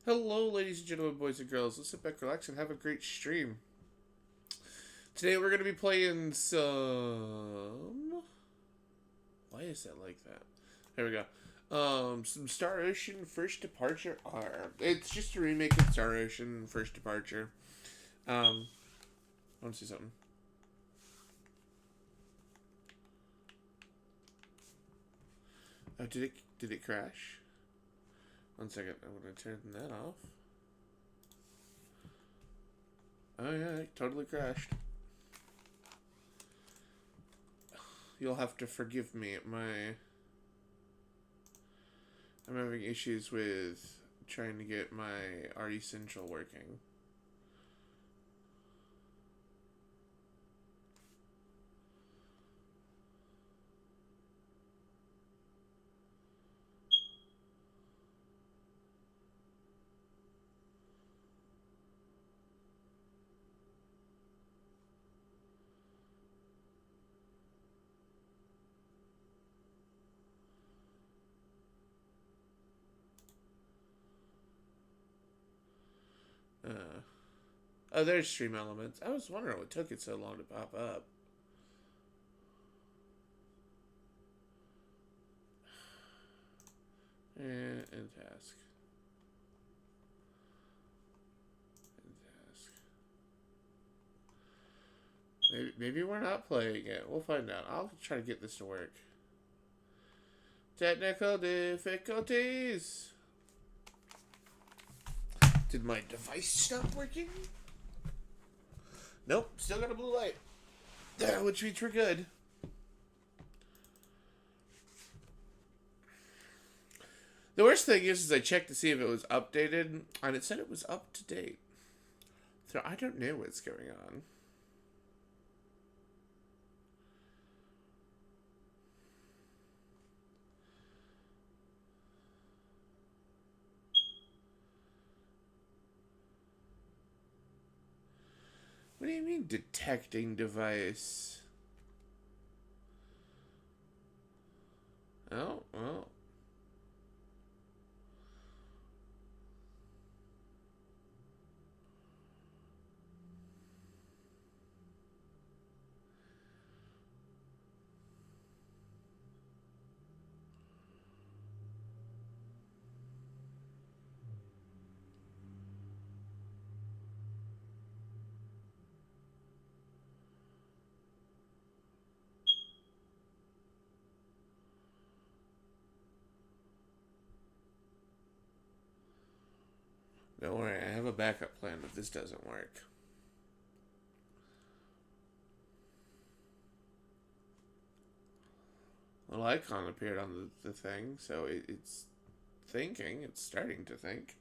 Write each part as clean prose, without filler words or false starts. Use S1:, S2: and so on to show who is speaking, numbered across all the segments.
S1: Hello, ladies and gentlemen, boys and girls. Let's sit back, relax, and have a great stream. Today we're going to be playing some... Why is that like that? There we go. Some Star Ocean First Departure R. It's just a remake of Star Ocean First Departure. I want to see something. Oh, did it crash? One second, I'm going to turn that off. Oh yeah, it totally crashed. You'll have to forgive me. I'm having issues with trying to get my RE Central working. Oh, there's Stream Elements. I was wondering what took it so long to pop up. And task. Maybe we're not playing it. We'll find out. I'll try to get this to work. Technical difficulties. Did my device stop working? Nope, still got a blue light. Which means we're good. The worst thing is I checked to see if it was updated, and it said it was up to date. So I don't know what's going on. What do you mean, detecting device? Oh, well. Don't worry, I have a backup plan if this doesn't work. A little icon appeared on the thing, so it's thinking. It's starting to think.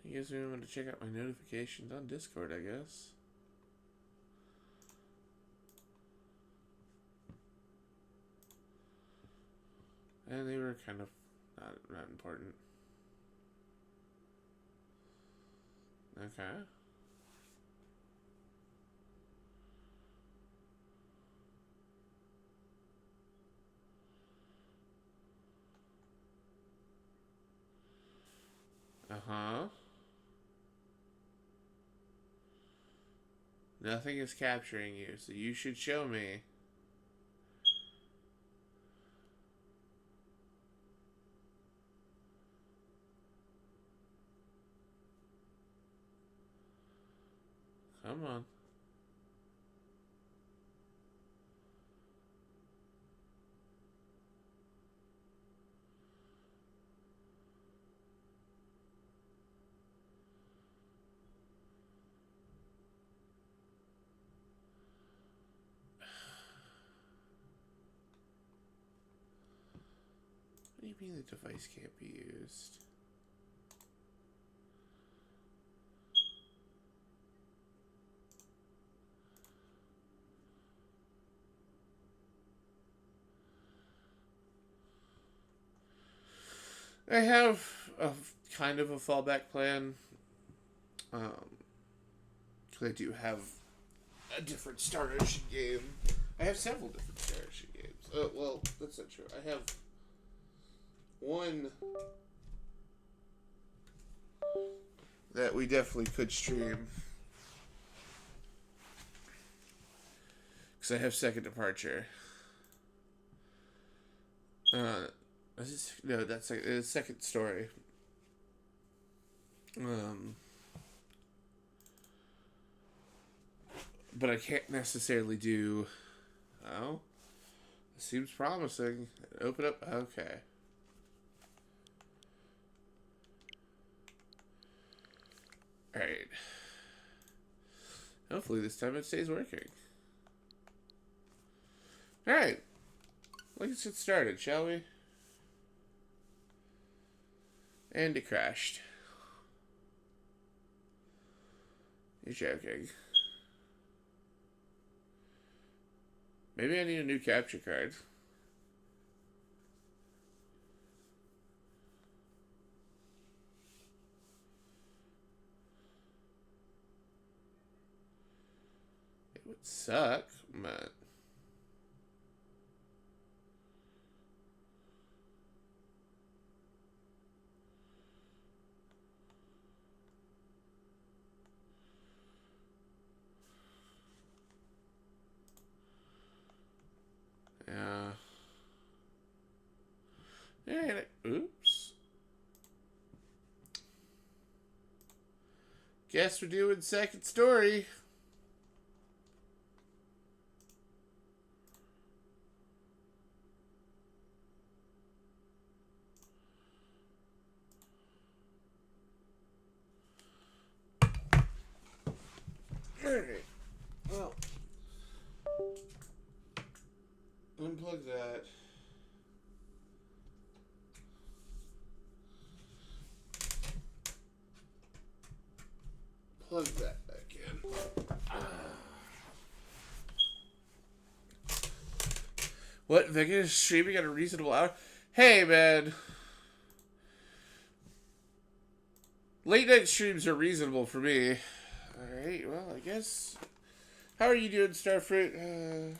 S1: It gives me a moment to check out my notifications on Discord, I guess. And they were kind of not important. Okay. Uh-huh. Nothing is capturing you, so you should show me. Come on. What do you mean the device can't be used? I have a kind of a fallback plan. Because I do have a different Star Ocean game. I have several different Star Ocean games. Well, that's not true. I have one that we definitely could stream. Because I have Second Departure. No, that's a Second Story. But I can't necessarily do. Oh, seems promising. Open up. Okay. All right. Hopefully this time it stays working. All right. Let's get started, shall we? And it crashed. You're joking. Maybe I need a new capture card. It would suck, but... Yeah. And oops. Guess we're doing Second Story. Alright. Well. Unplug that. Plug that back in. What? Vegas streaming at a reasonable hour? Hey, man. Late night streams are reasonable for me. Alright, well, I guess. How are you doing, Starfruit?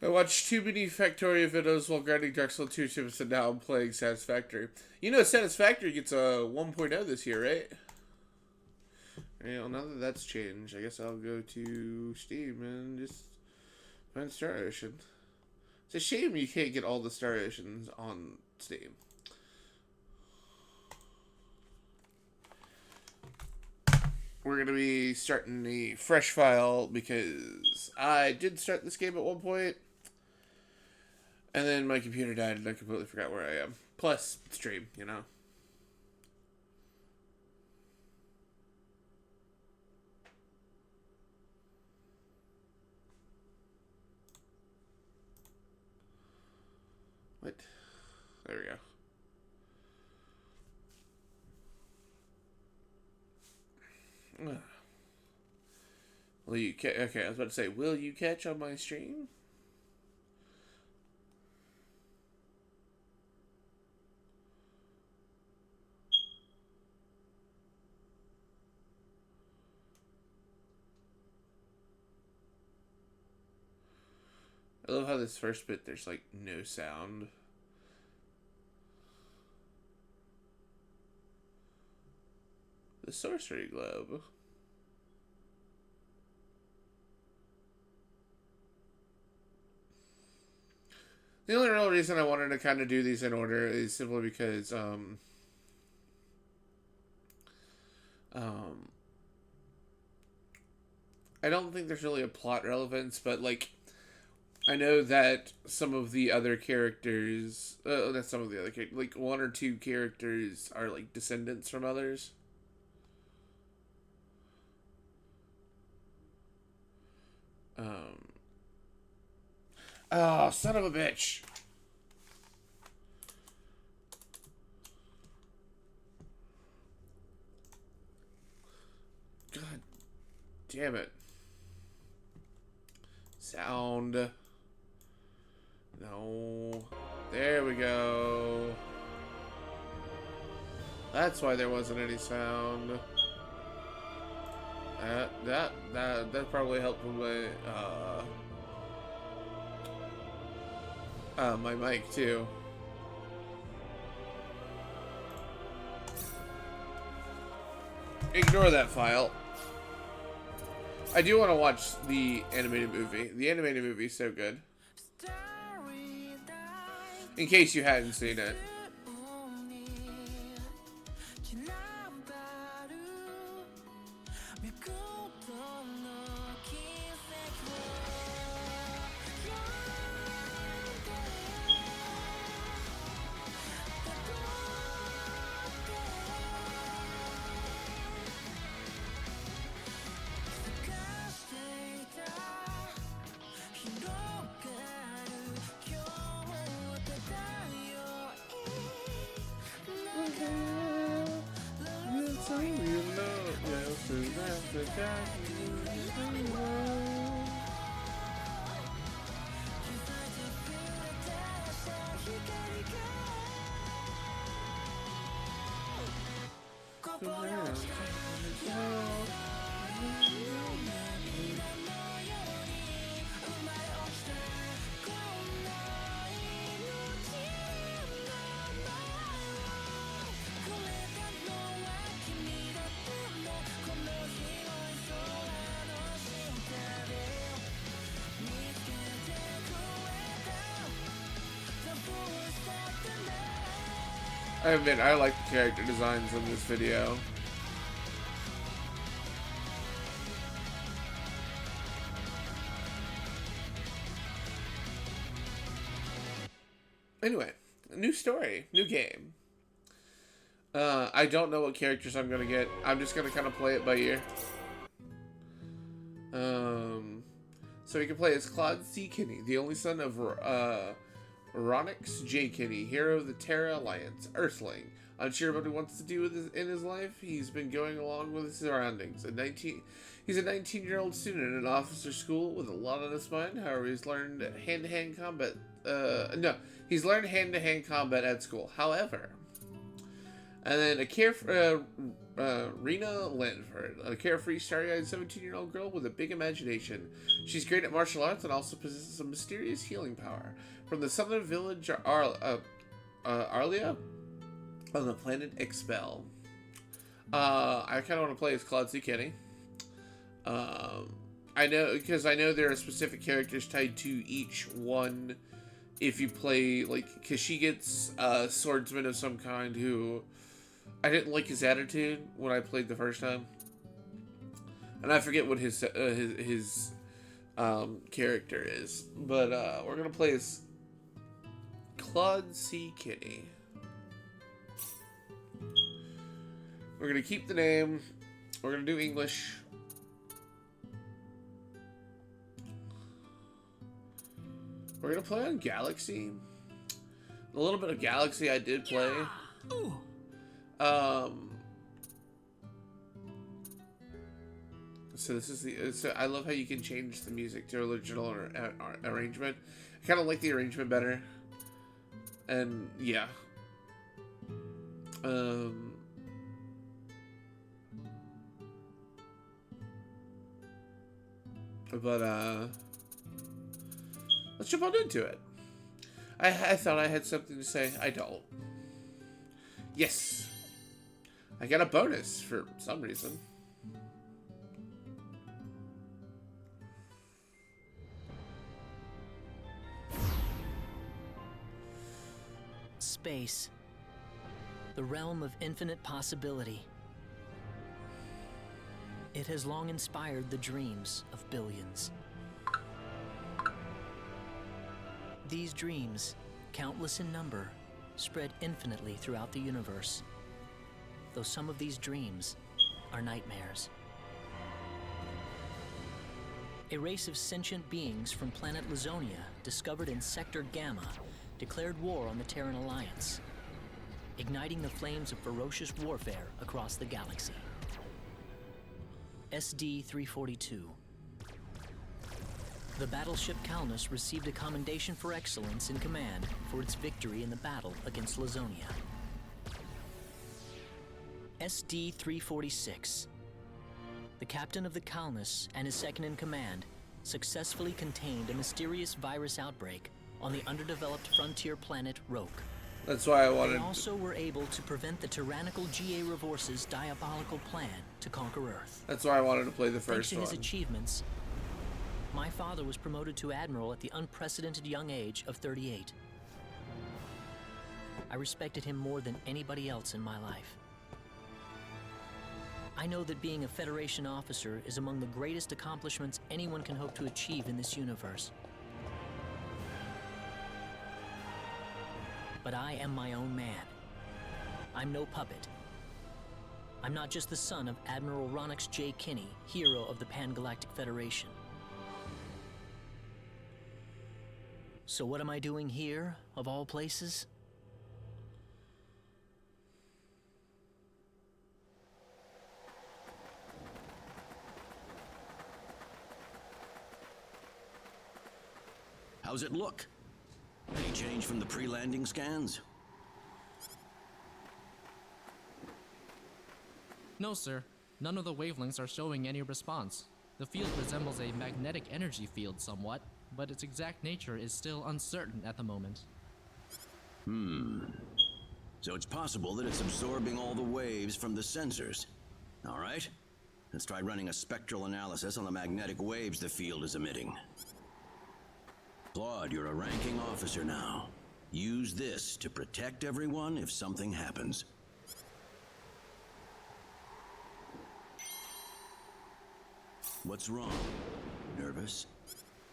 S1: I watched too many Factorio videos while grinding Dark Souls 2 ships, and now I'm playing Satisfactory. You know Satisfactory gets a 1.0 this year, right? Well, now that that's changed, I guess I'll go to Steam and just find Star Ocean. It's a shame you can't get all the Star Oceans on Steam. We're going to be starting the fresh file because I did start this game at one point. And then my computer died and I completely forgot where I am. Plus, stream, you know. What? There we go. Will you catch? Okay, I was about to say, will you catch on my stream? I love how this first bit, there's like no sound. The Sorcery Globe. The only real reason I wanted to kind of do these in order is simply because, I don't think there's really a plot relevance, but like, I know that some of the other characters, not some of the other characters, like one or two characters are like descendants from others. Um. Oh, son of a bitch. God damn it. Sound. No. There we go. That's why there wasn't any sound. That probably helped with my mic too. Ignore that file. I do want to watch the animated movie. The animated movie is so good. In case you hadn't seen it. I admit, I like the character designs in this video. Anyway, new story, new game. I don't know what characters I'm gonna get. I'm just gonna kind of play it by ear. So we can play as Claude C. Kinney, the only son of Ronix J. Kinney, hero of the Terra Alliance, Earthling. Unsure what he wants to do in his life, he's been going along with his surroundings. He's a 19-year-old student in an officer school with a lot on his mind. However, he's learned hand-to-hand combat. He's learned hand-to-hand combat at school. However, and then Rena Lanford, a carefree, starry-eyed 17-year-old girl with a big imagination. She's great at martial arts and also possesses a mysterious healing power. From the southern village Arlia on the planet Expel. I kind of want to play as Claude C. Kinney. I know there are specific characters tied to each one. If you play, because she gets a swordsman of some kind who I didn't like his attitude when I played the first time, and I forget what his character is, but we're gonna play as Claude C. Kinney. We're gonna keep the name. We're gonna do English. We're gonna play on Galaxy. A little bit of Galaxy I did play. So this is I love how you can change the music to original or arrangement. I kind of like the arrangement better. And yeah. But let's jump on into it. I thought I had something to say. I don't. Yes. I got a bonus for some reason.
S2: Space. The realm of infinite possibility. It has long inspired the dreams of billions. These dreams, countless in number, spread infinitely throughout the universe, though some of these dreams are nightmares. A race of sentient beings from planet Lazonia, discovered in Sector Gamma, declared war on the Terran Alliance, igniting the flames of ferocious warfare across the galaxy. SD-342. The battleship Calnus received a commendation for excellence in command for its victory in the battle against Lazonia. SD-346. The captain of the Calnus and his second-in-command successfully contained a mysterious virus outbreak on the underdeveloped frontier planet Roke.
S1: That's why I wanted.
S2: They also were able to prevent the tyrannical G.A. Revorce's diabolical plan to conquer Earth.
S1: That's why I wanted to play the
S2: Thanks
S1: first
S2: to
S1: one.
S2: his achievements, my father was promoted to admiral at the unprecedented young age of 38. I respected him more than anybody else in my life. I know that being a Federation officer is among the greatest accomplishments anyone can hope to achieve in this universe. But I am my own man. I'm no puppet. I'm not just the son of Admiral Ronix J. Kinney, hero of the Pan-Galactic Federation. So what am I doing here, of all places?
S3: How's it look? Any change from the pre-landing scans?
S4: No, sir. None of the wavelengths are showing any response. The field resembles a magnetic energy field somewhat, but its exact nature is still uncertain at the moment.
S3: So it's possible that it's absorbing all the waves from the sensors. All right, let's try running a spectral analysis on the magnetic waves the field is emitting. Claude, you're a ranking officer now. Use this to protect everyone if something happens. What's wrong? Nervous?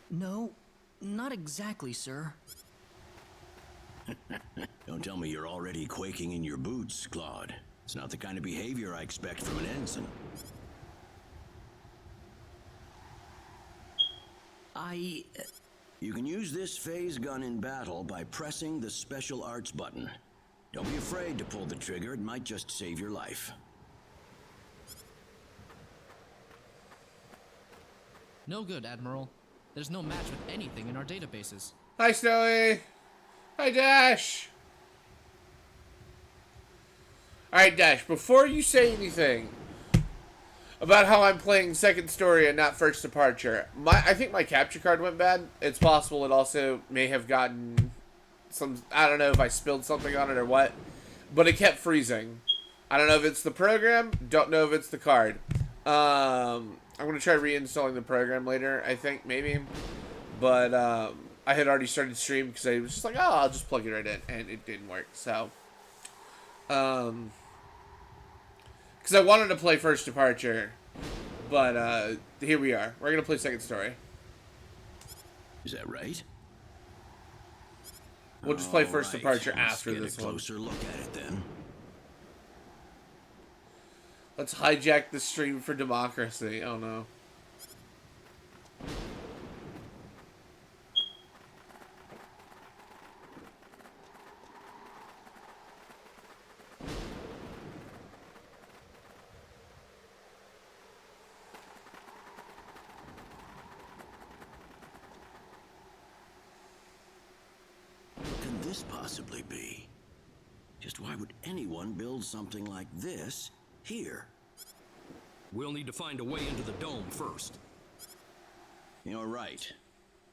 S2: No, not exactly, sir.
S3: Don't tell me you're already quaking in your boots, Claude. It's not the kind of behavior I expect from an ensign. You can use this phase gun in battle by pressing the special arts button. Don't be afraid to pull the trigger, it might just save your life.
S4: No good, Admiral. There's no match with anything in our databases.
S1: Hi, Snowy. Hi, Dash. Alright, Dash, before you say anything about how I'm playing Second Story and not First Departure, I think my capture card went bad. It's possible it also may have gotten some, I don't know if I spilled something on it or what, but it kept freezing. I don't know if it's the program, don't know if it's the card. I'm going to try reinstalling the program later, I think, maybe. But I had already started stream because I was just like, oh, I'll just plug it right in, and it didn't work, so. Because I wanted to play First Departure, but here we are. We're going to play Second Story.
S3: Is that right?
S1: We'll just play First
S3: Right.
S1: Departure
S3: Let's
S1: after
S3: get
S1: this
S3: a
S1: one.
S3: closer look at it then.
S1: Let's hijack the stream for democracy. Oh no.
S3: What can this possibly be? Just why would anyone build something like this here?
S5: We'll need to find a way into the dome first.
S3: You're right.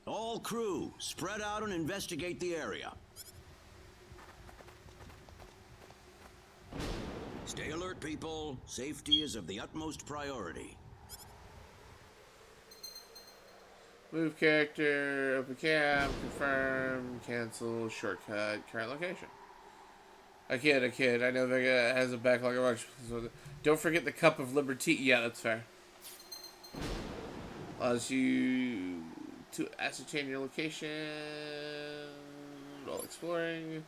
S3: All crew, spread out and investigate the area. Stay alert, people. Safety is of the utmost priority.
S1: Move character, open cam, confirm, cancel, shortcut, current location. I kid. I know Vega has a backlog of rush. Don't forget the Cup of Liberty. Yeah, that's fair. Allows you to ascertain your location while exploring.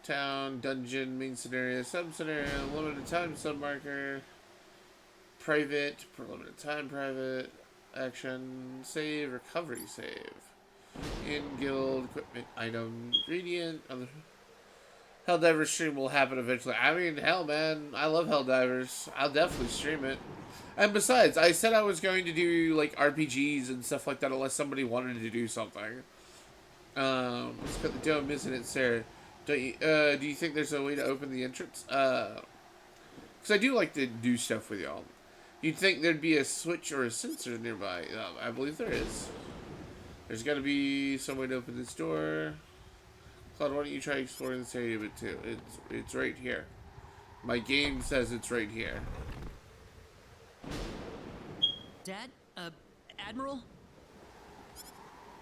S1: Town, dungeon, main scenario, sub-scenario, limited time, sub-marker, private, per limited time, private, action, save, recovery save, in-guild, equipment, item, ingredient, other... Helldivers stream will happen eventually. I mean, hell, man, I love Helldivers. I'll definitely stream it. And besides, I said I was going to do, like, RPGs and stuff like that unless somebody wanted to do something. Let's put the dome, isn't it, Sarah? Do you think there's a way to open the entrance? Because I do like to do stuff with y'all. You'd think there'd be a switch or a sensor nearby. I believe there is. There's got to be some way to open this door. Claude, why don't you try exploring this area a bit too? It's right here. My game says it's right here.
S2: Dad? Admiral?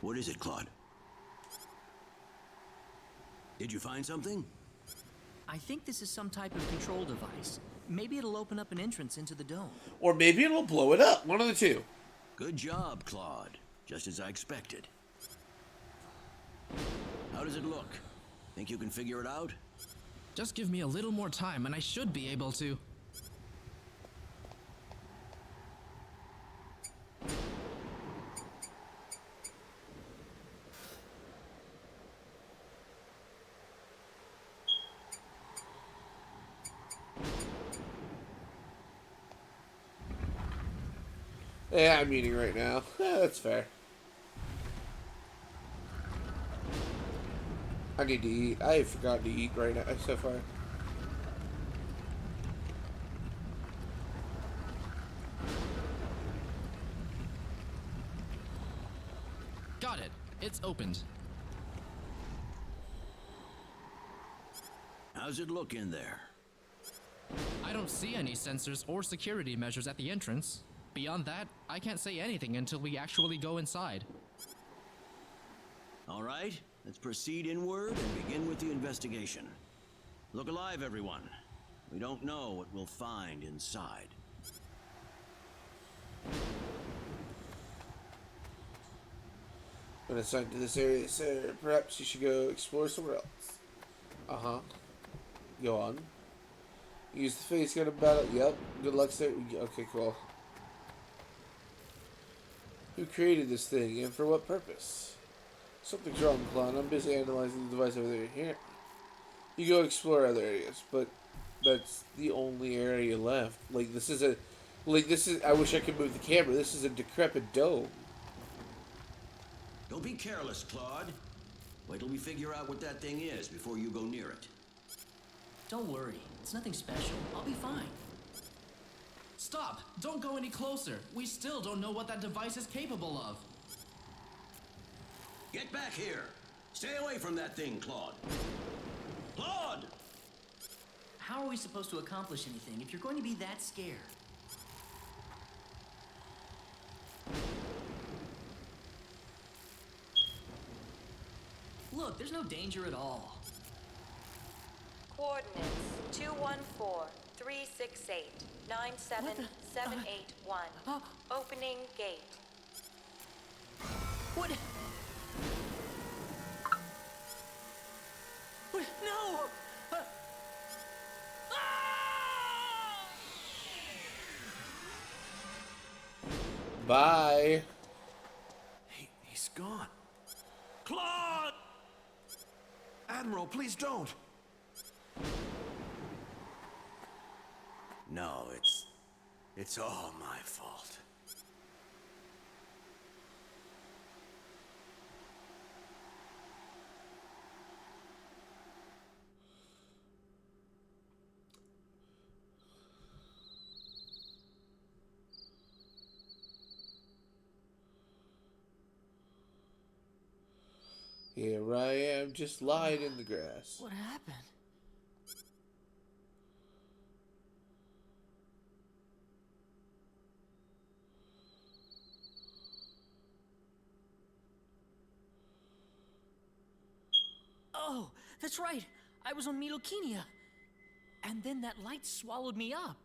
S3: What is it, Claude? Did you find something?
S2: I think this is some type of control device. Maybe it'll open up an entrance into the dome.
S1: Or maybe it'll blow it up. One of the two.
S3: Good job, Claude. Just as I expected. How does it look? Think you can figure it out?
S4: Just give me a little more time and I should be able to.
S1: Yeah, I'm eating right now. Yeah, that's fair. I need to eat. I have forgotten to eat right now so far.
S4: Got it. It's opened.
S3: How's it look in there?
S4: I don't see any sensors or security measures at the entrance. Beyond that, I can't say anything until we actually go inside.
S3: All right, let's proceed inward and begin with the investigation. Look alive, everyone. We don't know what we'll find inside.
S1: When assigned to this area, sir, perhaps you should go explore somewhere else. Uh-huh. Go on. Use the face gun to battle. Yep. Good luck, sir. Okay, cool. Who created this thing, and for what purpose? Something's wrong, Clon. I'm busy analyzing the device over there. Here. You go explore other areas, but that's the only area left. Like, this is a... Like, this is... I wish I could move the camera. This is a decrepit dome.
S3: Don't be careless, Claude. Wait till we figure out what that thing is before you go near it.
S2: Don't worry. It's nothing special. I'll be fine.
S4: Stop! Don't go any closer. We still don't know what that device is capable of.
S3: Get back here! Stay away from that thing, Claude. Claude!
S2: How are we supposed to accomplish anything if you're going to be that scared? Look, there's no danger at all.
S6: Coordinates 214-368-97781. Opening gate.
S2: What? What? No!
S1: Bye.
S7: He's gone. Claude! Admiral, please don't.
S3: No, it's all my fault.
S1: Here I am, just lying in the grass.
S2: What happened? Oh, that's right. I was on Midokina. And then that light swallowed me up.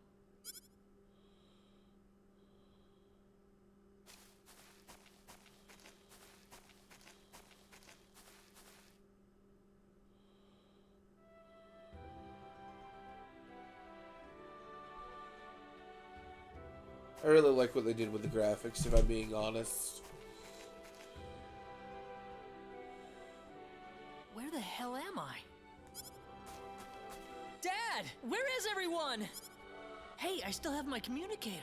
S1: I really like what they did with the graphics, if I'm being honest.
S2: Where the hell am I? Dad, where is everyone? Hey, I still have my communicator.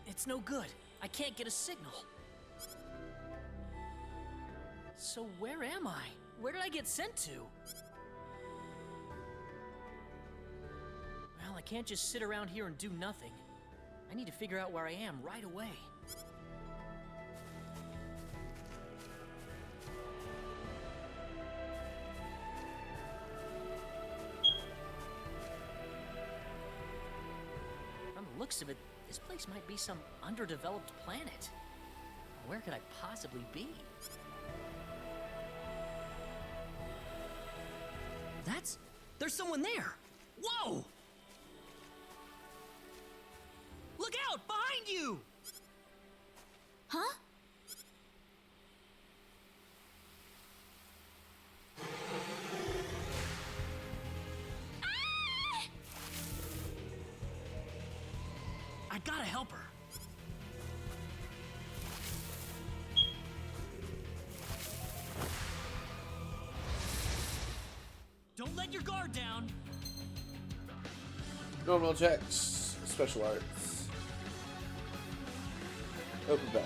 S2: It's no good. I can't get a signal. So where am I? Where did I get sent to? Well, I can't just sit around here and do nothing. I need to figure out where I am right away. From the looks of it, this place might be some underdeveloped planet. Where could I possibly be? There's someone there! Whoa! Look out! Behind you!
S8: Huh?
S2: I gotta help her. Don't let your guard down.
S1: Normal checks, special arts. Open back.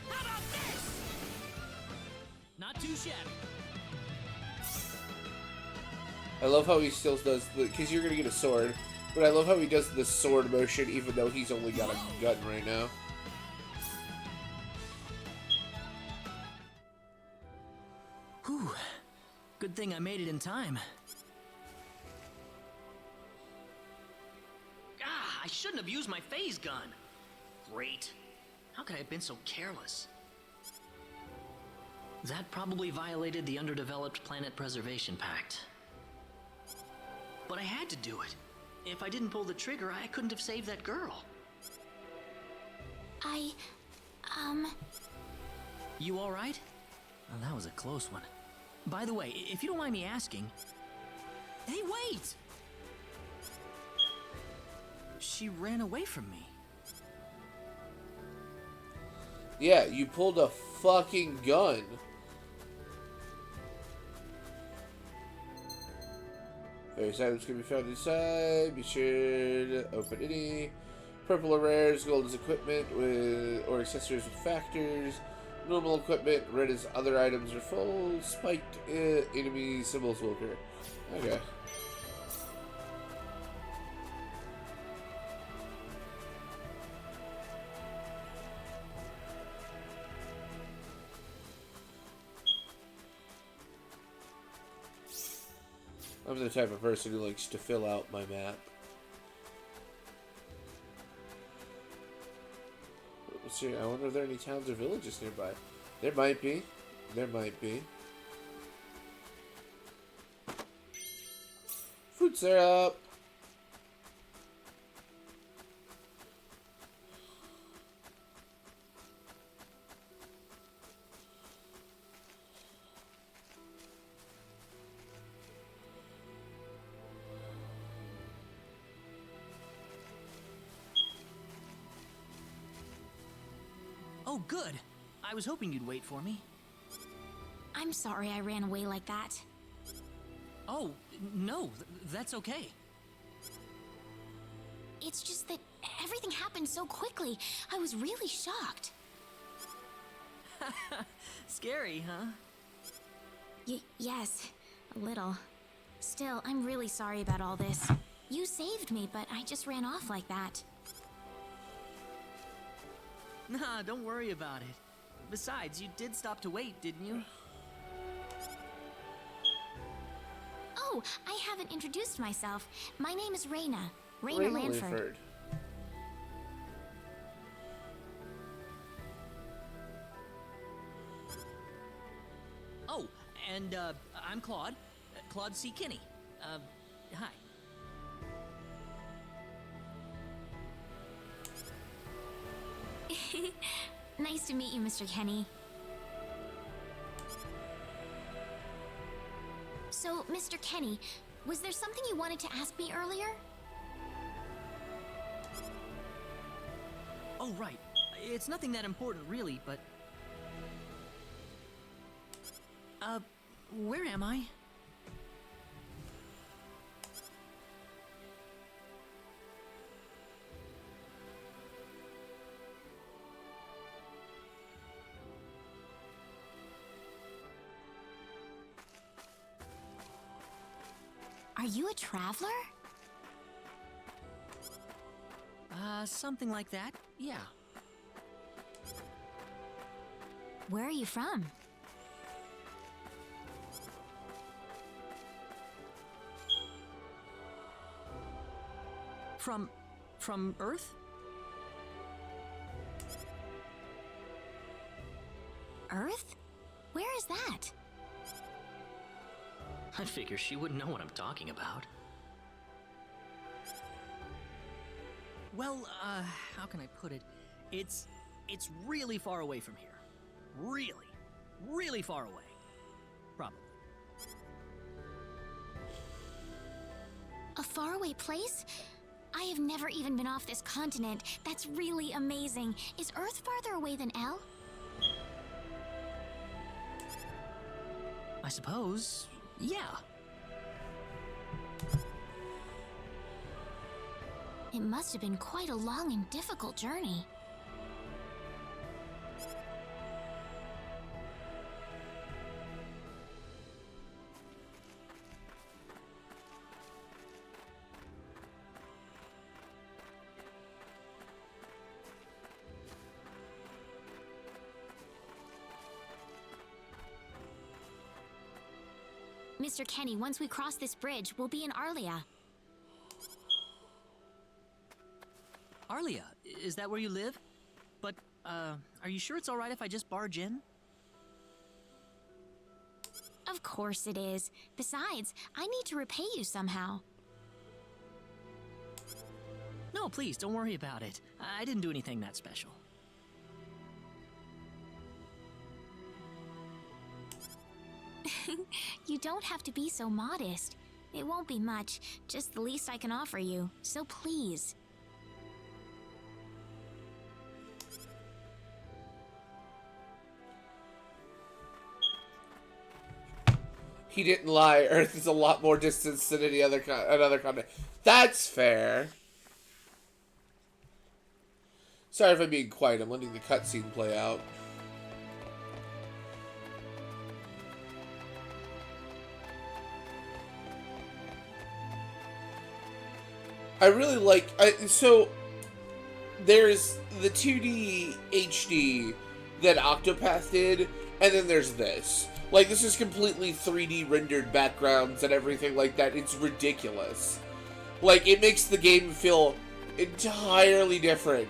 S2: How about this? Not too shabby.
S1: I love how he still does the, because you're gonna get a sword, but I love how he does the sword motion even though he's only got a gun right now.
S2: Whew. Good thing I made it in time. Ah, I shouldn't have used my phase gun. Great. How could I have been so careless? That probably violated the Underdeveloped Planet Preservation Pact. But I had to do it. If I didn't pull the trigger, I couldn't have saved that girl. You all right? Well, that was a close one. By the way, if you don't mind me asking... Hey, wait! She ran away from me.
S1: Yeah, you pulled a fucking gun. Various items can be found inside. Be sure to open any. Purple are rares, gold is equipment with or accessories with factors. Normal equipment, red is other items are full. Spiked enemy symbols will appear. Okay. I'm the type of person who likes to fill out my map. Let's see, I wonder if there are any towns or villages nearby. There might be. There might be. Food syrup!
S2: Oh, good. I was hoping you'd wait for me.
S8: I'm sorry I ran away like that.
S2: Oh, no, that's okay.
S8: It's just that everything happened so quickly. I was really shocked.
S2: Scary, huh?
S8: Yes, a little. Still, I'm really sorry about all this. You saved me, but I just ran off like that.
S2: Nah, don't worry about it. Besides, you did stop to wait, didn't you?
S8: Oh, I haven't introduced myself. My name is Reyna. Reyna Lanford.
S2: Oh, And, I'm Claude. Claude C. Kinney. Hi.
S8: Nice to meet you, Mr. Kenny. So, Mr. Kenny, was there something you wanted to ask me earlier?
S2: Oh, right. It's nothing that important, really, but... where am I?
S8: Are you a traveler?
S2: Something like that, yeah.
S8: Where are you from?
S2: From Earth?
S8: Earth? Where is that?
S2: I figure she wouldn't know what I'm talking about. Well, how can I put it? It's really far away from here. Really, really far away. Probably.
S8: A faraway place? I have never even been off this continent. That's really amazing. Is Earth farther away than L?
S2: I suppose, yeah.
S8: It must have been quite a long and difficult journey. Mr. Kenny, once we cross this bridge, we'll be in Arlia.
S2: Arlia, is that where you live? But, are you sure it's alright if I just barge in?
S8: Of course it is. Besides, I need to repay you somehow.
S2: No, please, don't worry about it. I didn't do anything that special.
S8: You don't have to be so modest. It won't be much, just the least I can offer you, so please.
S1: He didn't lie. Earth is a lot more distant than any other another continent. That's fair. Sorry if I'm being quiet. I'm letting the cutscene play out. I really like... so, there's the 2D HD that Octopath did, and then there's this. Like, this is completely 3D rendered backgrounds and everything like that. It's ridiculous. Like, it makes the game feel entirely different.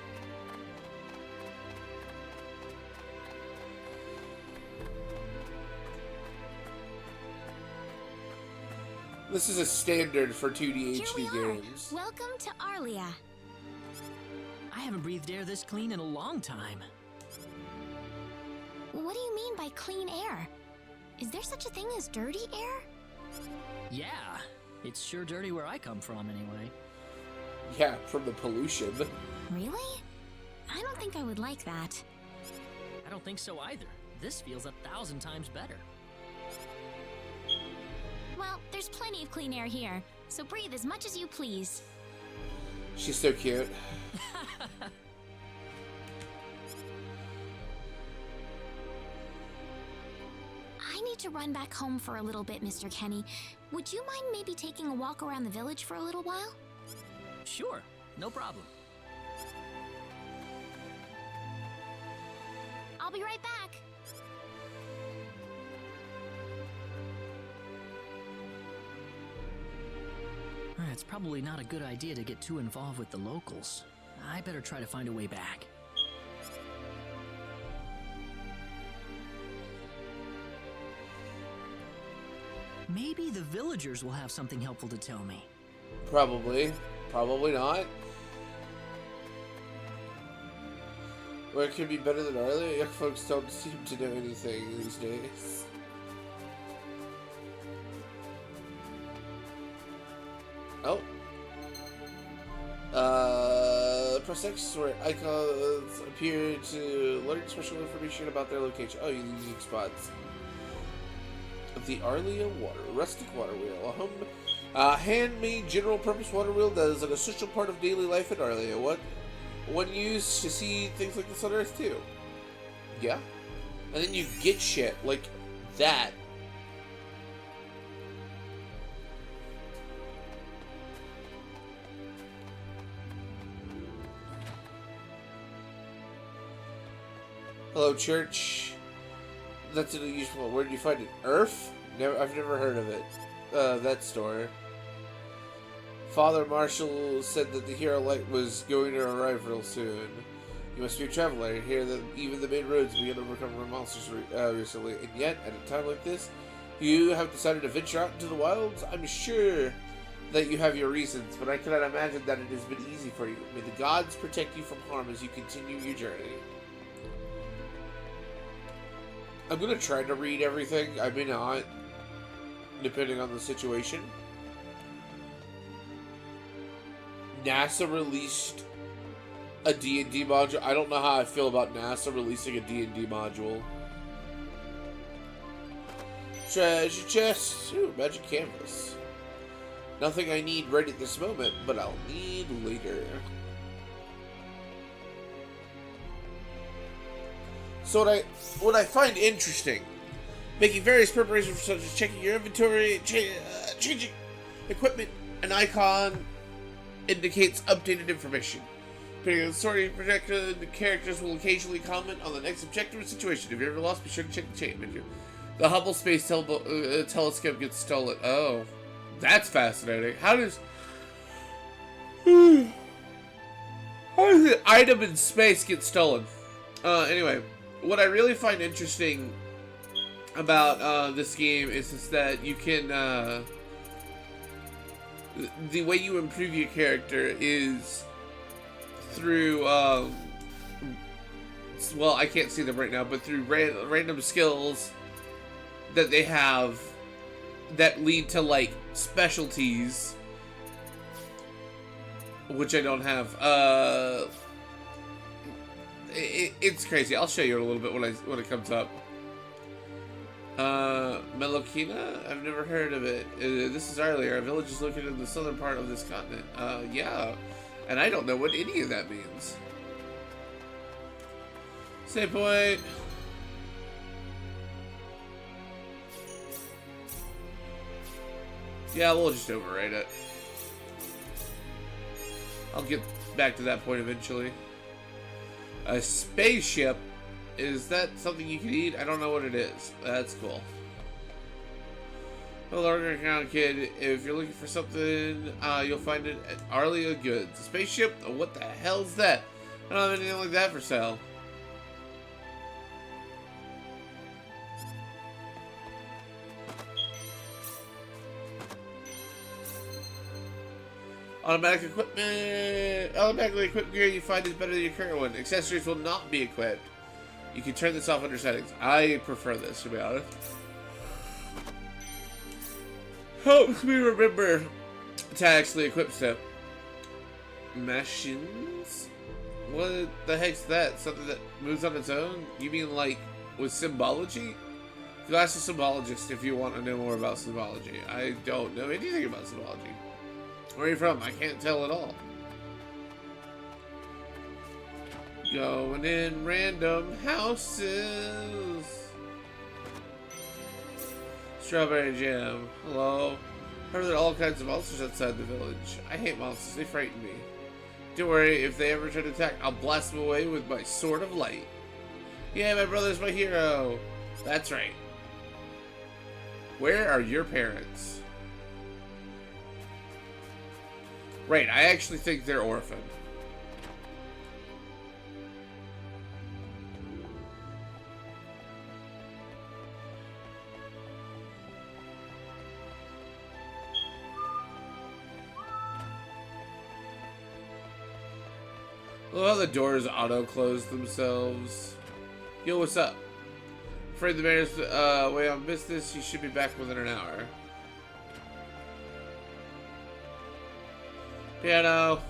S1: This is a standard for 2D HD games.
S8: Welcome to Arlia.
S2: I haven't breathed air this clean in a long time.
S8: What do you mean by clean air? Is there such a thing as dirty air?
S2: Yeah, it's sure dirty where I come from anyway.
S1: Yeah, from the pollution.
S8: Really? I don't think I would like that.
S2: I don't think so either. This feels 1,000 times better.
S8: Well, there's plenty of clean air here, so breathe as much as you please.
S1: She's so cute.
S8: I need to run back home for a little bit, Mr. Kenny. Would you mind maybe taking a walk around the village for a little while?
S2: Sure, no problem.
S8: I'll be right back.
S2: It's probably not a good idea to get too involved with the locals. I better try to find a way back. Maybe the villagers will have something helpful to tell me.
S1: Probably. Probably not. Where it could be better than earlier? Young folks don't seem to know anything these days. Oh. Press X where icons appear to learn special information about their location. Oh, unique spots. The Arlia rustic water wheel. A handmade general purpose water wheel that is an essential part of daily life in Arlia. One used to see things like this on Earth too. Yeah. And then you get shit like that. Hello, church. That's an unusual. Where did you find it? Earth? I've never heard of it. That store. Father Marshall said that the Hero Light was going to arrive real soon. You must be a traveler. I hear that even the main roads began to recover from monsters recently, and yet, at a time like this, you have decided to venture out into the wilds? I'm sure that you have your reasons, but I cannot imagine that it has been easy for you. May the gods protect you from harm as you continue your journey. I'm gonna try to read everything. I may not, depending on the situation. NASA released a D&D module. I don't know how I feel about NASA releasing a D&D module. Treasure chest. Ooh, magic canvas. Nothing I need right at this moment, but I'll need later. So what I find interesting, making various preparations such as checking your inventory, changing equipment, an icon indicates updated information. Depending on the story projected, the characters will occasionally comment on the next objective or situation. If you're ever lost, be sure to check the chain menu. The Hubble Space Telescope gets stolen. Oh, that's fascinating. How does an item in space get stolen? Anyway, what I really find interesting about this game is that you can the way you improve your character is through well, I can't see them right now, but through random skills that they have that lead to like specialties, which I don't have. It's crazy. I'll show you a little bit when it comes up. Melokina? I've never heard of it. This is Arlia. Our village is located in the southern part of this continent. Yeah. And I don't know what any of that means. Save point. Yeah, we'll just override it. I'll get back to that point eventually. A spaceship? Is that something you can eat? I don't know what it is. That's cool. Hello, Underground Kid. If you're looking for something, you'll find it at Arlia Goods. A spaceship? Oh, what the hell's that? I don't have anything like that for sale. Automatically equipped gear you find is better than your current one. Accessories will not be equipped. You can turn this off under settings. I prefer this, to be honest. Helps me remember to actually equip stuff. Machines? What the heck's that? Something that moves on its own? You mean like with symbology? You ask a symbologist if you want to know more about symbology. I don't know anything about symbology. Where are you from? I can't tell at all. Going in random houses. Strawberry jam. Hello. Heard there are all kinds of monsters outside the village. I hate monsters. They frighten me. Don't worry. If they ever try to attack, I'll blast them away with my sword of light. Yeah, my brother's my hero. That's right. Where are your parents? Right, I actually think they're orphaned. Look how the doors auto-close themselves. Yo, what's up? Afraid the mayor's way on business. You should be back within an hour. Piano.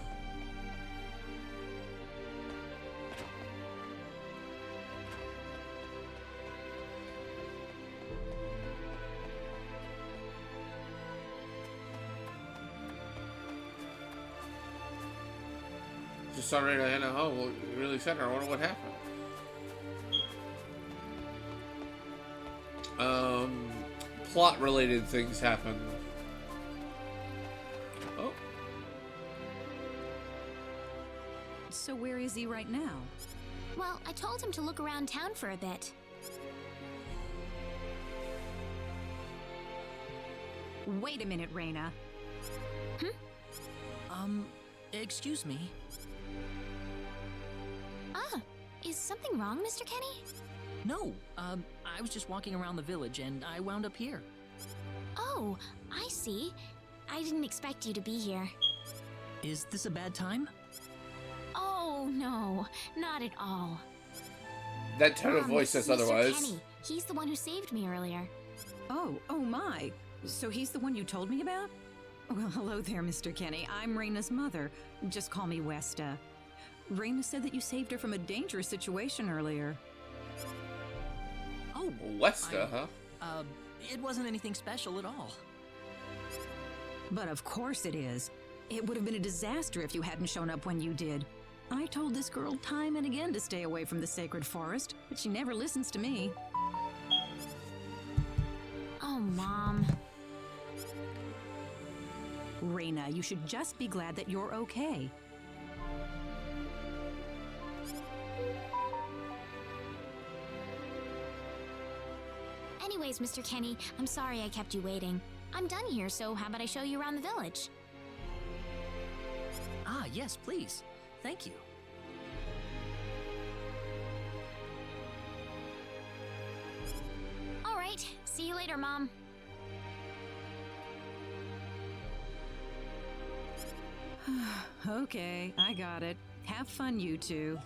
S1: Just saw Rena Hannah home. Well, you really sent her. I wonder what happened. Plot-related things happen. Oh.
S9: So where is he right now?
S8: Well, I told him to look around town for a bit.
S9: Wait a minute, Reyna.
S2: Excuse me.
S8: Ah, is something wrong, Mr. Kenny?
S2: No, I was just walking around the village and I wound up here.
S8: Oh, I see. I didn't expect you to be here.
S2: Is this a bad time?
S8: Oh, no, not at all.
S1: That tone of voice
S8: This
S1: says
S8: is Mr.
S1: otherwise.
S8: Kenny. He's the one who saved me earlier.
S9: Oh my. So he's the one you told me about? Well, hello there, Mr. Kenny. I'm Reyna's mother. Just call me Westa. Reyna said that you saved her from a dangerous situation earlier.
S2: Oh,
S1: Westa, huh?
S2: It wasn't anything special at all.
S9: But of course it is. It would have been a disaster if you hadn't shown up when you did. I told this girl time and again to stay away from the sacred forest, but she never listens to me.
S8: Oh, Mom.
S9: Reyna, you should just be glad that you're okay.
S8: Anyways, Mr. Kenny, I'm sorry I kept you waiting. I'm done here, so how about I show you around the village?
S2: Ah, yes, please. Thank you.
S8: All right, see you later, Mom.
S9: Okay, I got it. Have fun, you two.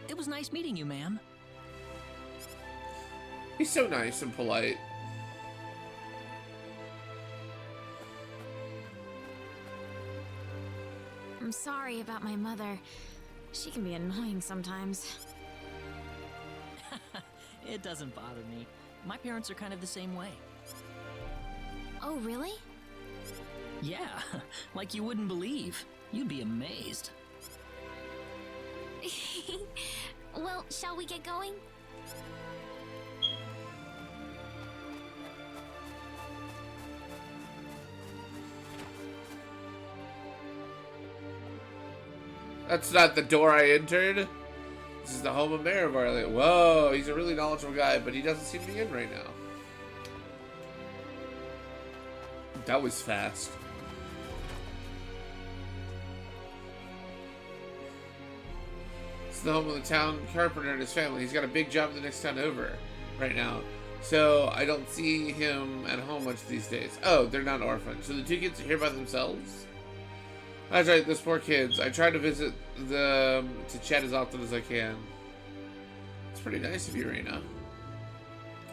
S2: It was nice meeting you, ma'am.
S1: He's so nice and polite.
S8: I'm sorry about my mother. She can be annoying sometimes.
S2: It doesn't bother me. My parents are kind of the same way.
S8: Oh, really?
S2: Yeah, like you wouldn't believe. You'd be amazed.
S8: Well, shall we get going?
S1: That's not the door I entered. This is the home of Mayor Varley. Whoa, he's a really knowledgeable guy, but he doesn't seem to be in right now. That was fast. It's the home of the town carpenter and his family. He's got a big job in the next town over right now. So I don't see him at home much these days. Oh, they're not orphans. So the two kids are here by themselves? That's right, those poor kids. I try to visit them to chat as often as I can. It's pretty nice of you, Rena.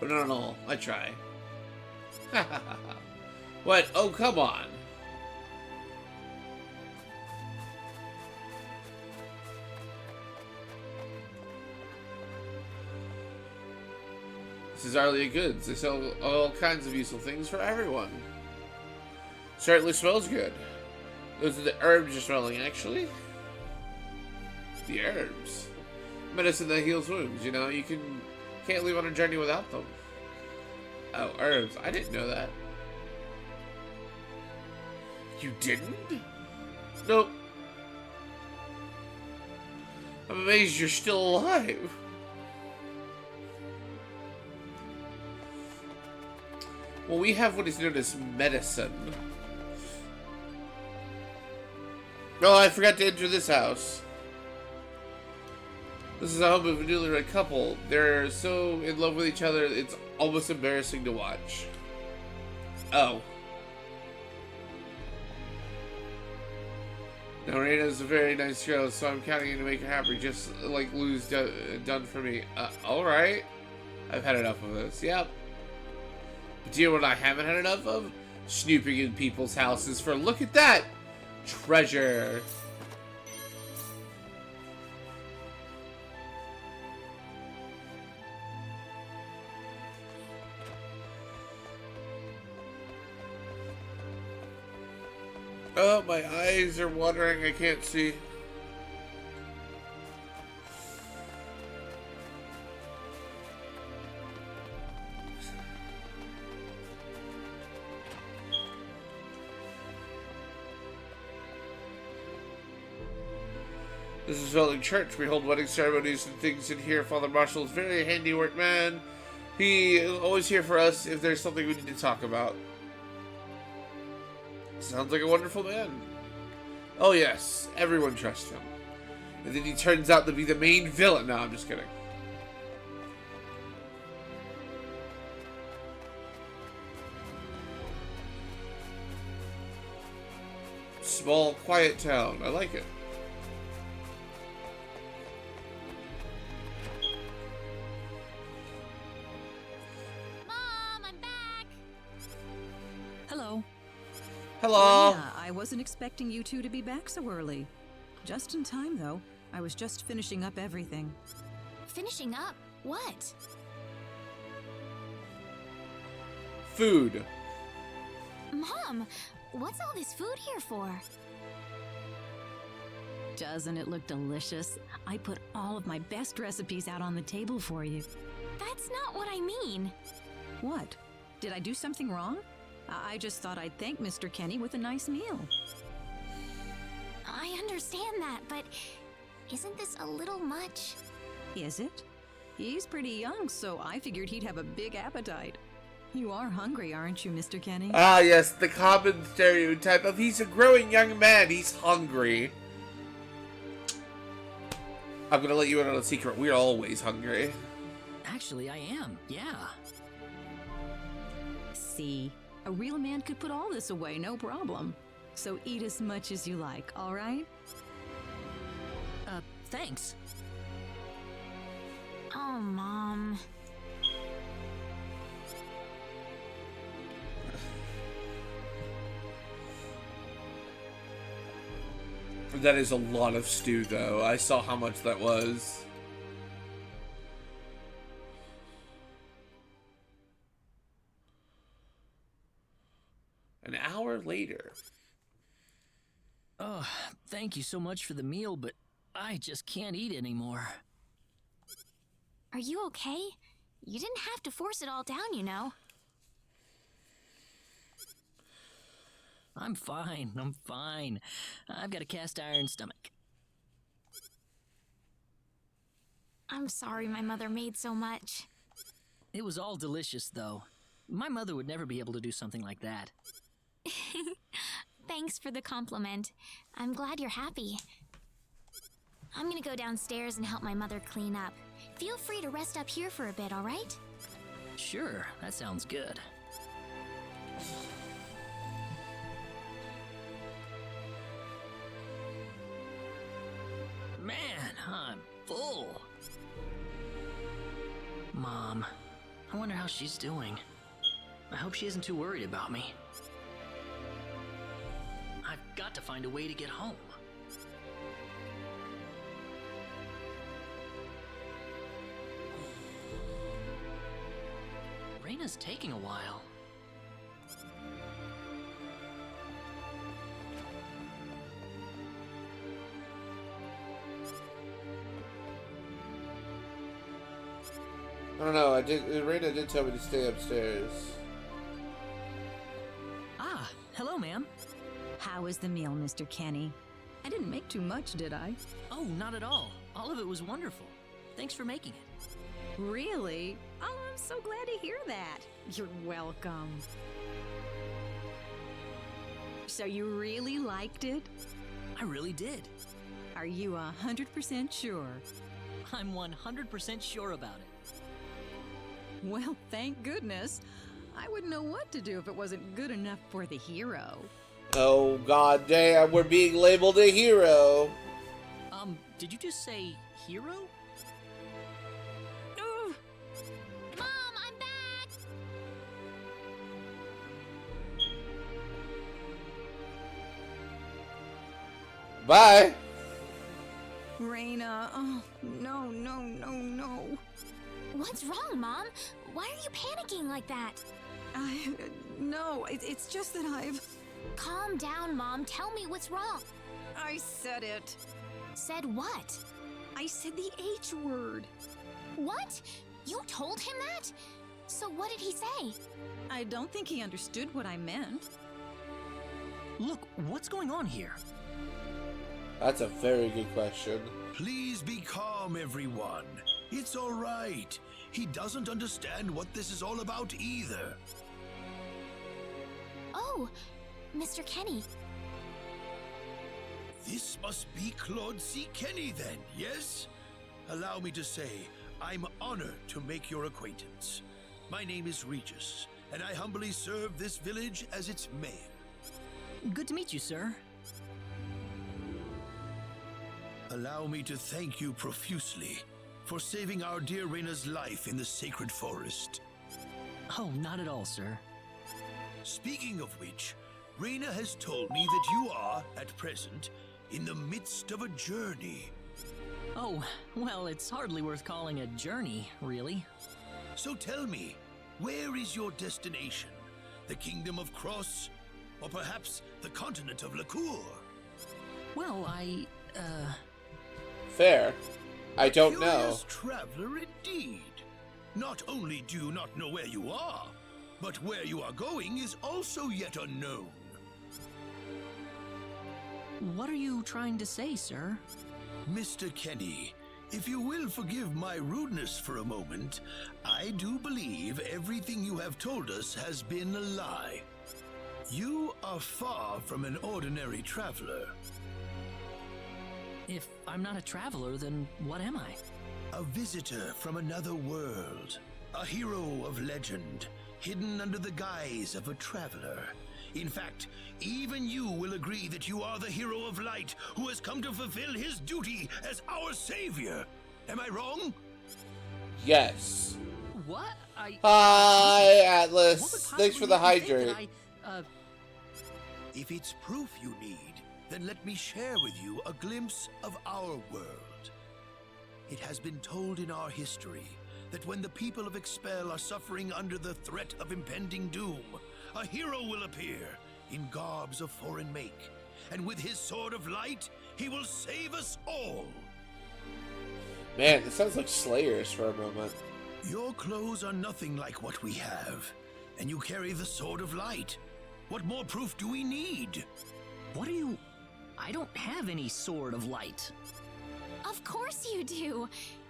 S1: But not all. I try. What? Oh, come on. This is Arlia Goods. They sell all kinds of useful things for everyone. Certainly smells good. Those are the herbs you're smelling, actually. The herbs. Medicine that heals wounds, you know? You can't leave on a journey without them. Oh, herbs. I didn't know that. You didn't? Nope. I'm amazed you're still alive. Well, we have what is known as medicine. Oh, I forgot to enter this house. This is a home of a newly wed couple. They're so in love with each other, it's almost embarrassing to watch. Oh. Now, Reina's a very nice girl, so I'm counting on to make her happy, just like Lou's done for me. Alright. I've had enough of this. Yep. But do you know what I haven't had enough of? Snooping in people's houses for, look at that! Treasure. Oh, my eyes are watering. I can't see. This is Velling Church. We hold wedding ceremonies and things in here. Father Marshall is a very handiwork man. He is always here for us if there's something we need to talk about. Sounds like a wonderful man. Oh yes, everyone trusts him. And then he turns out to be the main villain. No, I'm just kidding. Small, quiet town. I like it.
S8: Mom, I'm back.
S2: Hello.
S1: Hello.
S9: Yeah, I wasn't expecting you two to be back so early. Just in time, though. I was just finishing up everything.
S8: Finishing up? What?
S1: Food.
S8: Mom, what's all this food here for?
S9: Doesn't it look delicious? I put all of my best recipes out on the table for you.
S8: That's not what I mean.
S9: What? Did I do something wrong? I just thought I'd thank Mr. Kenny with a nice meal.
S8: I understand that, but isn't this a little much?
S9: Is it? He's pretty young, so I figured he'd have a big appetite. You are hungry, aren't you, Mr. Kenny?
S1: Ah, yes, the common stereotype of he's a growing young man, he's hungry. I'm gonna let you in on a secret. We're always hungry.
S2: Actually, I am. Yeah.
S9: See, a real man could put all this away, no problem. So eat as much as you like, all right?
S2: Thanks.
S8: Oh, Mom.
S1: That is a lot of stew, though. I saw how much that was. An hour later.
S2: Oh, thank you so much for the meal, but I just can't eat anymore.
S8: Are you okay? You didn't have to force it all down, you know.
S2: I'm fine. I'm fine. I've got a cast iron stomach.
S8: I'm sorry my mother made so much.
S2: It was all delicious, though. My mother would never be able to do something like that.
S8: Thanks for the compliment. I'm glad you're happy. I'm gonna go downstairs and help my mother clean up. Feel free to rest up here for a bit, all right?
S2: Sure, that sounds good. Man, I'm full. Mom, I wonder how she's doing. I hope she isn't too worried about me. I've got to find a way to get home. Reina's taking a while.
S1: I don't know. Reina did tell me to stay upstairs.
S2: Ah, hello, ma'am.
S9: How was the meal, Mr. Kenny? I didn't make too much, did I?
S2: Oh, not at all. All of it was wonderful. Thanks for making it.
S9: Really? Oh, I'm so glad to hear that. You're welcome. So you really liked it?
S2: I really did.
S9: Are you 100% sure?
S2: I'm 100% sure about it.
S9: Well, thank goodness. I wouldn't know what to do if it wasn't good enough for the hero.
S1: Oh, god damn, we're being labeled a hero.
S2: Did you just say hero?
S8: Mom, I'm back!
S1: Bye.
S9: Raina, oh, no, no, no, no.
S8: What's wrong, Mom? Why are you panicking like that?
S9: No, it's just that
S8: Calm down, Mom. Tell me what's wrong.
S9: I said it.
S8: Said what?
S9: I said the H word.
S8: What? You told him that? So what did he say?
S9: I don't think he understood what I meant.
S2: Look, what's going on here?
S1: That's a very good question.
S7: Please be calm, everyone. It's all right. He doesn't understand what this is all about either.
S8: Oh, Mr. Kenny.
S7: This must be Claude C. Kenny then, yes? Allow me to say, I'm honored to make your acquaintance. My name is Regis, and I humbly serve this village as its mayor.
S2: Good to meet you, sir.
S7: Allow me to thank you profusely for saving our dear Raina's life in the sacred forest.
S2: Oh, not at all, sir.
S7: Speaking of which, Raina has told me that you are, at present, in the midst of a journey.
S2: Oh, well, it's hardly worth calling a journey, really.
S7: So tell me, where is your destination? The Kingdom of Cross? Or perhaps the continent of Lacour?
S2: Well,
S1: Fair. I don't know.
S7: Curious traveler indeed. Not only do you not know where you are, but where you are going is also yet unknown.
S2: What are you trying to say, sir?
S7: Mr. Kenny, if you will forgive my rudeness for a moment, I do believe everything you have told us has been a lie. You are far from an ordinary traveler.
S2: If I'm not a traveler, then what am I?
S7: A visitor from another world. A hero of legend, hidden under the guise of a traveler. In fact, even you will agree that you are the hero of light who has come to fulfill his duty as our savior. Am I wrong?
S1: Yes.
S2: What?
S1: Hi,
S2: What
S1: Atlas.
S2: would
S1: Thanks for the
S2: possibly make you think
S1: hydrate.
S2: that
S7: If it's proof you need, then let me share with you a glimpse of our world. It has been told in our history that when the people of Expel are suffering under the threat of impending doom, a hero will appear in garbs of foreign make, and with his sword of light, he will save us all.
S1: Man, this sounds like Slayers for a moment.
S7: Your clothes are nothing like what we have, and you carry the sword of light. What more proof do we need?
S2: What are you... I don't have any sword of light.
S8: Of course you do.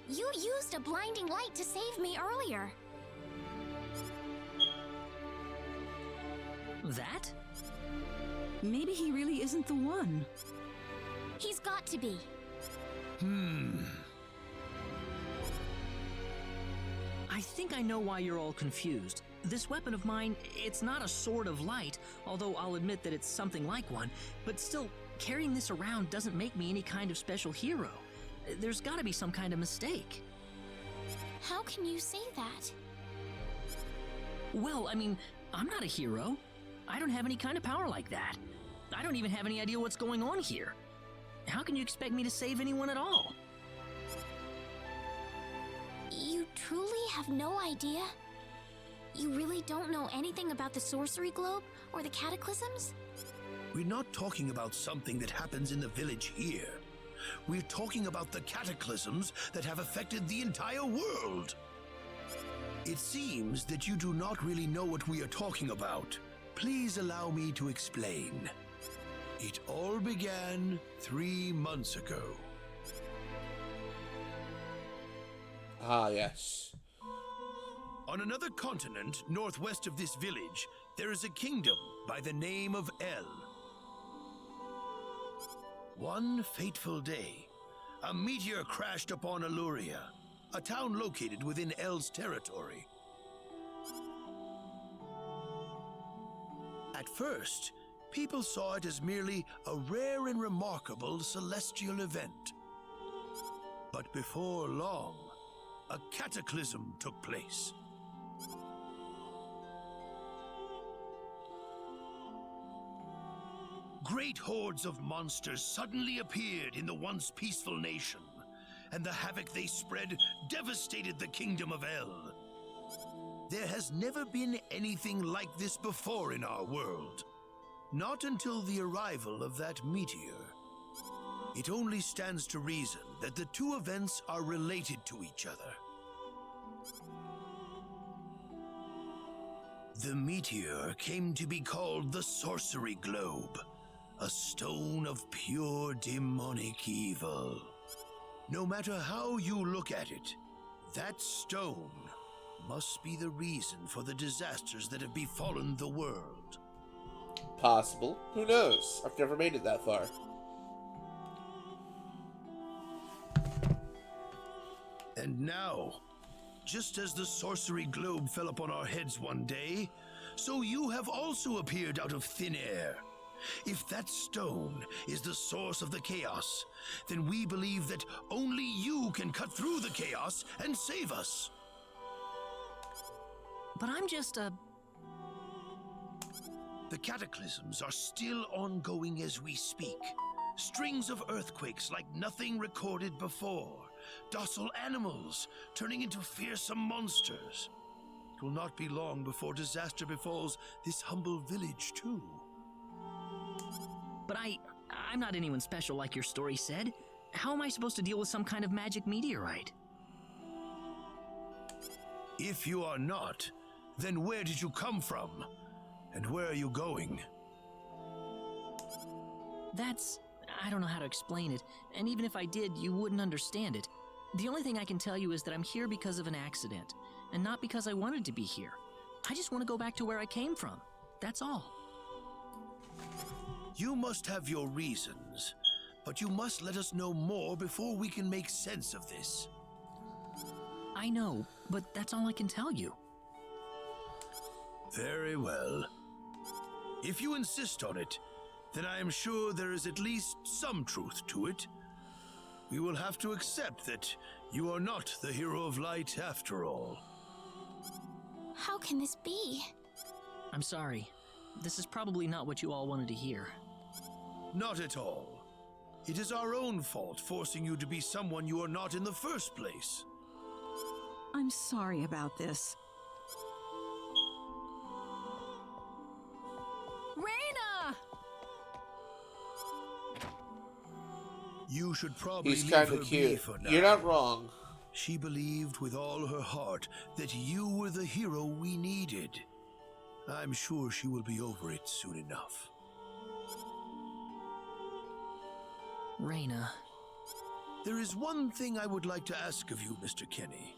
S8: You used a blinding light to save me earlier.
S2: That?
S9: Maybe he really isn't the one.
S8: He's got to be.
S2: I think I know why you're all confused. This weapon of mine, it's not a sword of light, although I'll admit that it's something like one, but still, carrying this around doesn't make me any kind of special hero. There's gotta be some kind of mistake.
S8: How can you say that?
S2: Well, I mean, I'm not a hero. I don't have any kind of power like that. I don't even have any idea what's going on here. How can you expect me to save anyone at all?
S8: You truly have no idea? You really don't know anything about the sorcery globe or the cataclysms?
S7: We're not talking about something that happens in the village here. We're talking about the cataclysms that have affected the entire world. It seems that you do not really know what we are talking about. Please allow me to explain. It all began 3 months ago.
S1: Ah, yes.
S7: On another continent, northwest of this village, there is a kingdom by the name of El. One fateful day, a meteor crashed upon Aluria, a town located within El's territory. At first, people saw it as merely a rare and remarkable celestial event. But before long, a cataclysm took place. Great hordes of monsters suddenly appeared in the once peaceful nation, and the havoc they spread devastated the kingdom of El. There has never been anything like this before in our world. Not until the arrival of that meteor. It only stands to reason that the two events are related to each other. The meteor came to be called the Sorcery Globe, a stone of pure demonic evil. No matter how you look at it, that stone must be the reason for the disasters that have befallen the world.
S1: Possible. Who knows? I've never made it that far.
S7: And now, just as the Sorcery Globe fell upon our heads one day, so you have also appeared out of thin air. If that stone is the source of the chaos, then we believe that only you can cut through the chaos and save us.
S2: But I'm just a...
S7: The cataclysms are still ongoing as we speak. Strings of earthquakes like nothing recorded before. Docile animals turning into fearsome monsters. It will not be long before disaster befalls this humble village, too.
S2: But I'm not anyone special like your story said. How am I supposed to deal with some kind of magic meteorite?
S7: If you are not, then where did you come from? And where are you going?
S2: I don't know how to explain it, and even if I did, you wouldn't understand it. The only thing I can tell you is that I'm here because of an accident, and not because I wanted to be here. I just want to go back to where I came from. That's all.
S7: You must have your reasons, but you must let us know more before we can make sense of this.
S2: I know, but that's all I can tell you.
S7: Very well. If you insist on it, then I am sure there is at least some truth to it. We will have to accept that you are not the hero of light after all.
S8: How can this be?
S2: I'm sorry. This is probably not what you all wanted to hear.
S7: Not at all. It is our own fault forcing you to be someone you are not in the first place.
S9: I'm sorry about this.
S10: Reina!
S7: You should probably
S1: He's
S7: leave
S1: kind
S7: her
S1: of
S7: be
S1: cute.
S7: for now.
S1: You're not wrong.
S7: She believed with all her heart that you were the hero we needed. I'm sure she will be over it soon enough.
S2: Reina.
S7: There is one thing I would like to ask of you, Mr. Kenny.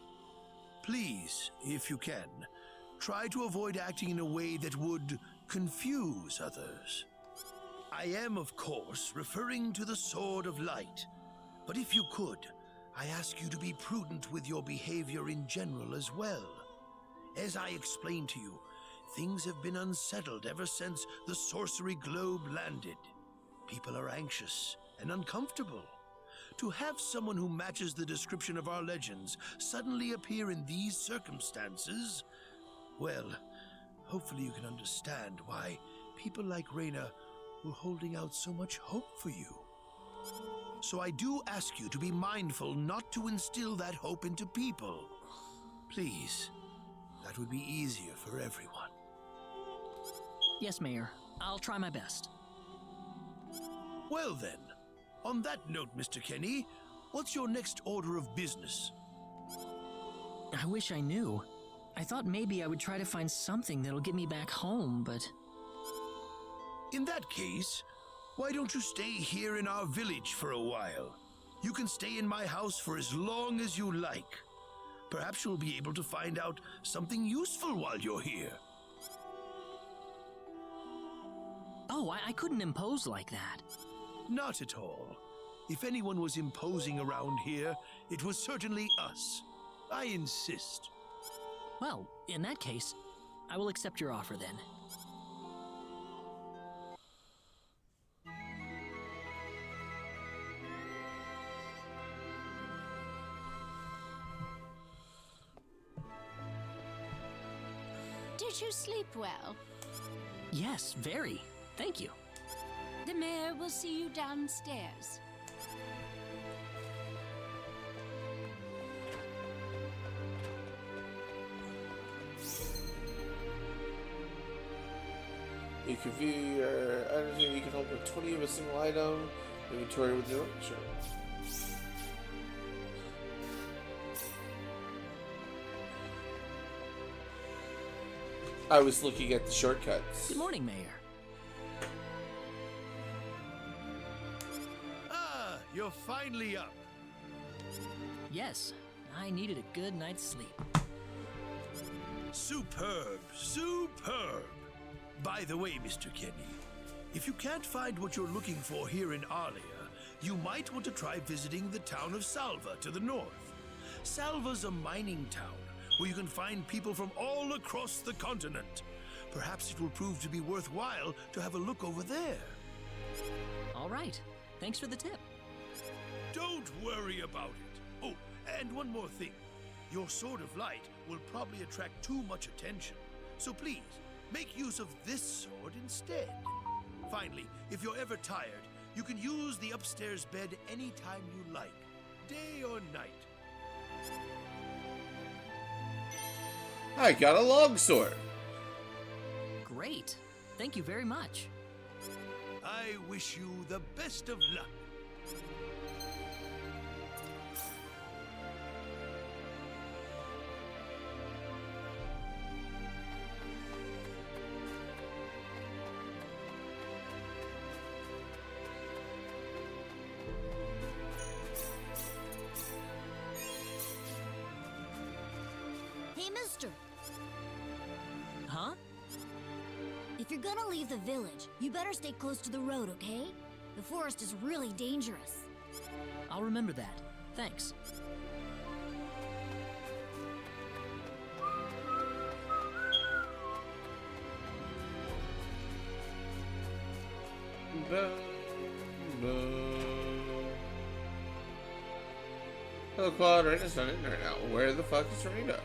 S7: Please, if you can, try to avoid acting in a way that would confuse others. I am, of course, referring to the Sword of Light. But if you could, I ask you to be prudent with your behavior in general as well. As I explained to you, things have been unsettled ever since the Sorcery Globe landed. People are anxious and uncomfortable. To have someone who matches the description of our legends suddenly appear in these circumstances, well, hopefully you can understand why people like Reina were holding out so much hope for you. So I do ask you to be mindful not to instill that hope into people. Please, that would be easier for everyone.
S2: Yes, Mayor. I'll try my best.
S7: Well then, on that note, Mr. Kenny, what's your next order of business?
S2: I wish I knew. I thought maybe I would try to find something that'll get me back home, but...
S7: In that case, why don't you stay here in our village for a while? You can stay in my house for as long as you like. Perhaps you'll be able to find out something useful while you're here.
S2: Oh, I couldn't impose like that.
S7: Not at all. If anyone was imposing around here, it was certainly us. I insist.
S2: Well, in that case, I will accept your offer then.
S10: Did you sleep well?
S2: Yes, very. Thank you.
S10: The mayor will see you downstairs.
S1: You can view your items. You can open 20 of a single item. Inventory with your sure. I was looking at the shortcuts.
S2: Good morning, Mayor.
S7: Ah, you're finally up.
S2: Yes, I needed a good night's sleep.
S7: Superb, superb. By the way, Mr. Kenny, if you can't find what you're looking for here in Arlia, you might want to try visiting the town of Salva to the north. Salva's a mining town where you can find people from all across the continent. Perhaps it will prove to be worthwhile to have a look over there.
S2: All right. Thanks for the tip.
S7: Don't worry about it. Oh, and one more thing. Your sword of light will probably attract too much attention. So please, make use of this sword instead. Finally, if you're ever tired, you can use the upstairs bed anytime you like, day or night.
S1: I got a longsword.
S2: Great. Thank you very much.
S7: I wish you the best of luck.
S11: Hey, mister.
S2: Huh?
S11: If you're gonna leave the village, you better stay close to the road, okay? The forest is really dangerous.
S2: I'll remember that. Thanks.
S1: Hello, Claude. Raina's not in there now. Where the fuck is Raina?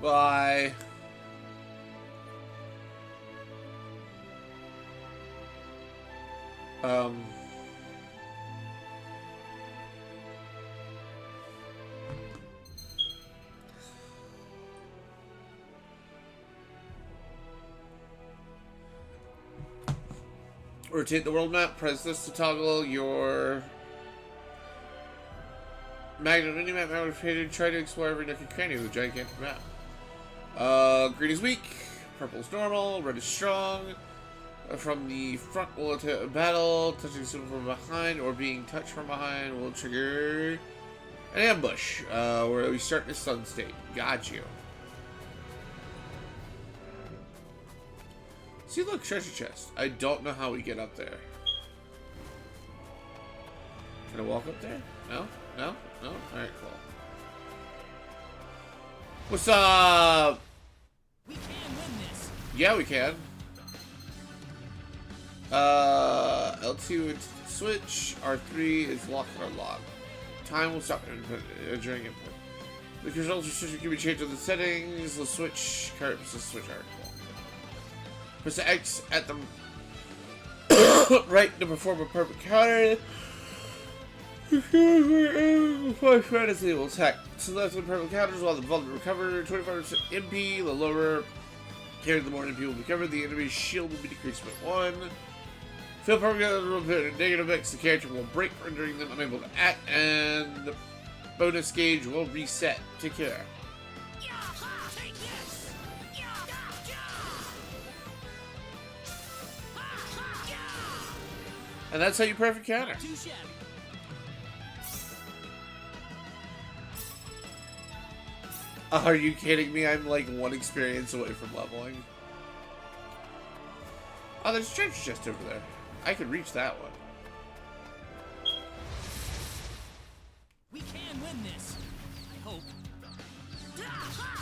S1: Bye. Rotate the world map. Press this to toggle your magnet mini-map modified. Try to explore every nook and cranny of the gigantic map. Green is weak. Purple is normal. Red is strong. From the front will attack battle. Touching someone from behind or being touched from behind will trigger an ambush. Where we start in a stun state. Got you. See, look, treasure chest. I don't know how we get up there. Can I walk up there? No? No? No? Alright, cool. What's up?
S2: We can win this.
S1: Yeah, we can. L2 is switch. R3 is lock or unlock. Time will stop during input. The controls restriction can be changed on the settings. The switch. Current switch article. Press X at the right to perform a perfect counter. Fantasy will attack. Select the perfect counters while the vulnerable recover. 25% MP. The lower carry, the more MP will be covered. The enemy's shield will be decreased by 1. Fill perfect counters will put a negative X. The character will break, rendering them unable to act, and the bonus gauge will reset. Take care. And that's how you perfect counter. Are you kidding me? I'm like one experience away from leveling. Oh, there's a treasure chest over there. I could reach that one.
S2: We can win this. I hope.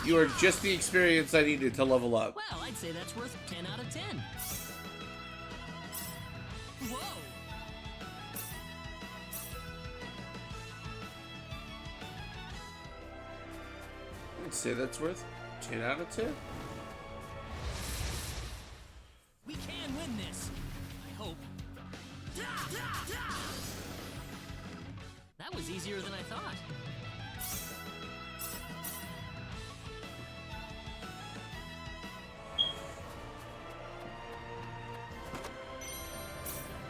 S1: You are just the experience I needed to level up.
S2: Well, I'd say that's worth 10 out of 10.
S1: I'd say that's worth 10 out of 10.
S2: We can win this. I hope. That was easier than I thought.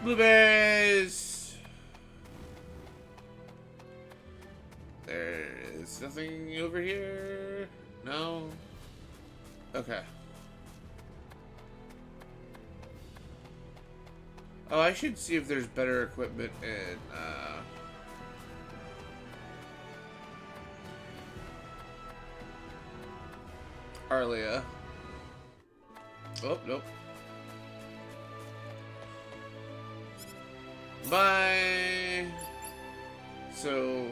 S1: Blueberries! There is nothing over here. No? Okay. Oh, I should see if there's better equipment in, Arlia. Oh, nope. Bye! So,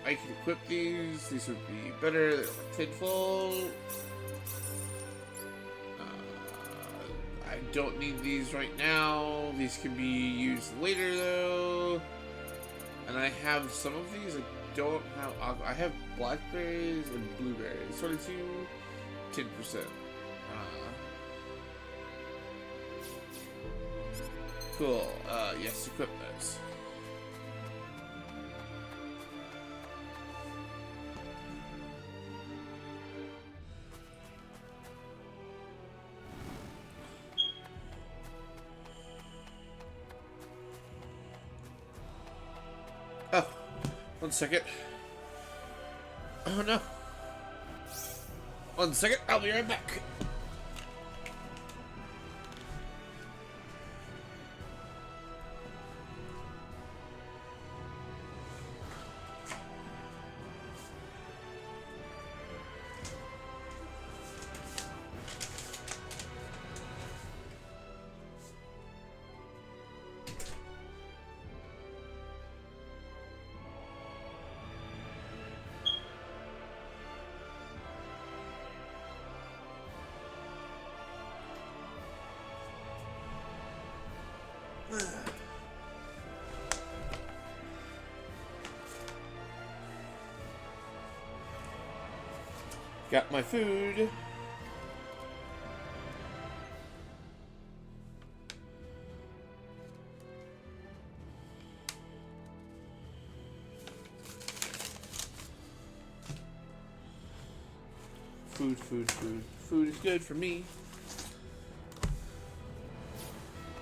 S1: I can equip these. These would be better. They're like tenfold. I don't need these right now. These can be used later, though. And I have some of these. I don't have. I have blackberries and blueberries. 22, 10%. Cool. Yes, equip those. Oh, 1 second. Oh no. 1 second, I'll be right back. Got my food. Food, food, food. Food is good for me.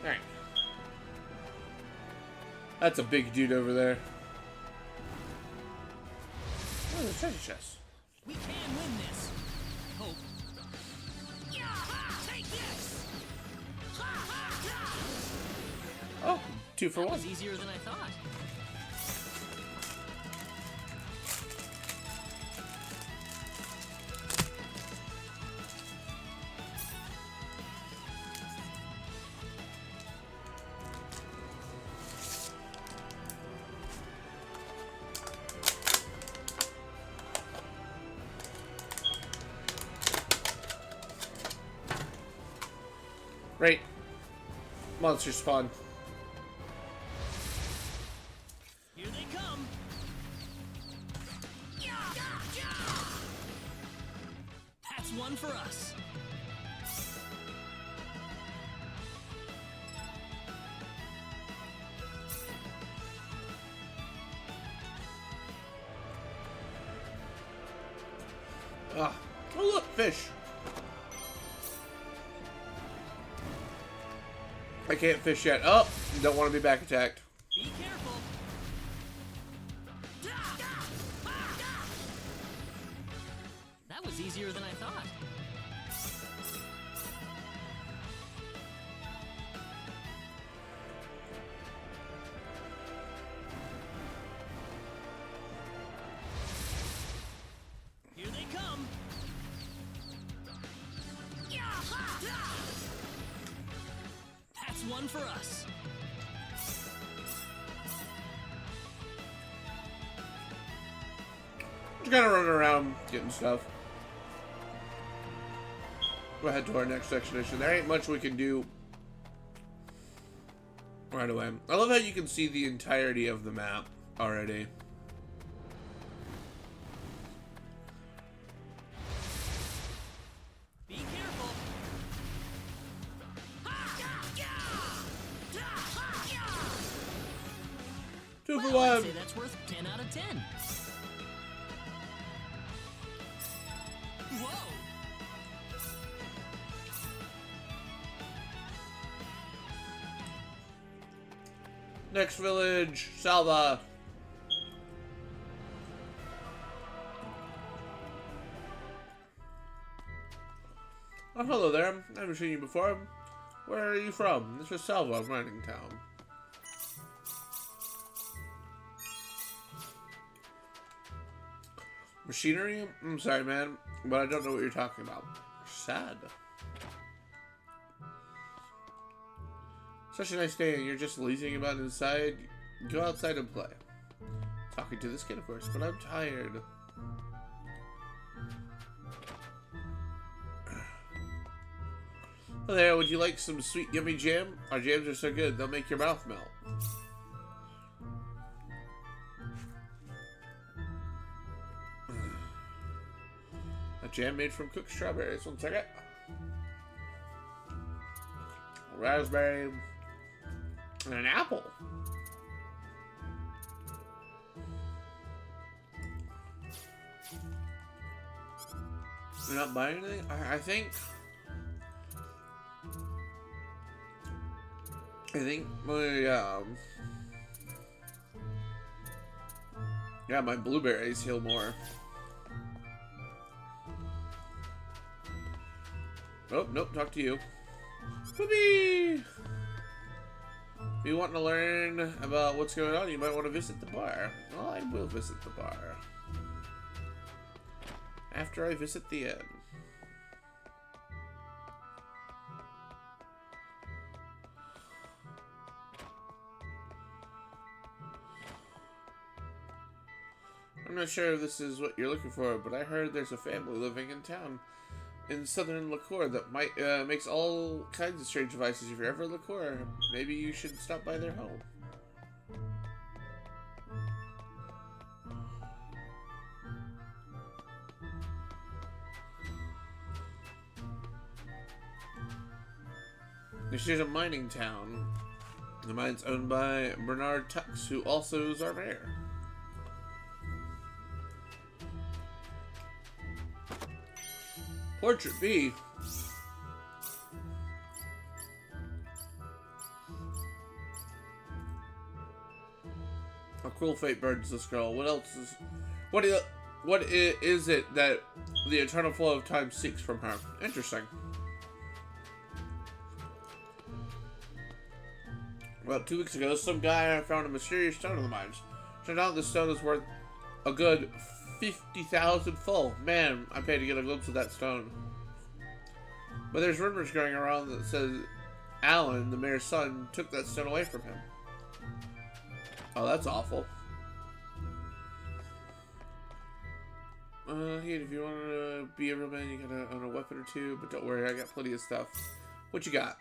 S1: Alright. That's a big dude over there. Oh, the treasure chest.
S2: We can win this. I hope. Take this.
S1: Oh, 2 for
S2: That
S1: 1.
S2: was easier than I thought.
S1: Right. Monster spawn.
S2: Here they come. That's one for us.
S1: Ah. Oh look, fish. I can't fish yet. Oh, don't want to be back attacked.
S2: Be careful. That was easier than I thought. Here they come. That's one for us.
S1: Just gotta run around getting stuff. We'll head to our next expedition. There ain't much we can do right away. I love how you can see the entirety of the map already. 2 for
S2: Well, I'd
S1: 1.
S2: say that's worth 10 out of 10. Whoa!
S1: Next village, Salva. Oh, hello there. I haven't seen you before. Where are you from? This is Salva, mining town. Machinery? I'm sorry, man, but I don't know what you're talking about. Sad. Such a nice day, and you're just lazing about inside. Go outside and play. Talking to this kid, of course, but I'm tired. Hello there, would you like some sweet yummy jam? Our jams are so good, they'll make your mouth melt. A jam made from cooked strawberries. 1 second. A raspberry. And an apple. You're not buying anything? I think my blueberries heal more. Oh, nope, talk to you. Whoopee! If you want to learn about what's going on, you might want to visit the bar. Well, I will visit the bar. After I visit the inn. I'm not sure if this is what you're looking for, but I heard there's a family living in town in southern Liqueur that might makes all kinds of strange devices. If you're ever in Liqueur, maybe you should stop by their home. This is a mining town. The mine's owned by Bernard Tux, who also is our mayor. Portrait B. A cruel fate burdens this girl. What else is... What is it that the eternal flow of time seeks from her? Interesting. Well, 2 weeks ago, some guy found a mysterious stone in the mines. Turned out this stone is worth a good 50,000 full. Man, I paid to get a glimpse of that stone. But there's rumors going around that says Alan, the mayor's son, took that stone away from him. Oh, that's awful. Hey, if you want to be a real man, you gotta own a weapon or two. But don't worry, I got plenty of stuff. What you got?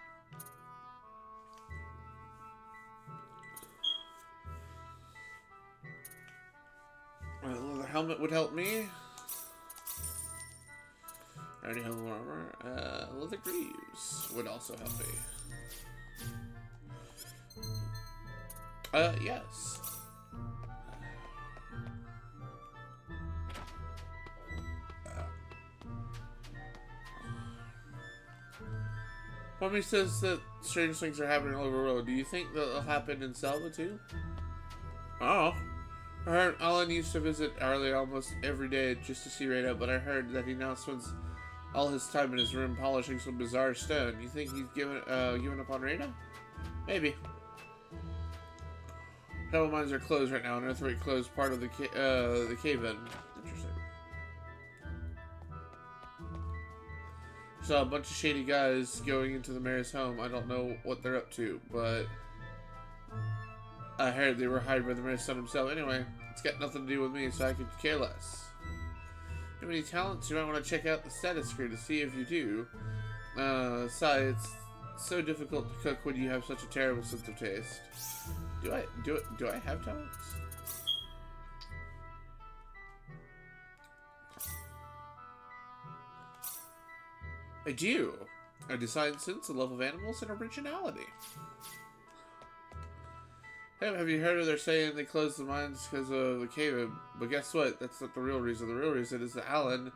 S1: A leather helmet would help me. I already have more armor. Leather greaves would also help me. Yes. Mommy says that strange things are happening all over the world. Do you think that'll happen in Salva too? Oh. I heard Alan used to visit Arlie almost every day just to see Rada, but I heard that he now spends all his time in his room polishing some bizarre stone. You think he's given up on Rada? Maybe. Double mines are closed right now, and Earthquake closed part of the cave-in. Interesting. Saw a bunch of shady guys going into the mayor's home. I don't know what they're up to, but I heard they were hired by the mayor's son himself. Anyway, it's got nothing to do with me, so I could care less. Have any talents? You might want to check out the status screen to see if you do. Besides, it's so difficult to cook when you have such a terrible sense of taste. Do I have talents? I do. A design sense, a love of animals, and originality. Hey, have you heard of they're saying they closed the mines because of the cave? But guess what? That's not the real reason. The real reason is that Alan.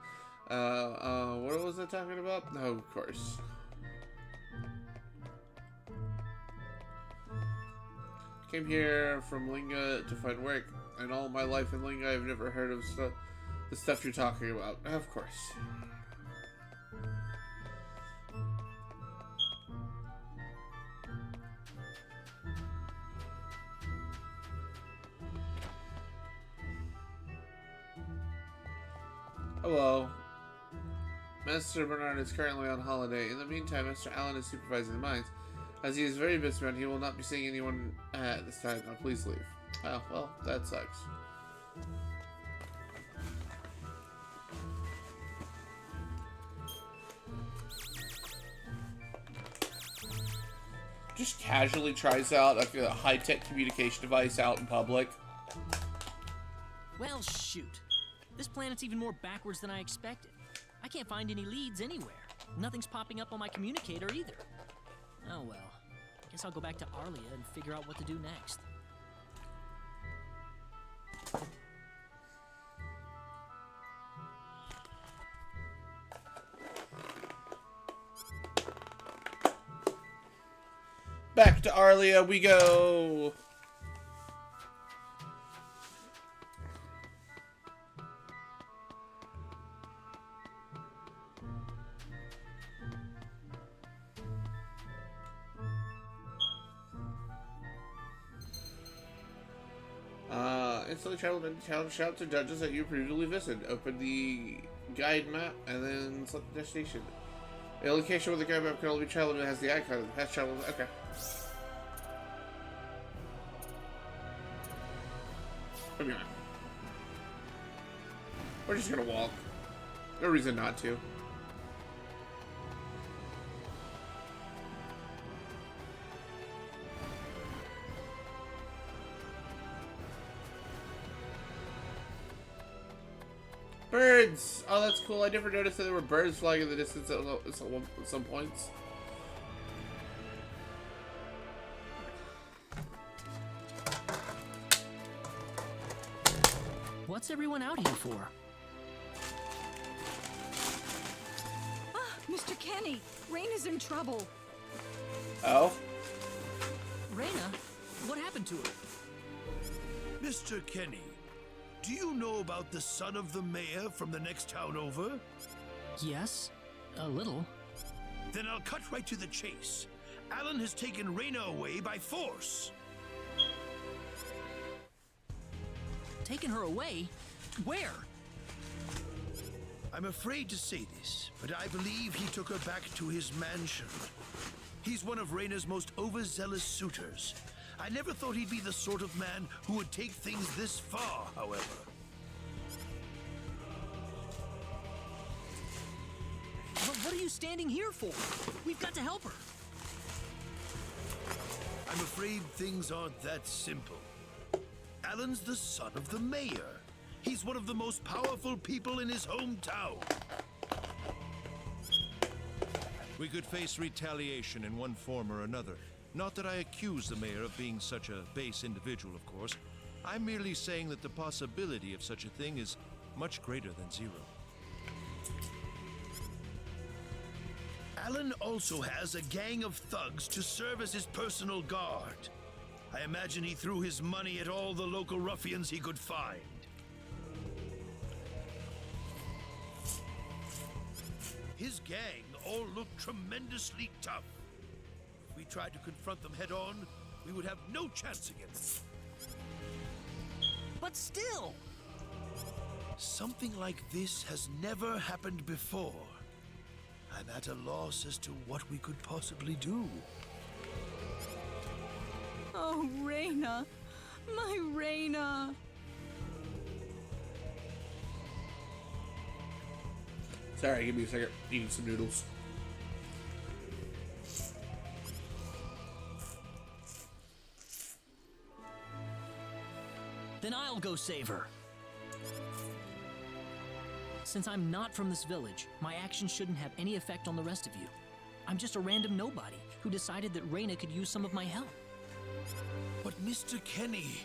S1: What was I talking about? No, of course. Came here from Linga to find work. And all my life in Linga, I've never heard of the stuff you're talking about. Of course. Hello. Master Bernard is currently on holiday. In the meantime, Mr. Allen is supervising the mines. As he is very busy man, he will not be seeing anyone at this time. Now please leave. Oh, well, that sucks. Just casually tries out like a high-tech communication device out in public.
S2: Well, shoot. This planet's even more backwards than I expected. I can't find any leads anywhere. Nothing's popping up on my communicator either. Oh well. Guess I'll go back to Arlia and figure out what to do next.
S1: Back to Arlia we go! Instantly travel into town, shout to judges that you previously visited. Open the guide map and then select the destination. A location where the guide map can only be traveled and has the icon. Has traveled. Okay. Okay. We're just gonna walk. No reason not to. Birds! Oh, that's cool. I never noticed that there were birds flying in the distance at some points.
S2: What's everyone out here for?
S9: Ah, Mr. Kenny, Rain is in trouble.
S1: Oh?
S2: Reyna? What happened to her?
S7: Mr. Kenny, do you know about the son of the mayor from the next town over?
S2: Yes, a little.
S7: Then I'll cut right to the chase. Alan has taken Reyna away by force.
S2: Taken her away? Where?
S7: I'm afraid to say this, but I believe he took her back to his mansion. He's one of Reyna's most overzealous suitors. I never thought he'd be the sort of man who would take things this far, however.
S2: But what are you standing here for? We've got to help her.
S7: I'm afraid things aren't that simple. Alan's the son of the mayor. He's one of the most powerful people in his hometown.
S12: We could face retaliation in one form or another. Not that I accuse the mayor of being such a base individual, of course. I'm merely saying that the possibility of such a thing is much greater than zero.
S7: Alan also has a gang of thugs to serve as his personal guard. I imagine he threw his money at all the local ruffians he could find. His gang all look tremendously tough. If we tried to confront them head on, we would have no chance against them.
S2: But still!
S7: Something like this has never happened before. I'm at a loss as to what we could possibly do.
S9: Oh, Reyna. My Reyna.
S1: Sorry, give me a second. Eating some noodles.
S2: Then I'll go save her. Since I'm not from this village, my actions shouldn't have any effect on the rest of you. I'm just a random nobody who decided that Reyna could use some of my help.
S7: But Mr. Kenny,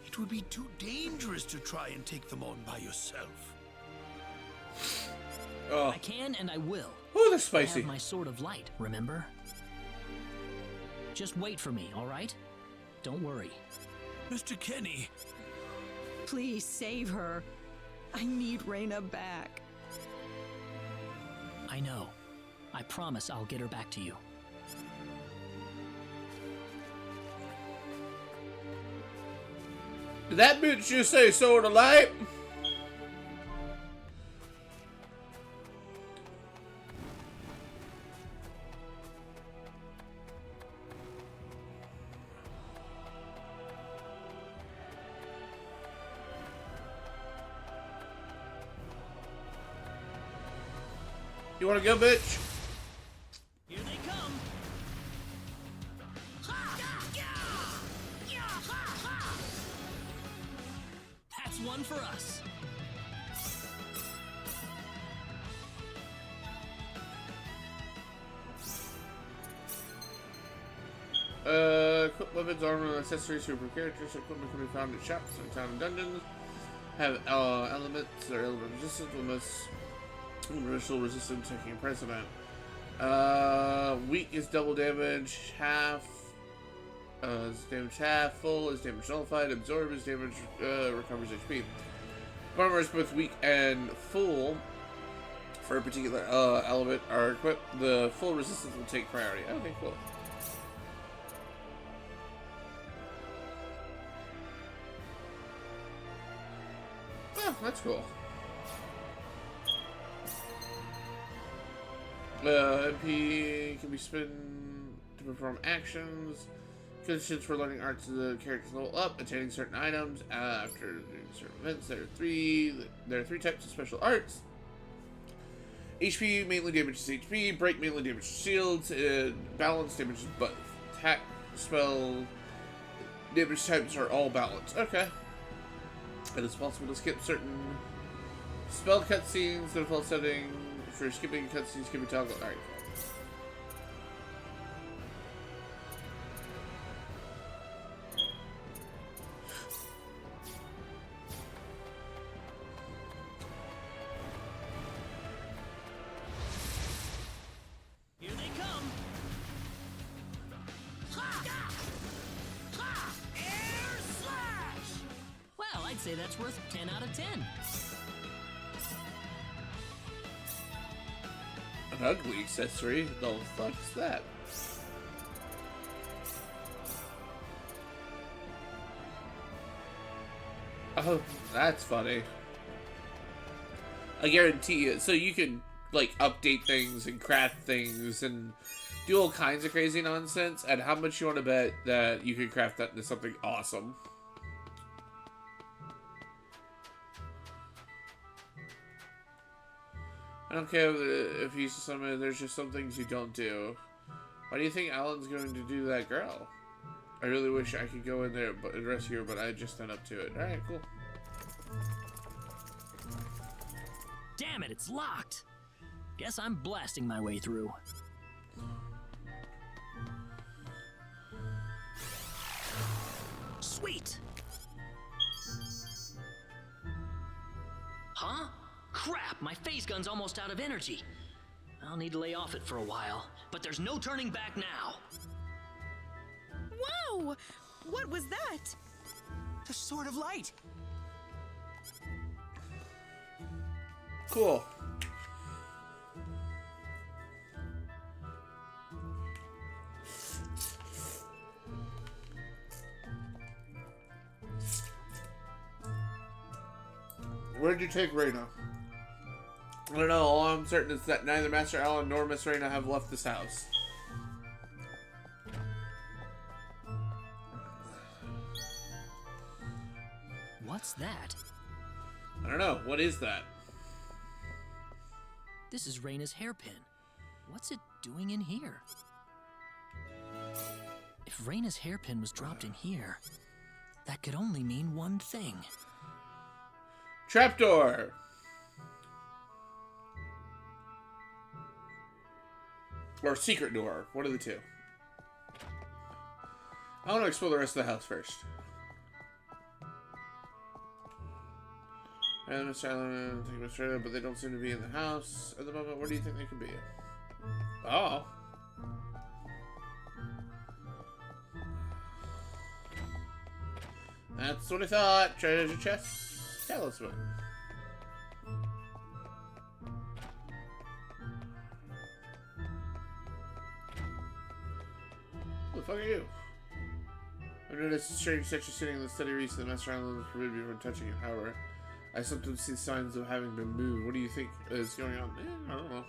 S7: it would be too dangerous to try and take them on by yourself.
S1: Oh.
S2: I can and I will.
S1: Oh, they're
S2: I
S1: spicy.
S2: have my sword of light, remember? Just wait for me, all right? Don't worry.
S7: Mr. Kenny.
S9: Please save her. I need Reyna back.
S2: I know. I promise I'll get her back to you.
S1: Did that bitch just say sword of light? You wanna go, bitch?
S2: Here they come. That's one for us.
S1: Equip weapons, armor, and accessories for characters. Equipment can be found in shops and town and dungeons. Have elements that are element resistant, with most universal resistance taking precedent. Weak is double damage, half is damage half, full is damage nullified, absorb is damage recovers HP. If armor is both weak and full for a particular element are equipped, the full resistance will take priority. Okay, cool. Oh, that's cool. MP can be spent to perform actions. Conditions for learning arts of the characters level up, attaining certain items after doing certain events. There are three types of special arts. HP mainly damages HP, break mainly damages shields, and balance damages both. Attack, spell, damage types are all balanced. Okay. It is possible to skip certain spell cutscenes. The default setting for skipping cutscenes can be toggled. Alright.
S2: Here they come. Air slash! Well, I'd say that's worth 10 out of 10.
S1: An ugly accessory? The fuck's that? Oh, that's funny. I guarantee you. So you can, like, update things and craft things and do all kinds of crazy nonsense. And how much you want to bet that you can craft that into something awesome? I don't care if he's somebody, there's just some things you don't do. Why do you think Alan's going to do that girl? I really wish I could go in there and rescue her, but I just stand up to it. Alright, cool.
S2: Damn it, it's locked. Guess I'm blasting my way through. Sweet! Huh? Crap, my phase gun's almost out of energy. I'll need to lay off it for a while, but there's no turning back now.
S13: Whoa! What was that?
S14: The Sword of Light.
S1: Cool. Where'd you take Reyna? I don't know. All I'm certain is that neither Master Alan nor Miss Reyna have left this house.
S2: What's that?
S1: I don't know. What is that?
S2: This is Reyna's hairpin. What's it doing in here? If Reyna's hairpin was dropped in here, that could only mean one thing.
S1: Trapdoor! Or secret door. One of the two. I want to explore the rest of the house first. And Mr. Allen take Mr. Reno, but they don't seem to be in the house at the moment. Where do you think they could be? Oh. That's what I thought. Treasure chest. Talisman. Who the fuck are you? I've noticed a strange statue sitting in the study recently. The Master Island was forbidden me from touching it. However, I sometimes see signs of having been moved. What do you think is going on? I don't know.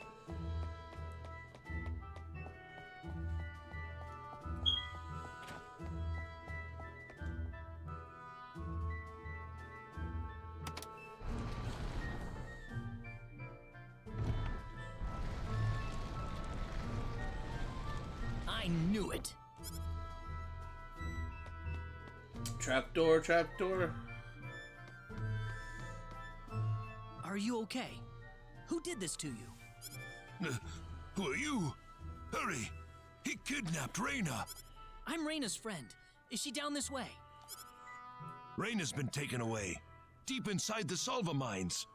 S2: I knew it.
S1: Trapdoor, trapdoor.
S2: Are you okay? Who did this to you?
S7: Who are you? Hurry! He kidnapped Reyna!
S2: I'm Reyna's friend. Is she down this way?
S7: Reyna's been taken away, deep inside the Salva mines.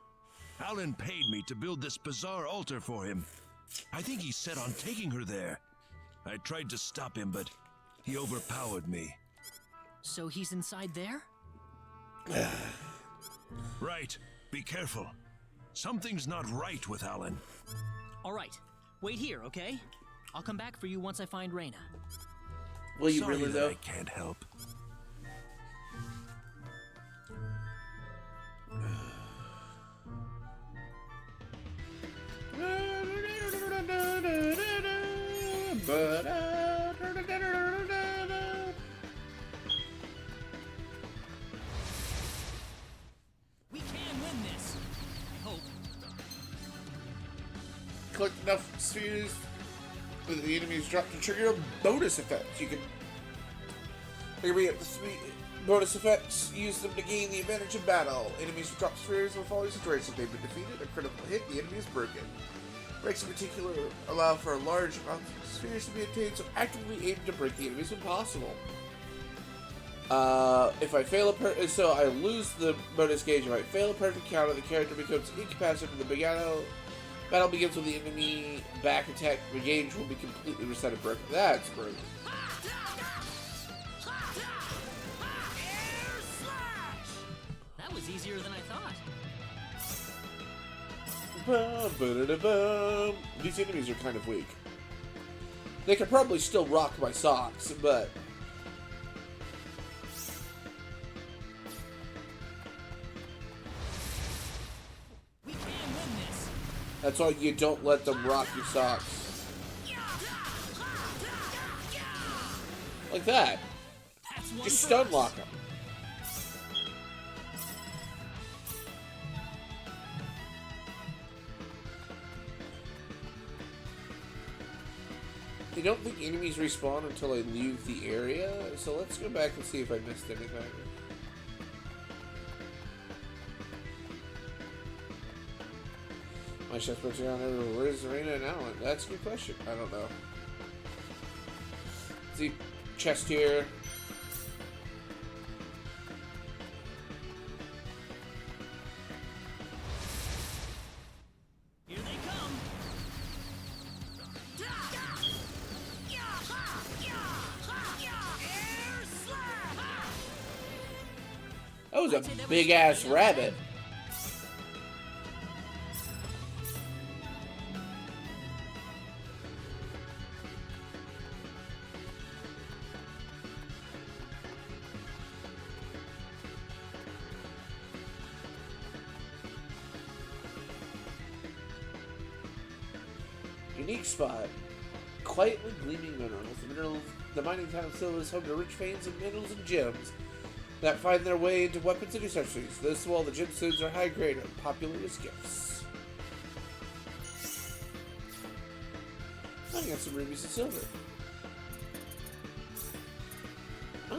S7: Alan paid me to build this bizarre altar for him. I think he's set on taking her there. I tried to stop him, but he overpowered me.
S2: So he's inside there?
S7: Right. Be careful. Something's not right with Alan.
S2: All right. Wait here, okay? I'll come back for you once I find Reyna.
S1: Will you
S7: Sorry
S1: really,
S7: that
S1: though?
S7: I can't help.
S2: We can win this. I hope.
S1: Collect enough spheres that the enemies drop to trigger a bonus effect. You can get the bonus effects, use them to gain the advantage in battle. Enemies drop spheres in the following situations. They've been defeated, a critical hit, the enemy is broken. Breaks in particular allow for a large amount of spheres to be obtained, so actively aim to break the enemies when possible. If I fail so I lose the bonus gauge. If I fail a perfect counter, the character becomes incapacitated from the battle. Battle begins with the enemy back attack. The gauge will be completely reset and broken. That's broken.
S2: That was easier than I thought.
S1: These enemies are kind of weak. They could probably still rock my socks, but
S2: We can win this.
S1: that's why you don't let them rock your socks. Like that.
S2: That's one
S1: Just
S2: for
S1: stun
S2: us.
S1: lock them. I don't think enemies respawn until I leave the area, so let's go back and see if I missed anything. My chef's putting on everywhere. Where's Reyna and Alan? That's a good question. I don't know. See, chest here.
S2: Here they come.
S1: That was a big ass rabbit. Unique spot. Quietly gleaming minerals. The mining town of Silva is home to rich veins of minerals and gems that find their way into weapons and accessories. This while the gemstones are high grade and popular as gifts. I got some rubies and silver. Ah.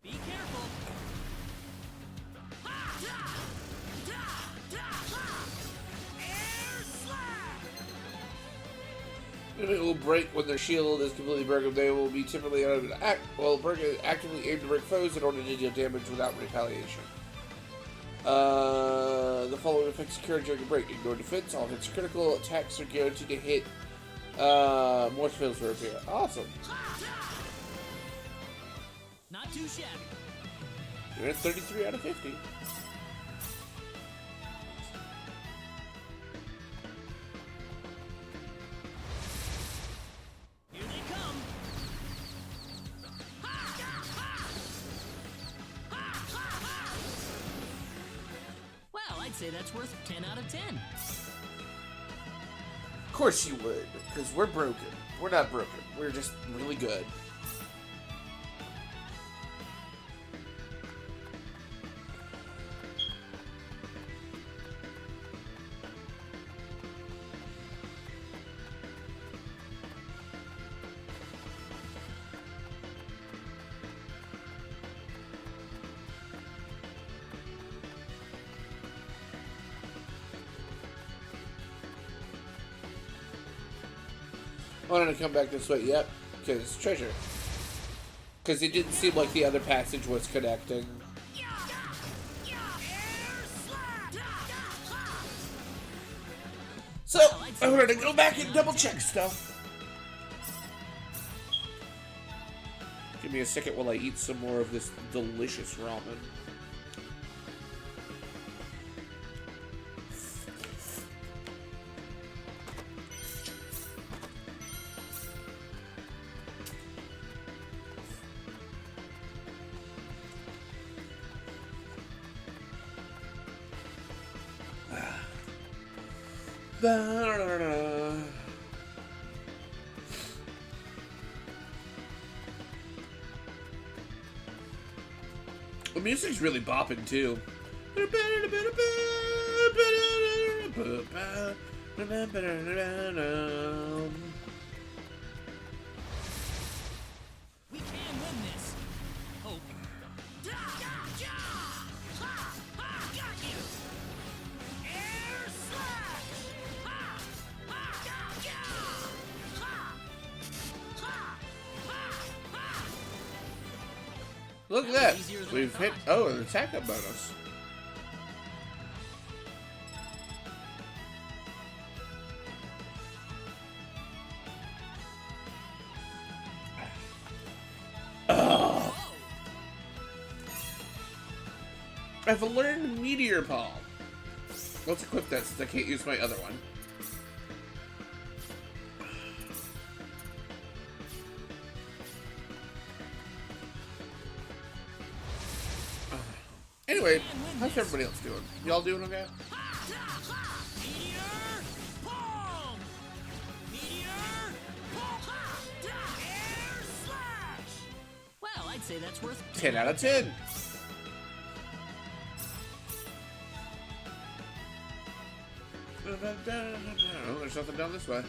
S2: Be careful.
S1: Enemy will break when their shield is completely broken. They will be typically actively aim to break foes in order to deal damage without retaliation. The following effects occur during a break. Ignore defense. All hits critical. Attacks are guaranteed to hit. More spells will appear. Awesome.
S2: Not too shabby.
S1: You're at 33 out of 50.
S2: Here they come. Well, I'd say that's worth 10 out of 10.
S1: Of course you would, because we're broken. We're not broken. We're just really good. Wanted to come back this way, yep, because treasure. Because it didn't seem like the other passage was connecting. So, I wanted to go back and double check stuff. Give me a second while I eat some more of this delicious ramen. The music's really bopping too.
S2: We can win this. Hope. Got you. Air slash.
S1: Look at that. We've hit, oh, an attack up bonus. Oh. I've learned Meteor Palm. Let's equip that since I can't use my other one. Anyway, how's everybody else doing? Y'all doing okay?
S2: Well, I'd say that's worth
S1: 10 out of 10. Oh, there's nothing down this way.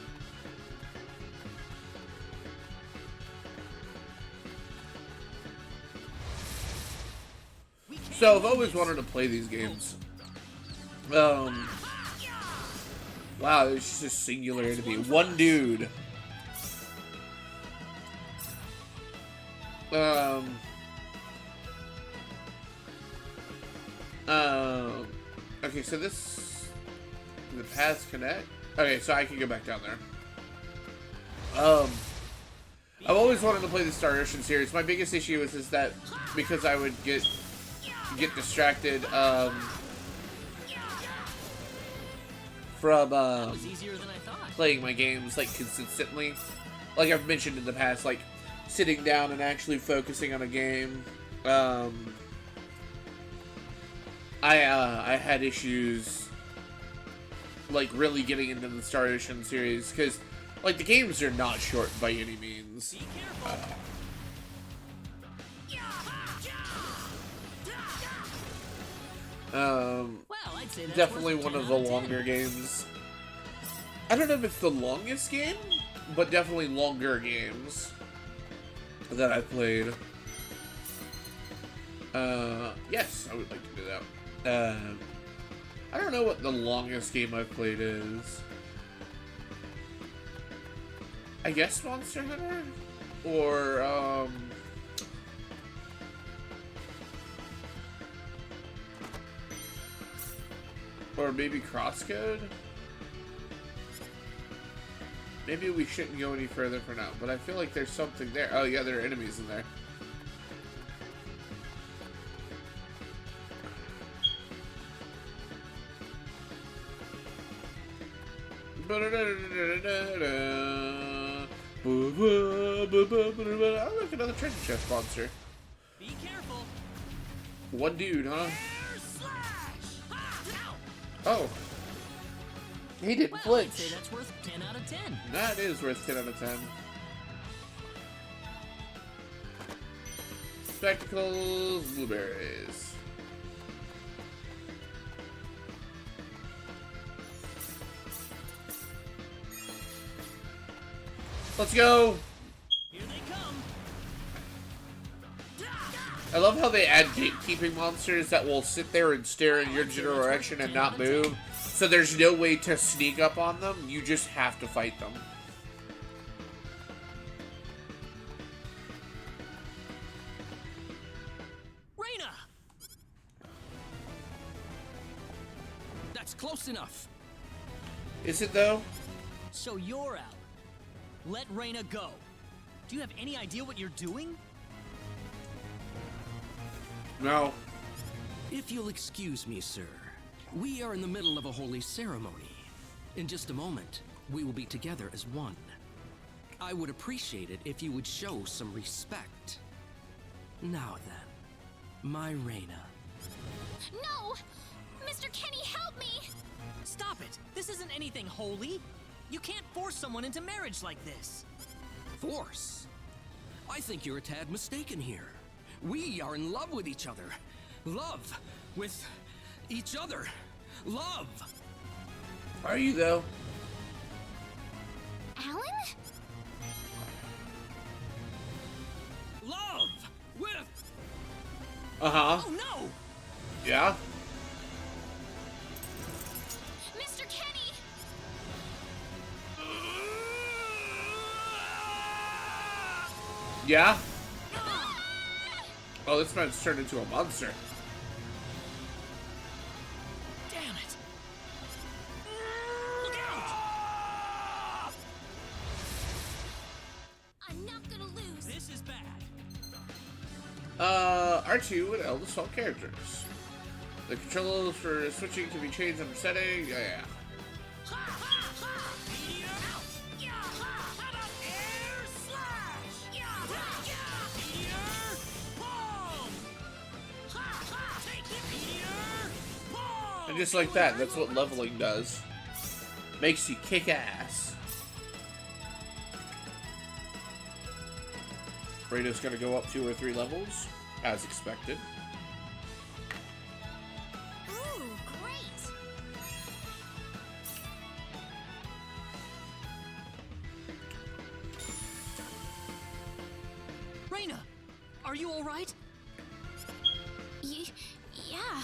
S1: So I've always wanted to play these games. Wow, there's just a singular enemy. One dude. Okay, so this... The paths connect? Okay, so I can go back down there. I've always wanted to play the Star Ocean series. My biggest issue is that because I would get distracted from playing my games like consistently. Like I've mentioned in the past, like sitting down and actually focusing on a game. I had issues like really getting into the Star Ocean series because like the games are not short by any means. Definitely one of the longer games. I don't know if it's the longest game, but definitely longer games that I've played. Yes, I would like to do that. I don't know what the longest game I've played is. I guess Monster Hunter? Or maybe Crosscode? Maybe we shouldn't go any further for now, but I feel like there's something there. Oh yeah, there are enemies in there. Oh, look, another treasure chest monster.
S2: Be careful.
S1: One dude, huh? Oh. He didn't
S2: Well, I'd
S1: flinch.
S2: say that's worth 10 out of 10.
S1: That is worth 10 out of 10. Spectacles, blueberries. Let's go!
S2: Here they come.
S1: I love how they add gatekeeping monsters that will sit there and stare in your general direction and not move. So there's no way to sneak up on them, you just have to fight them.
S5: Reyna! That's close enough.
S1: Is it though?
S2: So you're out. Let Reyna go. Do you have any idea what you're doing?
S1: No.
S5: If you'll excuse me, sir, we are in the middle of a holy ceremony. In just a moment, we will be together as one. I would appreciate it if you would show some respect. Now then, my Reyna.
S8: No! Mr. Kenny, help me!
S2: Stop it! This isn't anything holy. You can't force someone into marriage like this.
S5: Force? I think you're a tad mistaken here. We are in love with each other. Love with each other. Love!
S1: Are you though?
S8: Alan?
S5: Love with...
S1: Uh-huh.
S5: Oh no!
S1: Yeah?
S8: Mr. Kenny!
S1: Yeah? Oh, this man's turned into a monster.
S2: Damn it! Look out!
S8: I'm not gonna lose.
S2: This is bad.
S1: R2 and L to swap characters. The controls for switching can be changed under setting. Yeah. And just like that, that's what leveling does. Makes you kick ass. Reyna's gonna go up 2 or 3 levels, as expected.
S8: Ooh, great!
S2: Reyna! Are you alright?
S8: Yeah.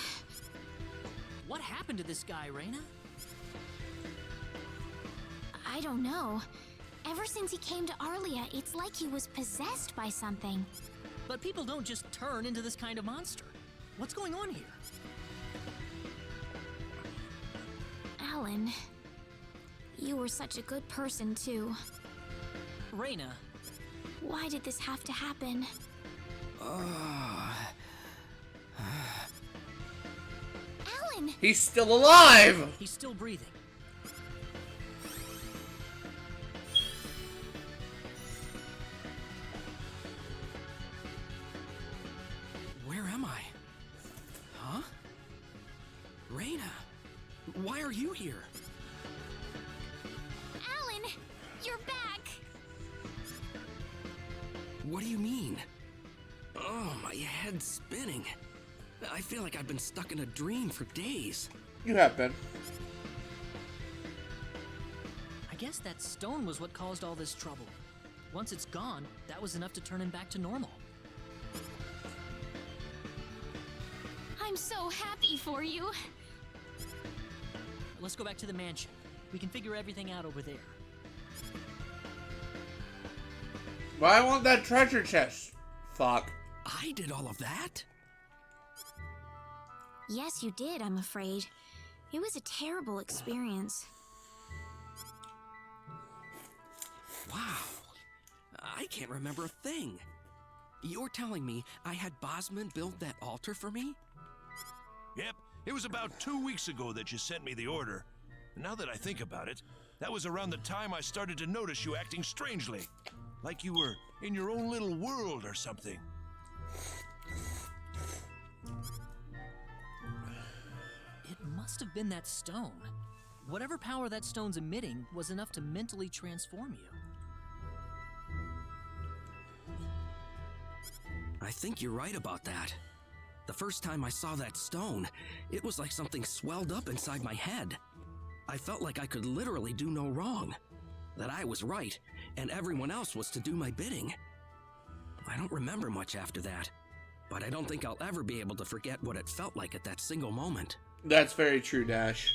S2: What happened to this guy, Reyna?
S8: I don't know. Ever since he came to Arlia, it's like he was possessed by something.
S2: But people don't just turn into this kind of monster. What's going on here?
S8: Alan, you were such a good person, too.
S2: Reyna.
S8: Why did this have to happen? Alan!
S1: He's still alive!
S2: He's still breathing.
S5: Where am I? Huh? Reyna, why are you here?
S8: Alan! You're back!
S5: What do you mean? Oh, my head's spinning. I feel like I've been stuck in a dream for days.
S1: You have been.
S2: I guess that stone was what caused all this trouble. Once it's gone, that was enough to turn him back to normal.
S8: I'm so happy for you.
S2: Let's go back to the mansion. We can figure everything out over there.
S1: But I want that treasure chest. Fuck.
S5: I did all of that?
S8: Yes, you did, I'm afraid. It was a terrible experience.
S5: Wow. I can't remember a thing. You're telling me I had Bosman build that altar for me?
S12: Yep, it was about 2 weeks ago that you sent me the order. And now that I think about it, that was around the time I started to notice you acting strangely. Like you were in your own little world or something.
S2: It must have been that stone. Whatever power that stone's emitting was enough to mentally transform you.
S5: I think you're right about that. The first time I saw that stone, it was like something swelled up inside my head. I felt like I could literally do no wrong. That I was right, and everyone else was to do my bidding. I don't remember much after that, but I don't think I'll ever be able to forget what it felt like at that single moment.
S1: That's very true, Dash.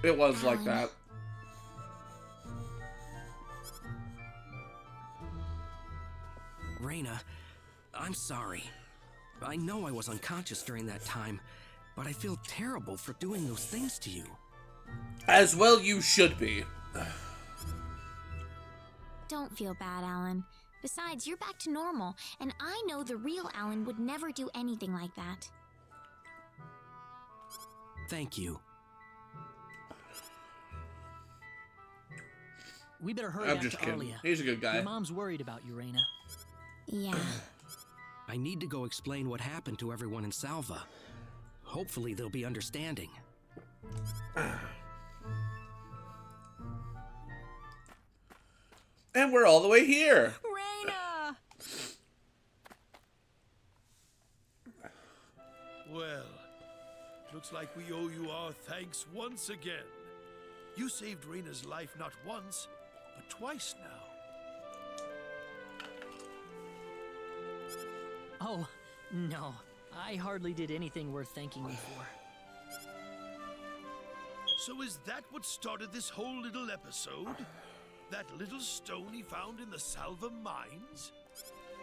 S1: It was like that.
S5: Reyna, I'm sorry. I know I was unconscious during that time, but I feel terrible for doing those things to you.
S1: As well you should be.
S8: Don't feel bad, Alan. Besides, you're back to normal, and I know the real Alan would never do anything like that.
S5: Thank you.
S2: We better hurry
S1: I'm
S2: back
S1: just
S2: to
S1: kidding.
S2: Arlia.
S1: He's a good guy.
S2: Your mom's worried about you, Reyna.
S8: Yeah.
S5: I need to go explain what happened to everyone in Salva. Hopefully they'll be understanding.
S1: And we're all the way here.
S10: Reyna!
S7: Well, looks like we owe you our thanks once again. You saved Reyna's life not once, but twice now.
S2: Oh, no. I hardly did anything worth thanking you for.
S7: So is that what started this whole little episode? That little stone he found in the Salva mines?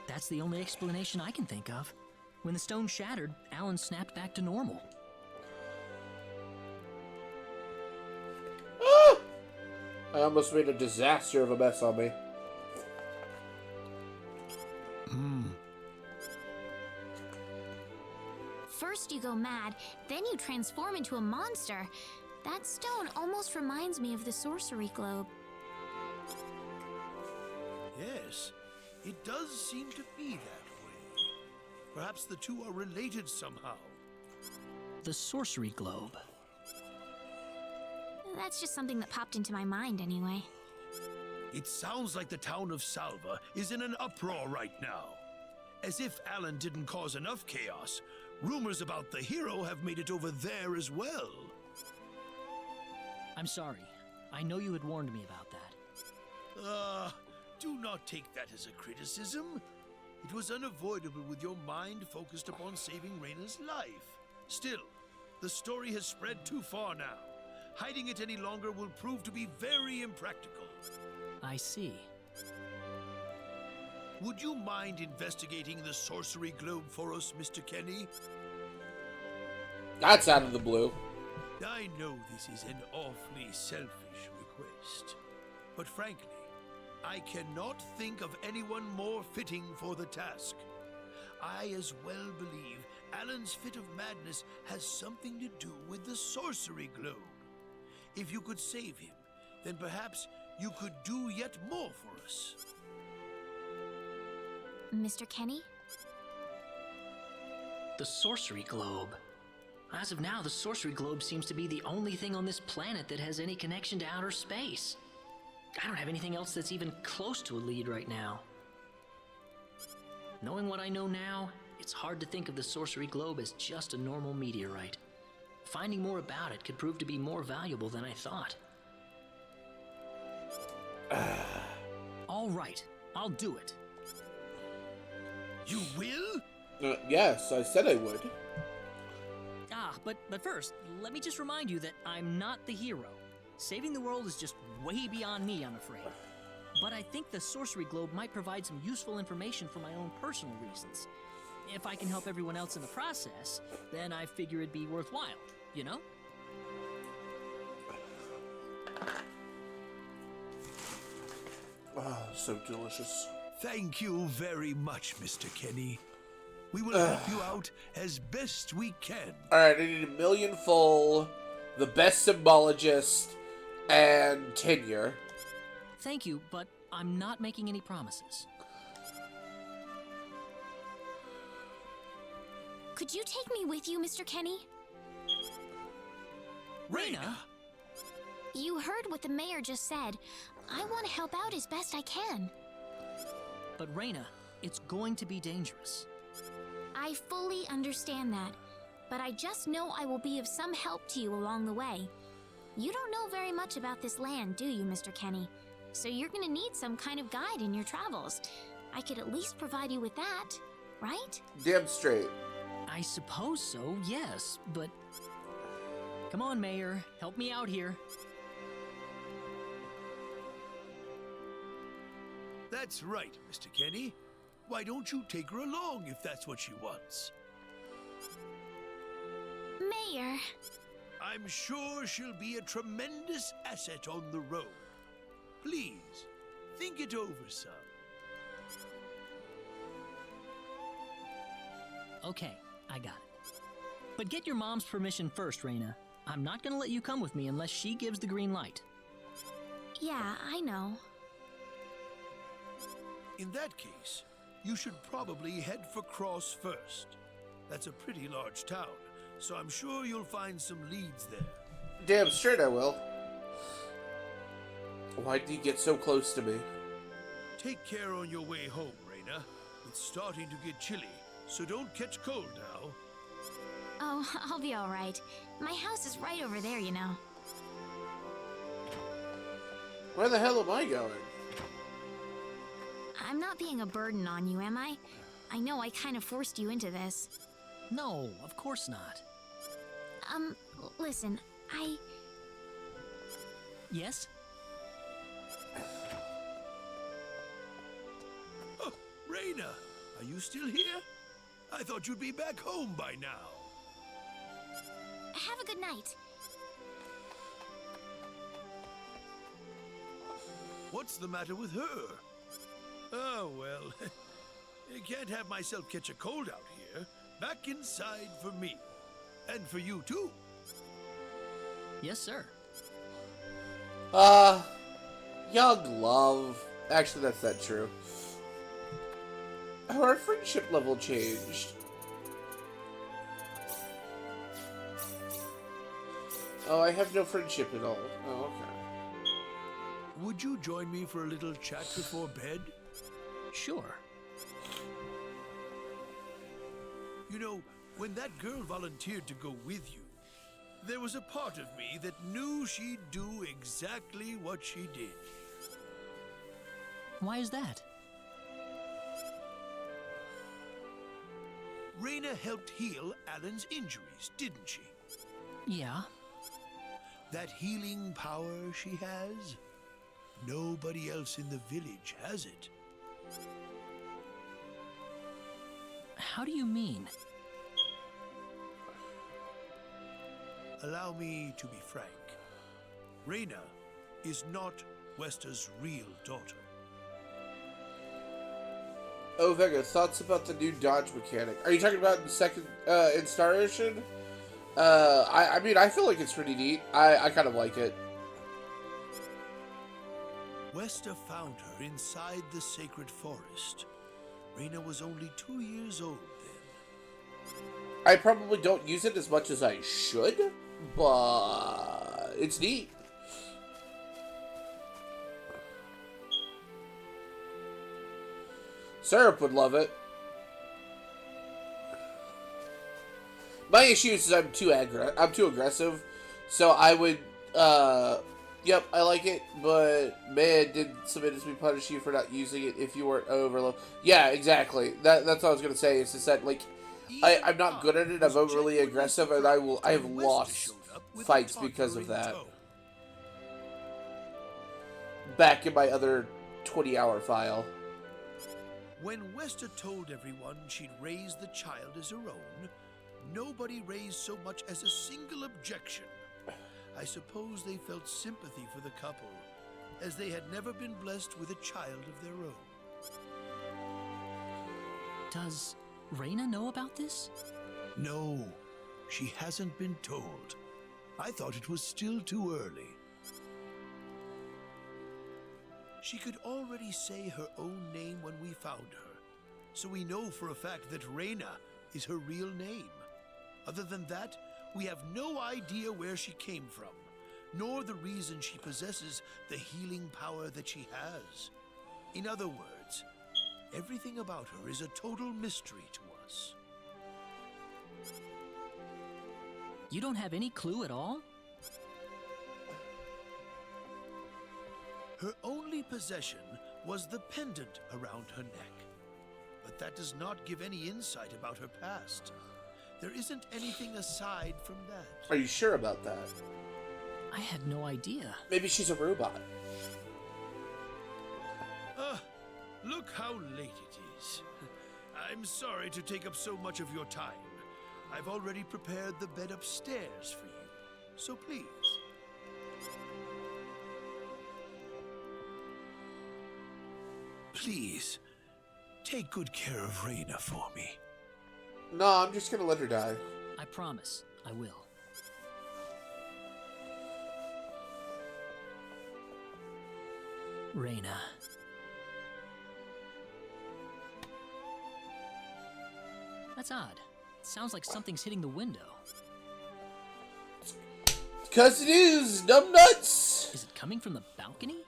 S2: That's the only explanation I can think of. When the stone shattered, Alan snapped back to normal.
S1: Ah! I almost made a disaster of a mess on me.
S8: First you go mad, then you transform into a monster. That stone almost reminds me of the sorcery globe.
S7: Yes, it does seem to be that way. Perhaps the two are related somehow.
S2: The sorcery globe.
S8: That's just something that popped into my mind anyway.
S7: It sounds like the town of Salva is in an uproar right now. As if Alan didn't cause enough chaos, rumors about the hero have made it over there as well.
S2: I'm sorry. I know you had warned me about that.
S7: Do not take that as a criticism. It was unavoidable with your mind focused upon saving Reyna's life. Still, the story has spread too far now. Hiding it any longer will prove to be very impractical.
S2: I see.
S7: Would you mind investigating the sorcery globe for us, Mr. Kenny?
S1: That's out of the blue.
S7: I know this is an awfully selfish request, but frankly, I cannot think of anyone more fitting for the task. I as well believe Alan's fit of madness has something to do with the sorcery globe. If you could save him, then perhaps you could do yet more for us.
S8: Mr. Kenny?
S2: The sorcery globe. As of now, the sorcery globe seems to be the only thing on this planet that has any connection to outer space. I don't have anything else that's even close to a lead right now. Knowing what I know now, it's hard to think of the sorcery globe as just a normal meteorite. Finding more about it could prove to be more valuable than I thought. All right, I'll do it.
S7: You will?
S1: Yes, I said I would.
S2: But first, let me just remind you that I'm not the hero. Saving the world is just way beyond me, I'm afraid. but I think the sorcery globe might provide some useful information for my own personal reasons. If I can help everyone else in the process, then I figure it'd be worthwhile, you know?
S1: Oh, so delicious.
S7: Thank you very much, Mr. Kenny. We will help you out as best we can.
S1: Alright, I need a million full, the best symbologist, and tenure.
S2: Thank you, but I'm not making any promises.
S8: Could you take me with you, Mr. Kenny?
S7: Reyna!
S8: You heard what the mayor just said. I want to help out as best I can.
S2: But Reyna, it's going to be dangerous.
S8: I fully understand that, but I just know I will be of some help to you along the way. You don't know very much about this land, do you, Mr. Kenny? So you're gonna need some kind of guide in your travels. I could at least provide you with that, right?
S1: Damn straight.
S2: I suppose so, yes, but... Come on, Mayor, help me out here.
S7: That's right, Mr. Kenny. Why don't you take her along if that's what she wants?
S8: Mayor.
S7: I'm sure she'll be a tremendous asset on the road. Please, think it over some.
S2: Okay, I got it. But get your mom's permission first, Reyna. I'm not gonna let you come with me unless she gives the green light.
S8: Yeah, I know.
S7: In that case, you should probably head for Cross first. That's a pretty large town, so I'm sure you'll find some leads there.
S1: Damn straight I will. Why did you get so close to me?
S7: Take care on your way home, Reyna. It's starting to get chilly, so don't catch cold now.
S8: Oh, I'll be all right. My house is right over there, you know.
S1: Where the hell am I going?
S8: I'm not being a burden on you, am I? I know I kind of forced you into this.
S2: No, of course not.
S8: Listen,
S2: Yes?
S7: Oh, Reyna, are you still here? I thought you'd be back home by now.
S8: Have a good night.
S7: What's the matter with her? Oh, well, I can't have myself catch a cold out here. Back inside for me. And for you, too.
S2: Yes, sir.
S1: Young love. Actually, that's not true. Oh, our friendship level changed. Oh, I have no friendship at all. Oh, okay.
S7: Would you join me for a little chat before bed?
S2: Sure.
S7: You know, when that girl volunteered to go with you, there was a part of me that knew she'd do exactly what she did.
S2: Why is that?
S7: Reyna helped heal Alan's injuries, didn't she?
S2: Yeah.
S7: That healing power she has, nobody else in the village has it.
S2: How do you mean?
S7: Allow me to be frank. Reyna is not Wester's real daughter.
S1: Oh, Vega, thoughts about the new dodge mechanic? Are you talking about in second, in Star Ocean? I mean, I feel like it's pretty neat. I kind of like it.
S7: Wester found her inside the sacred forest. Reyna was only 2 years old then.
S1: I probably don't use it as much as I should, but it's neat. Syrup would love it. My issue is I'm too aggressive, so I would, yep, I like it, but man, did Submitters punish you for not using it if you weren't overload? Yeah, exactly. That's what I was gonna say. It's just that, like, I'm not good at it. I'm overly aggressive, and I have lost fights because of that. Back in my other 20-hour file.
S7: When Westa told everyone she'd raised the child as her own, nobody raised so much as a single objection. I suppose they felt sympathy for the couple, as they had never been blessed with a child of their own.
S2: Does Reyna know about this?
S7: No, she hasn't been told. I thought it was still too early. She could already say her own name when we found her, so we know for a fact that Reyna is her real name. Other than that, we have no idea where she came from, nor the reason she possesses the healing power that she has. In other words, everything about her is a total mystery to us.
S2: You don't have any clue at all?
S7: Her only possession was the pendant around her neck. But that does not give any insight about her past. There isn't anything aside from that.
S1: Are you sure about that?
S2: I had no idea.
S1: Maybe she's a robot.
S7: Look how late it is. I'm sorry to take up so much of your time. I've already prepared the bed upstairs for you, so please. Please, take good care of Reyna for me.
S1: No, I'm just gonna let her die.
S2: I promise, I will. Reyna. That's odd. It sounds like something's hitting the window.
S1: 'Cause it is, numbnuts!
S2: Is it coming from the balcony?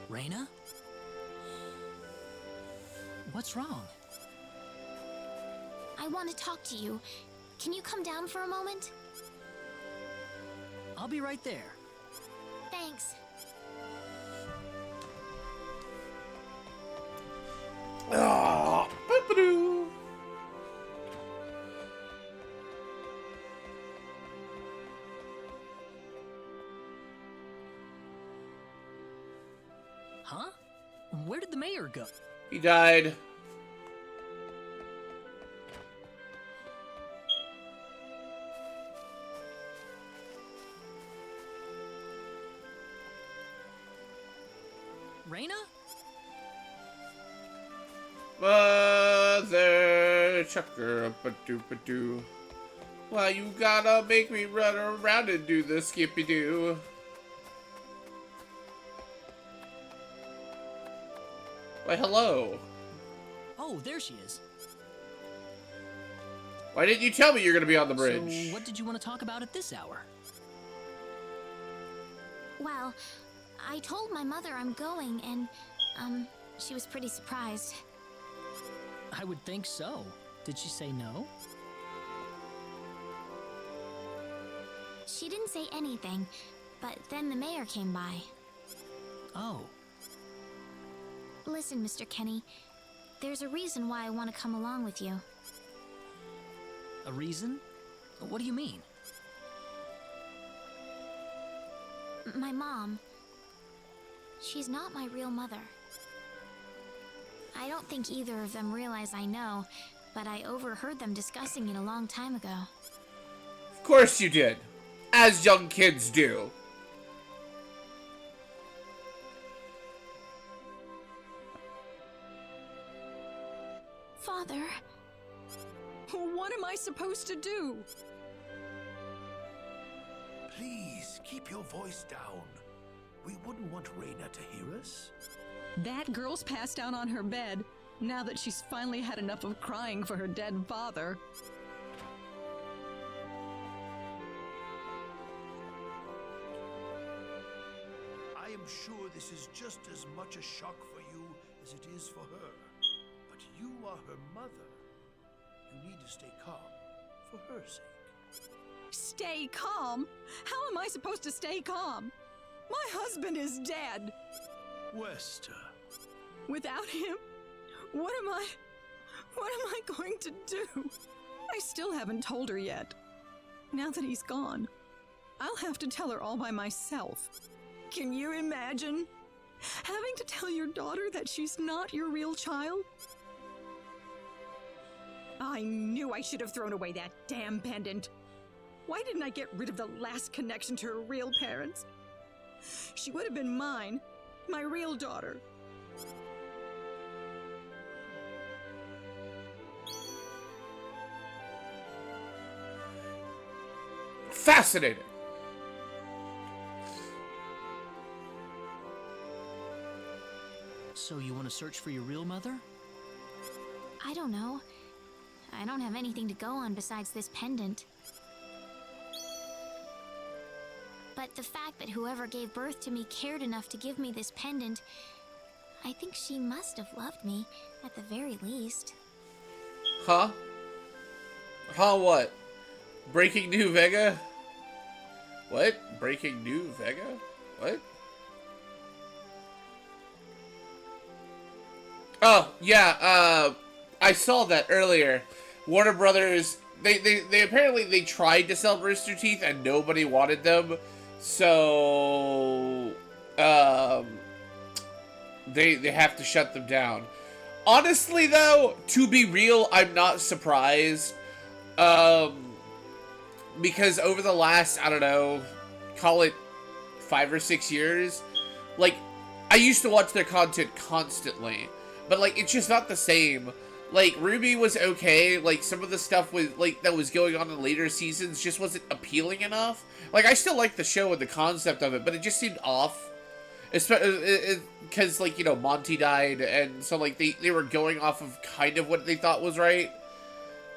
S2: Reyna? What's wrong?
S8: I want to talk to you. Can you come down for a moment?
S2: I'll be right there.
S8: Thanks.
S1: Ah, boop-a-doo.
S2: Huh? Where did the mayor go?
S1: He died.
S2: Reyna?
S1: Mother chucker-a-ba-doo-ba-doo. Why you gotta make me run around and do the skippy-doo? Why, hello.
S2: Oh, there she is.
S1: Why didn't you tell me you're gonna be on the bridge?
S2: So, what did you want to talk about at this hour?
S8: Well, I told my mother I'm going, and, she was pretty surprised.
S2: I would think so. Did she say no?
S8: She didn't say anything, but then the mayor came by.
S2: Oh.
S8: Listen, Mr. Kenny, there's a reason why I want to come along with you.
S2: A reason? What do you mean?
S8: My mom. She's not my real mother. I don't think either of them realize I know, but I overheard them discussing it a long time ago.
S1: Of course you did. As young kids do.
S8: Father.
S9: What am I supposed to do?
S7: Please, keep your voice down. We wouldn't want Reyna to hear us.
S9: That girl's passed out on her bed, now that she's finally had enough of crying for her dead father.
S7: I am sure this is just as much a shock for you as it is for her. But you are her mother. You need to stay calm, for her sake.
S9: Stay calm? How am I supposed to stay calm? My husband is dead.
S7: Westa.
S9: Without him, what am I going to do? I still haven't told her yet. Now that he's gone, I'll have to tell her all by myself. Can you imagine? Having to tell your daughter that she's not your real child? I knew I should have thrown away that damn pendant. Why didn't I get rid of the last connection to her real parents? She would have been mine, my real daughter.
S1: Fascinating.
S2: So you want to search for your real mother?
S8: I don't know. I don't have anything to go on besides this pendant. But the fact that whoever gave birth to me cared enough to give me this pendant, I think she must have loved me, at the very least.
S1: Huh? Huh what? Breaking New Vega? What? Breaking New Vega? What? Oh, yeah, I saw that earlier. Warner Brothers, they apparently they tried to sell Rooster Teeth and nobody wanted them. So, they have to shut them down. Honestly, though, to be real, I'm not surprised. Because over the last, I don't know, call it 5 or 6 years, like, I used to watch their content constantly. But, like, it's just not the same. Like, RWBY was okay. Like, some of the stuff was, like, that was going on in later seasons just wasn't appealing enough. Like, I still like the show and the concept of it, but it just seemed off. Because, like, you know, Monty died, and so, like, they were going off of kind of what they thought was right.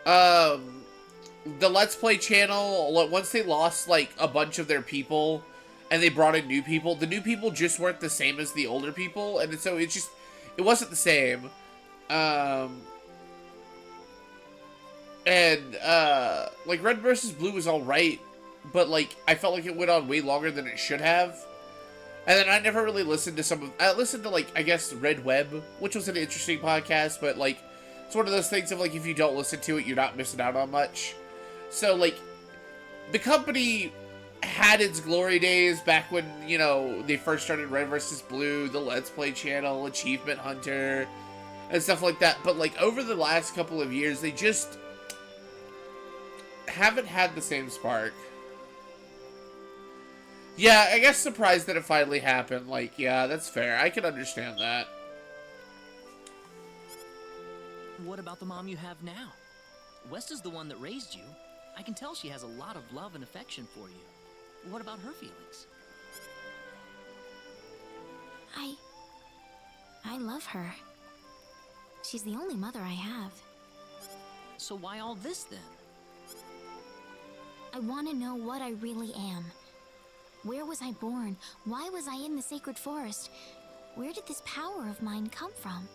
S1: The Let's Play channel, once they lost, like, a bunch of their people, and they brought in new people, the new people just weren't the same as the older people, and so it just... It wasn't the same. Like, Red vs. Blue was alright, but, like, I felt like it went on way longer than it should have. And then I never really listened to some of... I listened to, like, I guess, Red Web, which was an interesting podcast, but, like, it's one of those things of, like, if you don't listen to it, you're not missing out on much. So, like, the company had its glory days back when, you know, they first started Red vs. Blue, the Let's Play channel, Achievement Hunter, and stuff like that. But, like, over the last couple of years, they just haven't had the same spark. Yeah, I guess surprised that it finally happened. Like, yeah, that's fair. I can understand that.
S2: What about the mom you have now? Westa's the one that raised you. I can tell she has a lot of love and affection for you. What about her feelings?
S8: I love her. She's the only mother I have.
S2: So why all this, then?
S8: I want to know what I really am. Where was I born? Why was I in the sacred forest? Where did this power of mine come from?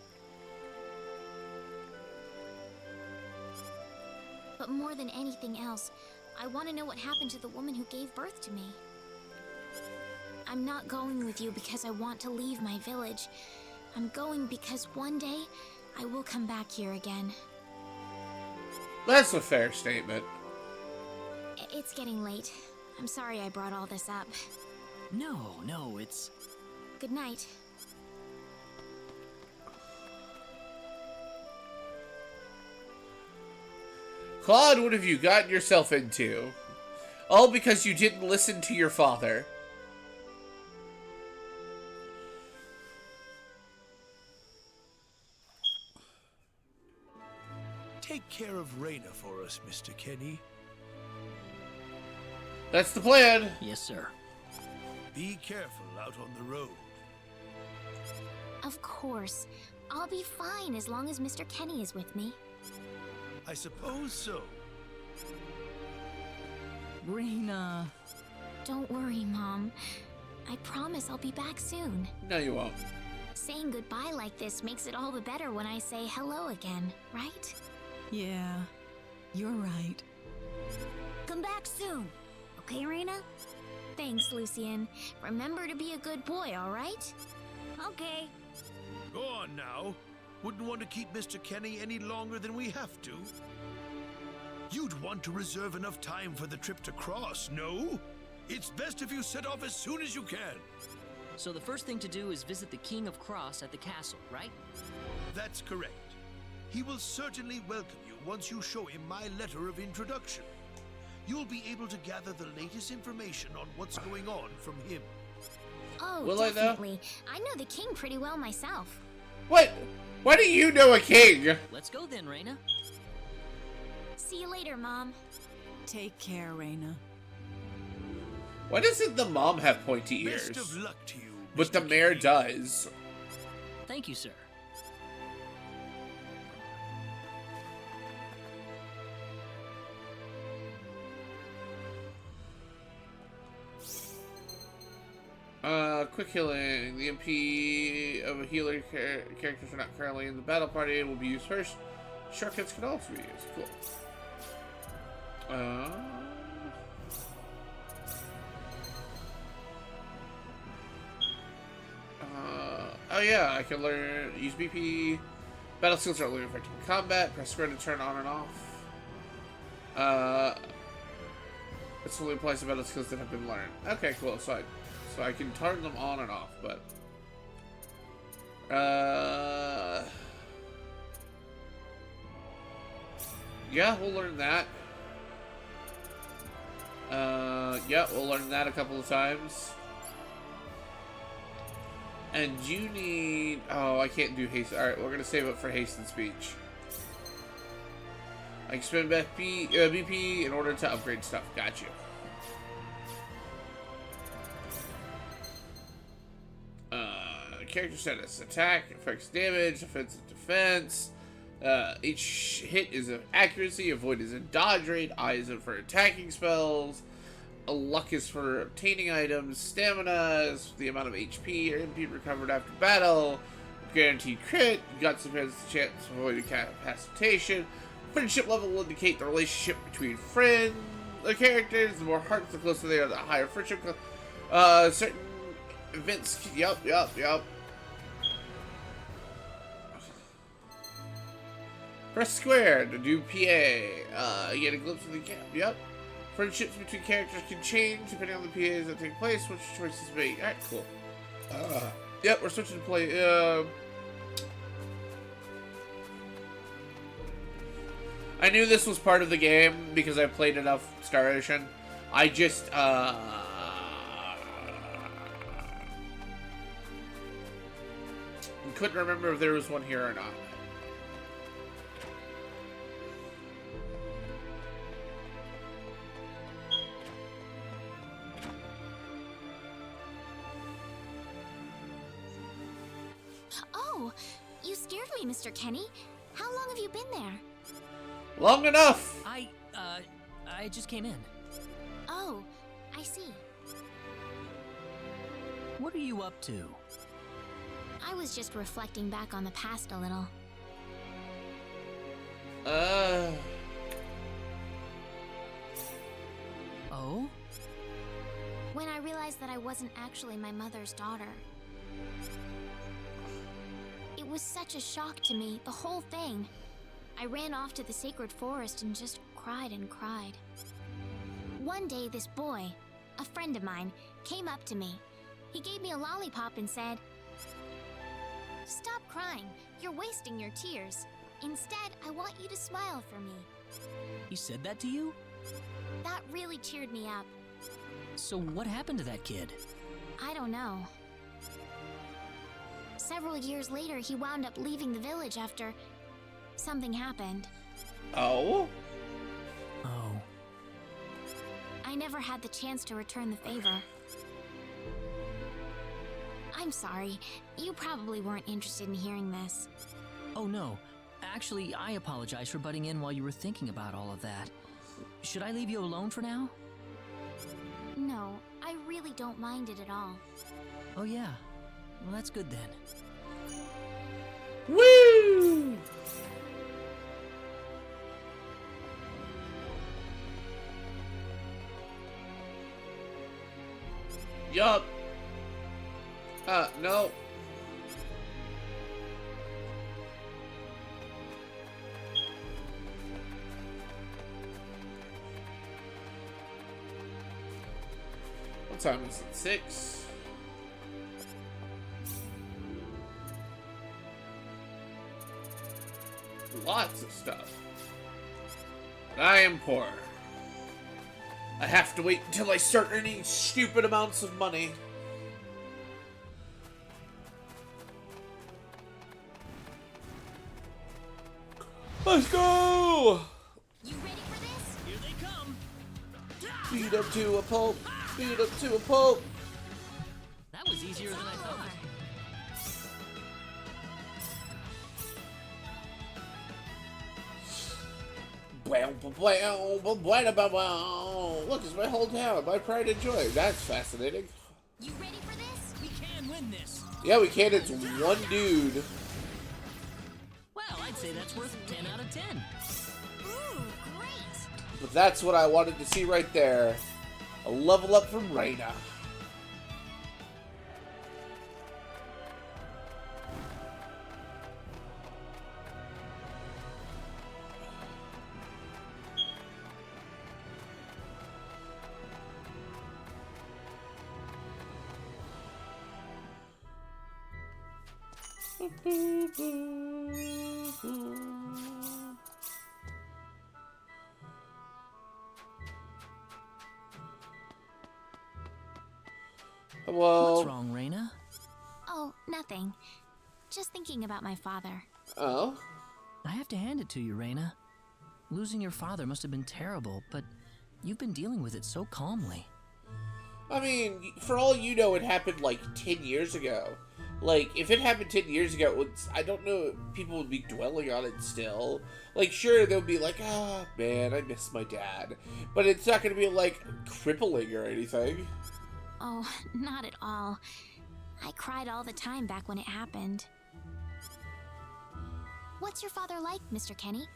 S8: But more than anything else, I want to know what happened to the woman who gave birth to me. I'm not going with you because I want to leave my village. I'm going because one day I will come back here again.
S1: That's a fair statement.
S8: It's getting late. I'm sorry I brought all this up.
S2: No, it's...
S8: Good night.
S1: Claude, what have you gotten yourself into? All because you didn't listen to your father.
S7: Take care of Reyna for us, Mr. Kenny.
S1: That's the plan.
S2: Yes, sir.
S7: Be careful out on the road.
S8: Of course. I'll be fine as long as Mr. Kenny is with me.
S7: I suppose so.
S9: Reyna.
S8: Don't worry, Mom. I promise I'll be back soon.
S1: No, you won't.
S8: Saying goodbye like this makes it all the better when I say hello again, right?
S9: Yeah, you're right.
S11: Come back soon. Okay, Reyna?
S8: Thanks, Lucien. Remember to be a good boy, all right?
S11: Okay.
S7: Go on now. Wouldn't want to keep Mr. Kenny any longer than we have to. You'd want to reserve enough time for the trip to Cross, no? It's best if you set off as soon as you can.
S2: So the first thing to do is visit the King of Cross at the castle, right?
S7: That's correct. He will certainly welcome you once you show him my letter of introduction. You'll be able to gather the latest information on what's going on from him.
S8: Oh,
S1: Will I, though?
S8: definitely. I know the king pretty well myself.
S1: What? Why do you know a king?
S2: Let's go then, Reina.
S8: See you later, Mom.
S9: Take care, Reina.
S1: Why doesn't the mom have pointy ears?
S7: Best of luck to you,
S1: But the
S7: Mr.
S1: mayor
S7: King.
S1: does.
S2: Thank you, sir.
S1: Quick healing. The MP of a healer characters are not currently in the battle party will be used first. Shortcuts can also be used. Cool. Oh yeah, I can learn, use BP. Battle skills are only effective in combat. Press square to turn on and off. This only applies to battle skills that have been learned. Okay, cool. So I can turn them on and off, but yeah, we'll learn that. Yeah, we'll learn that a couple of times. And you need... Oh, I can't do haste. Alright, we're gonna save up for haste and speech. I can spend BP in order to upgrade stuff. Got you. Character status. Attack, affects damage, offensive defense. Each hit is an accuracy, avoid is a dodge rate, I is for attacking spells, luck is for obtaining items, stamina is the amount of HP or MP recovered after battle, guaranteed crit, guts depends the chance of avoiding incapacitation, friendship level will indicate the relationship between the characters, the more hearts, the closer they are, the higher friendship, certain events, yup. Press square to do PA. You get a glimpse of the cap. Yep. Friendships between characters can change depending on the PAs that take place. Which choices made? Alright, cool. Yep, we're switching to play. I knew this was part of the game because I played enough Star Ocean. I just couldn't remember if there was one here or not.
S8: Oh, you scared me, Mr. Kenny. How long have you been there?
S1: Long enough!
S2: I just came in.
S8: Oh, I see.
S2: What are you up to?
S8: I was just reflecting back on the past a little.
S2: Oh?
S8: When I realized that I wasn't actually my mother's daughter. It was such a shock to me, the whole thing. I ran off to the sacred forest and just cried and cried. One day, this boy, a friend of mine, came up to me. He gave me a lollipop and said, "Stop crying. You're wasting your tears. Instead, I want you to smile for me."
S2: He said that to you?
S8: That really cheered me up.
S2: So what happened to that kid?
S8: I don't know. Several years later, he wound up leaving the village after something happened.
S1: Oh?
S2: Oh.
S8: I never had the chance to return the favor. I'm sorry. You probably weren't interested in hearing this.
S2: Oh no. Actually, I apologize for butting in while you were thinking about all of that. Should I leave you alone for now?
S8: No, I really don't mind it at all.
S2: Oh yeah. Well, that's good then.
S1: Woo! Yup. No. What time is it? 6? Lots of stuff. But I am poor. I have to wait until I start earning stupid amounts of money. Let's go!
S8: You ready for this?
S2: Here they come.
S1: Beat up to a pulp. Beat up to a pulp.
S2: That was easier than I thought.
S1: Look, it's my whole town. My pride and joy. That's fascinating.
S8: You ready for this?
S2: We can win this.
S1: Yeah, we can. It's one dude.
S2: Well, I'd say that's worth 10 out of 10.
S8: Ooh, great!
S1: But that's what I wanted to see right there. A level up from Reina. Well,
S2: what's wrong, Reina?
S8: Oh, nothing. Just thinking about my father.
S1: Oh?
S2: I have to hand it to you, Reina. Losing your father must have been terrible, but you've been dealing with it so calmly.
S1: I mean, for all you know, it happened like 10 years ago. Like, if it happened 10 years ago, I don't know if people would be dwelling on it still. Like, sure, they'll be like, ah, man, I miss my dad. But it's not going to be, like, crippling or anything.
S8: Oh, not at all. I cried all the time back when it happened. What's your father like, Mr. Kenny?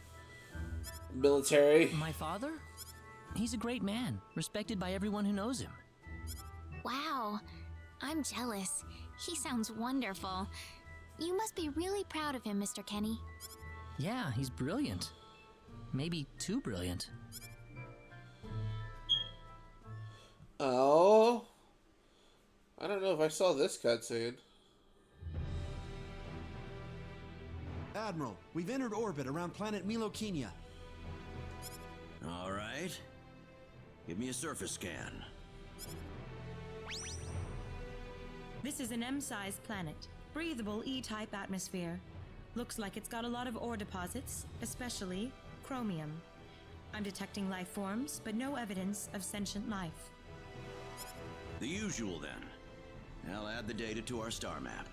S1: Military.
S2: My father? He's a great man, respected by everyone who knows him.
S8: Wow, I'm jealous. He sounds wonderful. You must be really proud of him, Mr. Kenny.
S2: Yeah, he's brilliant. Maybe too brilliant.
S1: Oh? I don't know if I saw this cutscene.
S14: Admiral, we've entered orbit around planet Milokenia.
S3: All right. Give me a surface scan.
S15: This is an M-sized planet. Breathable E-type atmosphere. Looks like it's got a lot of ore deposits, especially chromium. I'm detecting life forms, but no evidence of sentient life.
S3: The usual, then. I'll add the data to our star map.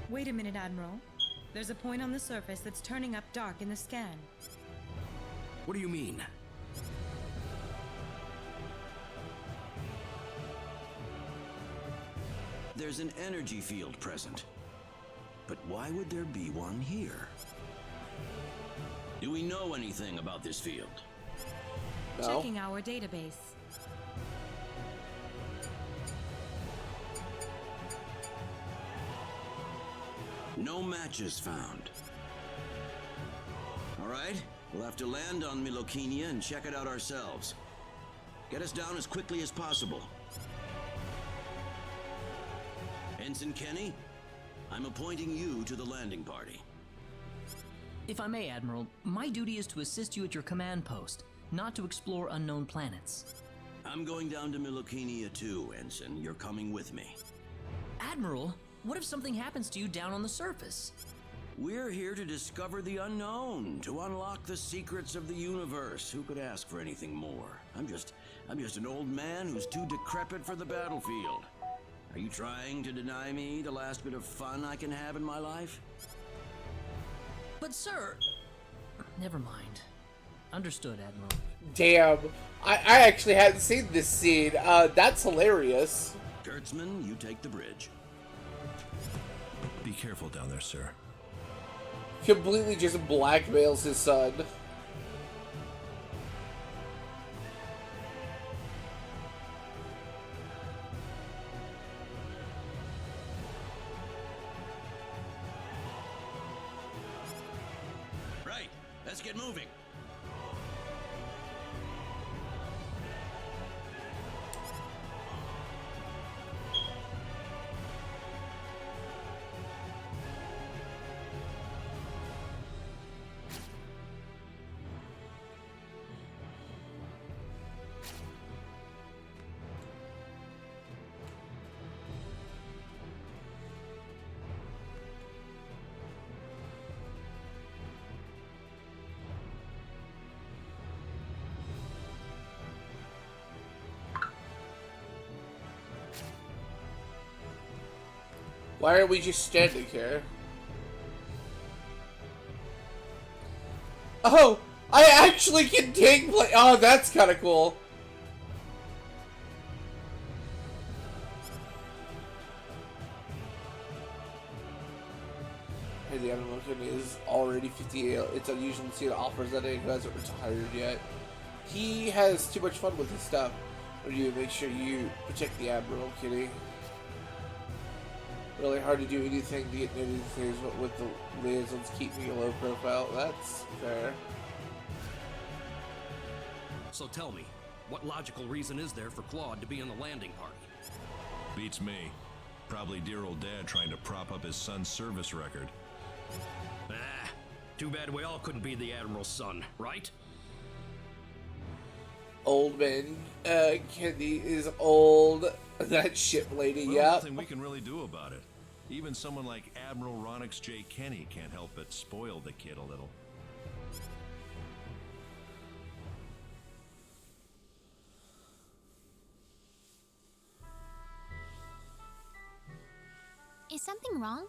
S15: Wait a minute, Admiral. There's a point on the surface that's turning up dark in the scan.
S5: What do you mean?
S3: There's an energy field present. But why would there be one here? Do we know anything about this field?
S1: No.
S15: Checking our database.
S3: No matches found. All right, we'll have to land on Milokenia and check it out ourselves. Get us down as quickly as possible. Ensign Kenny, I'm appointing you to the landing party.
S2: If I may, Admiral, my duty is to assist you at your command post, not to explore unknown planets.
S3: I'm going down to Milokenia too, Ensign. You're coming with me.
S2: Admiral, what if something happens to you down on the surface?
S3: We're here to discover the unknown, to unlock the secrets of the universe. Who could ask for anything more? I'm just an old man who's too decrepit for the battlefield. Are you trying to deny me the last bit of fun I can have in my life?
S2: But sir... Never mind. Understood, Admiral.
S1: Damn. I actually hadn't seen this scene. That's hilarious.
S3: Kurtzman, you take the bridge.
S12: Be careful down there, sir.
S1: Completely just blackmails his son.
S3: Right, let's get moving.
S1: Why are we just standing here? Oh! I actually can take play. Oh, that's kind of cool. Hey, the animation is already 58. It's unusual to see the offers that he hasn't retired yet. He has too much fun with his stuff. Or you make sure you protect the Admiral, Kitty. Really hard to do anything to get noticed things with the liaisons keeping a low profile. That's fair.
S5: So tell me, what logical reason is there for Claude to be in the landing party?
S12: Beats me. Probably dear old dad trying to prop up his son's service record.
S5: Ah, too bad we all couldn't be the Admiral's son, right?
S1: Old man, Kendi is old. That ship lady,
S12: Well,
S1: yeah.
S12: nothing we can really do about it. Even someone like Admiral Ronix J. Kenny can't help but spoil the kid a little.
S8: Is something wrong?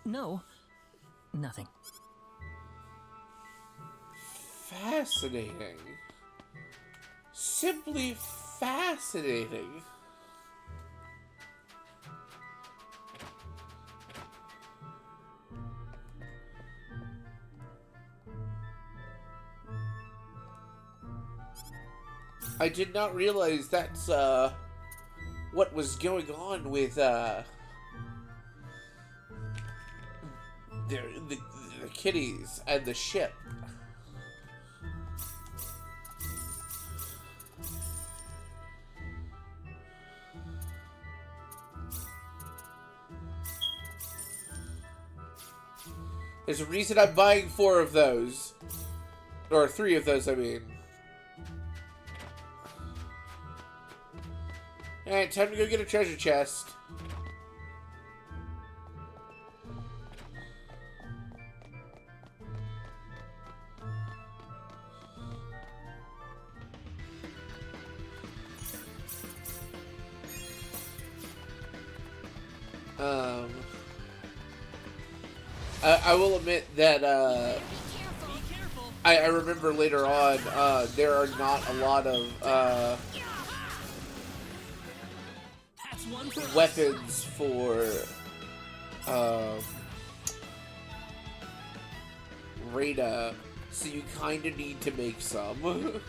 S2: No. Nothing.
S1: Fascinating. Simply fascinating. I did not realize that's what was going on with the kitties and the ship. There's a reason I'm buying 4 of those. Or 3 of those, I mean. Alright, time to go get a treasure chest. I will admit that, I remember later on, there are not a lot of, weapons for, Reyna, so you kinda need to make some.
S11: Here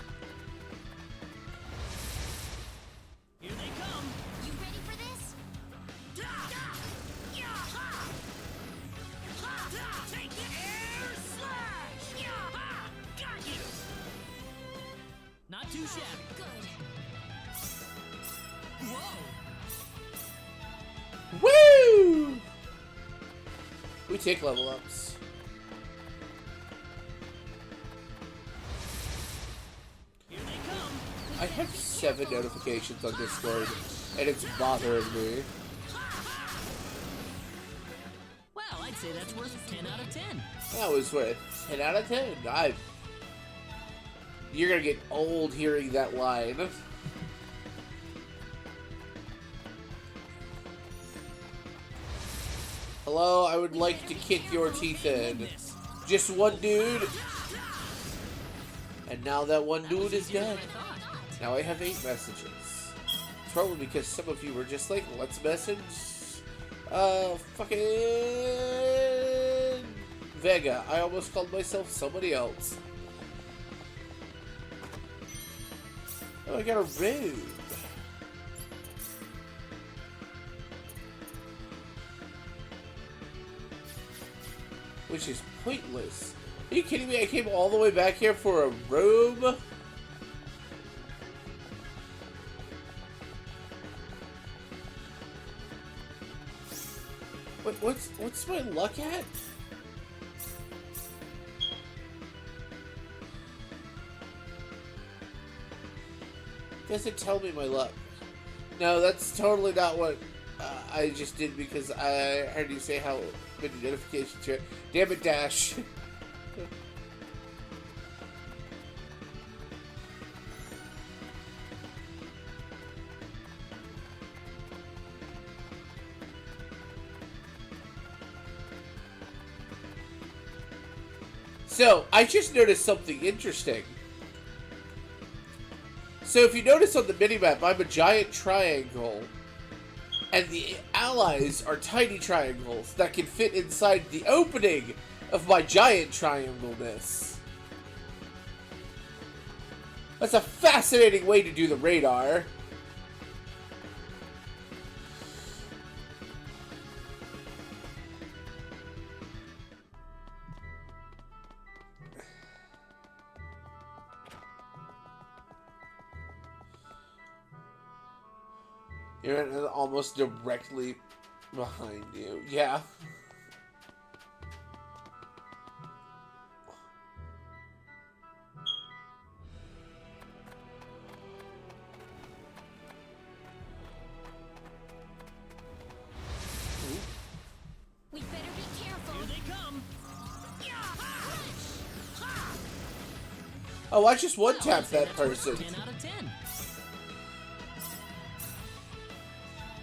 S11: they come. You ready for this? Take it! Air slash! Got you!
S2: Not too shabby.
S11: Good.
S2: Whoa!
S1: Woo! We take level ups.
S11: Here they come.
S1: I have 7 notifications on Discord, and it's bothering me.
S2: Well, I'd say that's worth 10 out of 10.
S1: That was worth 10 out of 10. You're gonna get old hearing that line. Hello, I would like to kick your teeth in. Just one dude. And now that one dude is dead. Now I have 8 messages. It's probably because some of you were just like, let's message fucking Vega. I almost called myself somebody else. Oh, I got a robe. Which is pointless. Are you kidding me? I came all the way back here for a robe? What's my luck at? Doesn't tell me my luck. No, that's totally not what I just did because I heard you say how many notifications you had. Damn it, Dash. So, I just noticed something interesting. So if you notice on the minimap, I'm a giant triangle. And the allies are tiny triangles that can fit inside the opening of my giant triangle-ness. That's a fascinating way to do the radar. You're almost directly behind you. Yeah.
S11: We better be careful.
S2: Here they come.
S1: Oh, I just one-tap that person.
S2: 10 out of 10.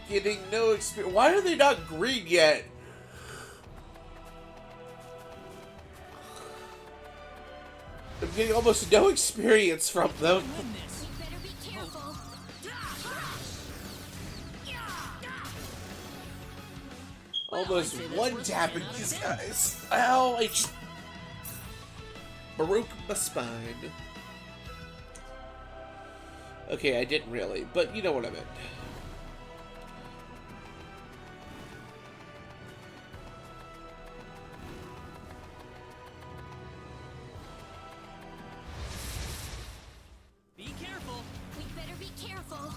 S1: Getting no experience. Why are they not green yet? I'm getting almost no experience from them.
S11: We better be careful.
S1: Almost one-tapping these guys. Ow, I just broke my spine. Okay, I didn't really, but you know what I meant.
S2: Be careful.
S11: We better be careful.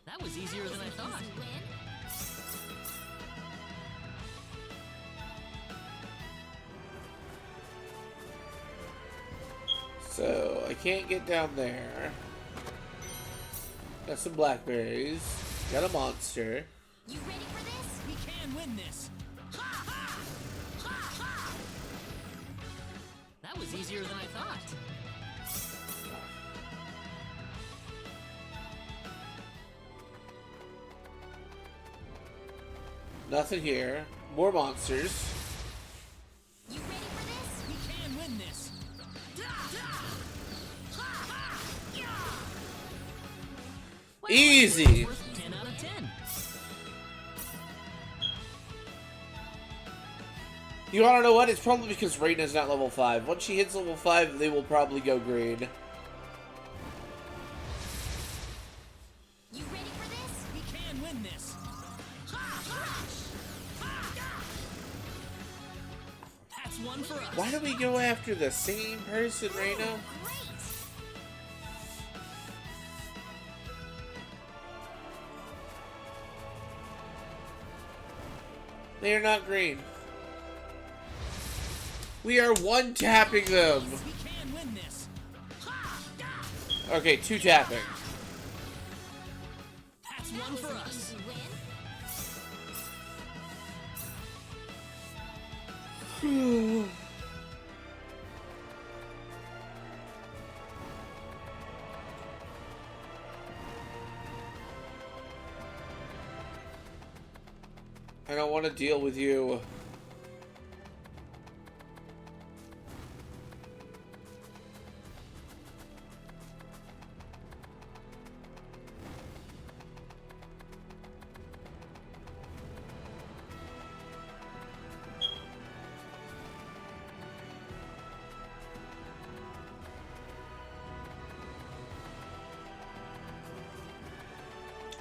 S2: That was easier than I thought.
S1: So, I can't get down there. Got some blackberries. Got a monster.
S11: You ready for this?
S2: We can win this. That was easier than I thought.
S1: Nothing here. More monsters.
S11: You ready for this?
S2: We can win this.
S1: Easy.
S2: 10 out of 10.
S1: You wanna know what? It's probably because Reina's not level 5. Once she hits level 5, they will probably go green.
S11: You ready for this?
S2: We can win this. That's one for us.
S1: Why do we go after the same person, Reina? They are not green. We are one-tapping them.
S2: We can win this.
S1: Okay, two-tapping.
S2: That's one for us.
S1: I don't want to deal with you.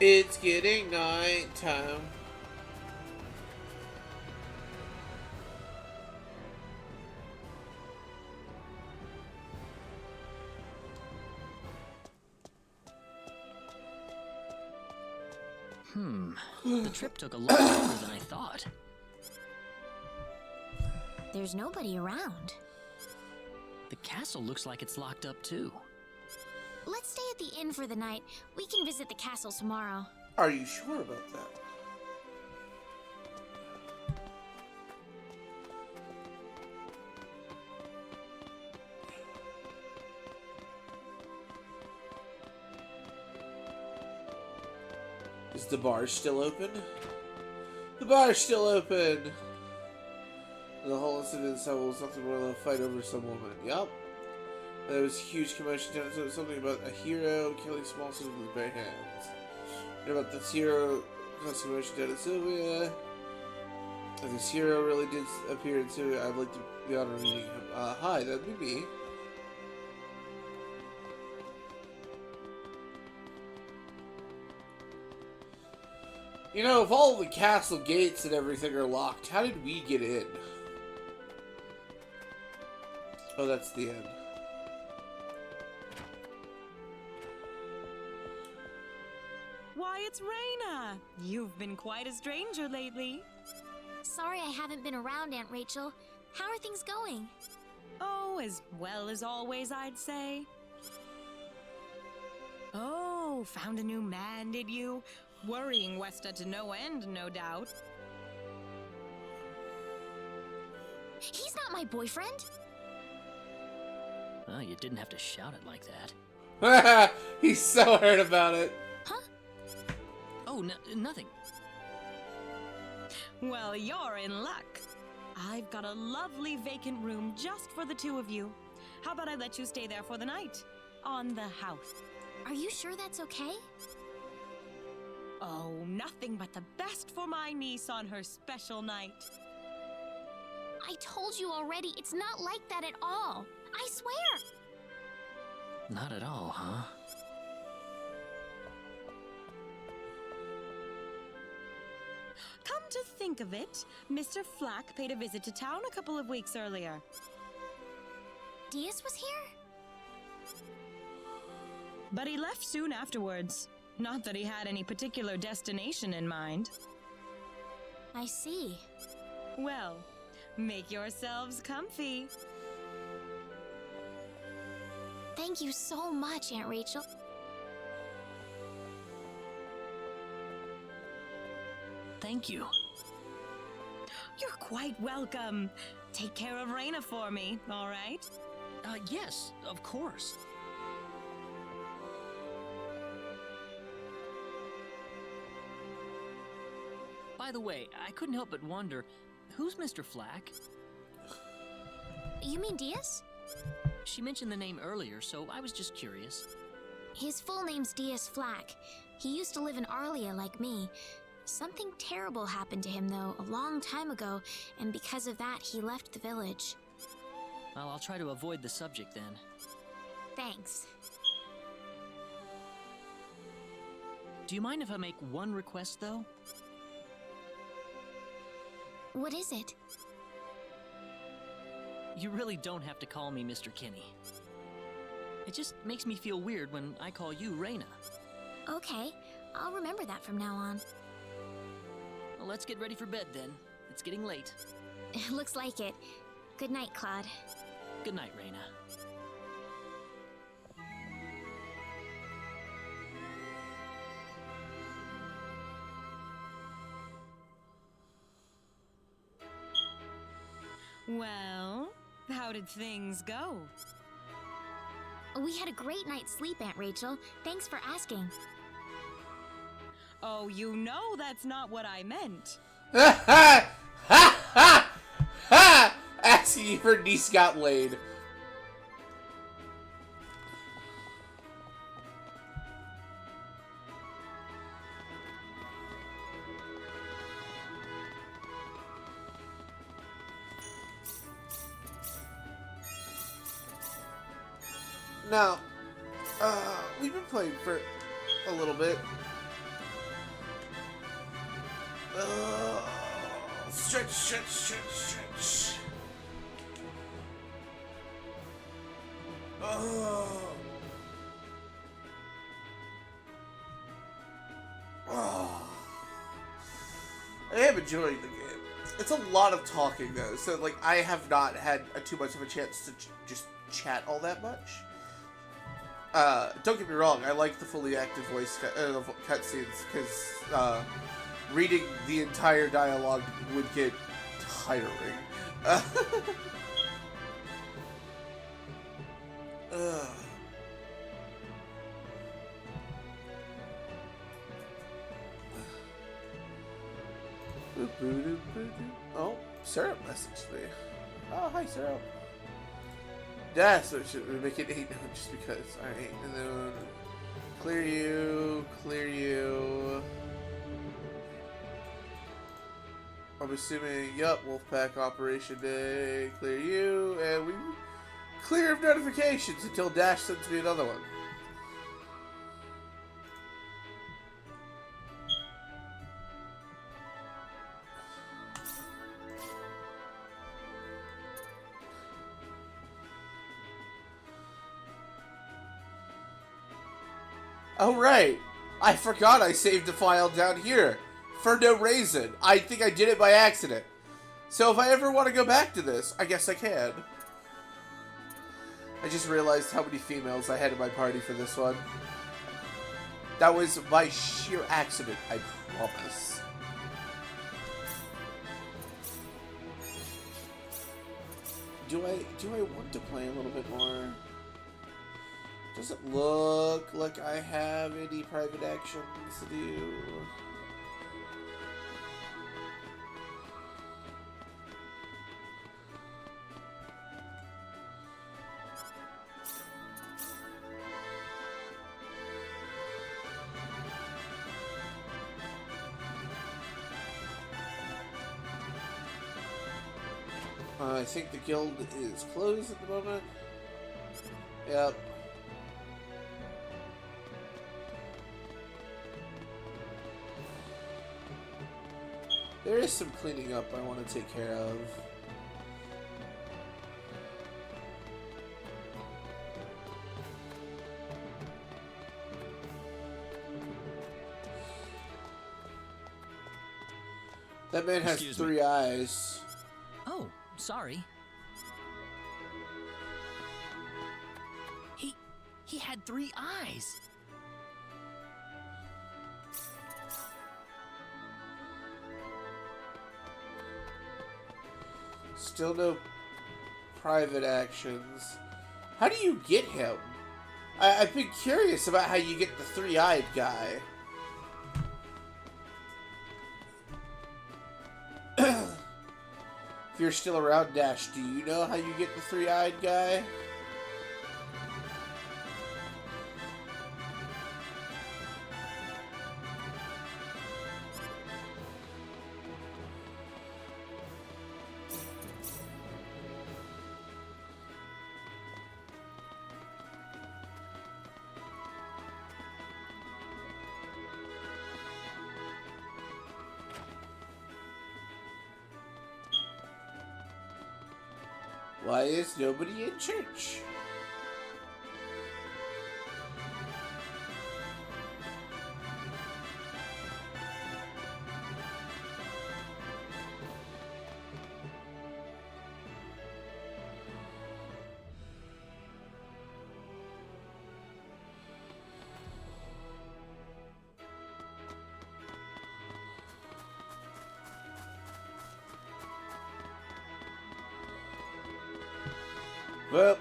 S1: It's getting night time.
S2: The trip took a lot longer than I thought.
S8: There's nobody around.
S2: The castle looks like it's locked up too.
S8: Let's stay at the inn for the night. We can visit the castle tomorrow.
S1: Are you sure about that? Is the bar still open? The bar's still open. The whole incident itself was nothing more than a fight over some woman. Yup. There was a huge commotion down, so it was something about a hero killing small citizens with bare hands. And about this hero causing commotion down in Sylvia. If this hero really did appear in Sylvia, I'd like the honor of meeting him. Hi, that'd be me. You know, if all the castle gates and everything are locked, how did we get in? Oh, that's the end.
S15: Why, it's Raina! You've been quite a stranger lately.
S8: Sorry I haven't been around, Aunt Rachel. How are things going?
S15: Oh, as well as always, I'd say. Oh, found a new man, did you? Worrying Westa to no end, no doubt.
S8: He's not my boyfriend.
S2: Oh, you didn't have to shout it like that.
S1: He's so hurt about it.
S8: Huh?
S2: Oh, nothing.
S15: Well, you're in luck. I've got a lovely vacant room just for the two of you. How about I let you stay there for the night? On the house.
S8: Are you sure that's okay?
S15: Oh, nothing but the best for my niece on her special night.
S8: I told you already, it's not like that at all. I swear.
S2: Not at all, huh?
S15: Come to think of it, Mr. Flack paid a visit to town a couple of weeks earlier.
S8: Diaz was here?
S15: But he left soon afterwards. Not that he had any particular destination in mind.
S8: I see.
S15: Well, make yourselves comfy.
S8: Thank you so much, Aunt Rachel.
S2: Thank you.
S15: You're quite welcome. Take care of Raina for me, all right?
S2: Yes, of course. By the way, I couldn't help but wonder, who's Mr. Flack?
S8: You mean Diaz?
S2: She mentioned the name earlier, so I was just curious.
S8: His full name's Diaz Flack. He used to live in Arlia like me. Something terrible happened to him, though, a long time ago, and because of that, he left the village.
S2: Well, I'll try to avoid the subject then.
S8: Thanks.
S2: Do you mind if I make one request, though?
S8: What is it?
S2: You really don't have to call me Mr. Kenny. It just makes me feel weird when I call you Raina.
S8: Okay, I'll remember that from now on.
S2: Well, let's get ready for bed then. It's getting late.
S8: Looks like it. Good night, Claude.
S2: Good night, Raina.
S15: Well, how did things go?
S8: We had a great night's sleep, Aunt Rachel. Thanks for asking.
S15: Oh, you know that's not what I meant.
S1: Ha ha! Ha ha! Ha! Asking if her niece got laid. Now, we've been playing for a little bit. Stretch, stretch, stretch, stretch. I am enjoying the game. It's a lot of talking though, so like I have not had too much of a chance to just chat all that much. Don't get me wrong, I like the fully active voice cutscenes because reading the entire dialogue would get tiring. Oh, Syrup messaged me. Oh, hi, Syrup. Yeah, so should we make it 8 just because? Alright, and then clear you, clear you. I'm assuming, yup, Wolfpack Operation Day, clear you, and we clear of notifications until Dash sends me another one. Oh, right. I forgot I saved the file down here. For no reason. I think I did it by accident. So if I ever want to go back to this, I guess I can. I just realized how many females I had in my party for this one. That was by sheer accident, I promise. Do I want to play a little bit more? Doesn't look like I have any private actions to do. I think the guild is closed at the moment. Yep. There is some cleaning up I want to take care of. That man has
S2: Excuse me.
S1: 3 eyes.
S2: Oh, sorry. He had 3 eyes.
S1: Still no private actions. How do you get him? I've been curious about how you get the 3-eyed guy. If you're still around, Dash, do you know how you get the 3-eyed guy? Why is nobody in church? But.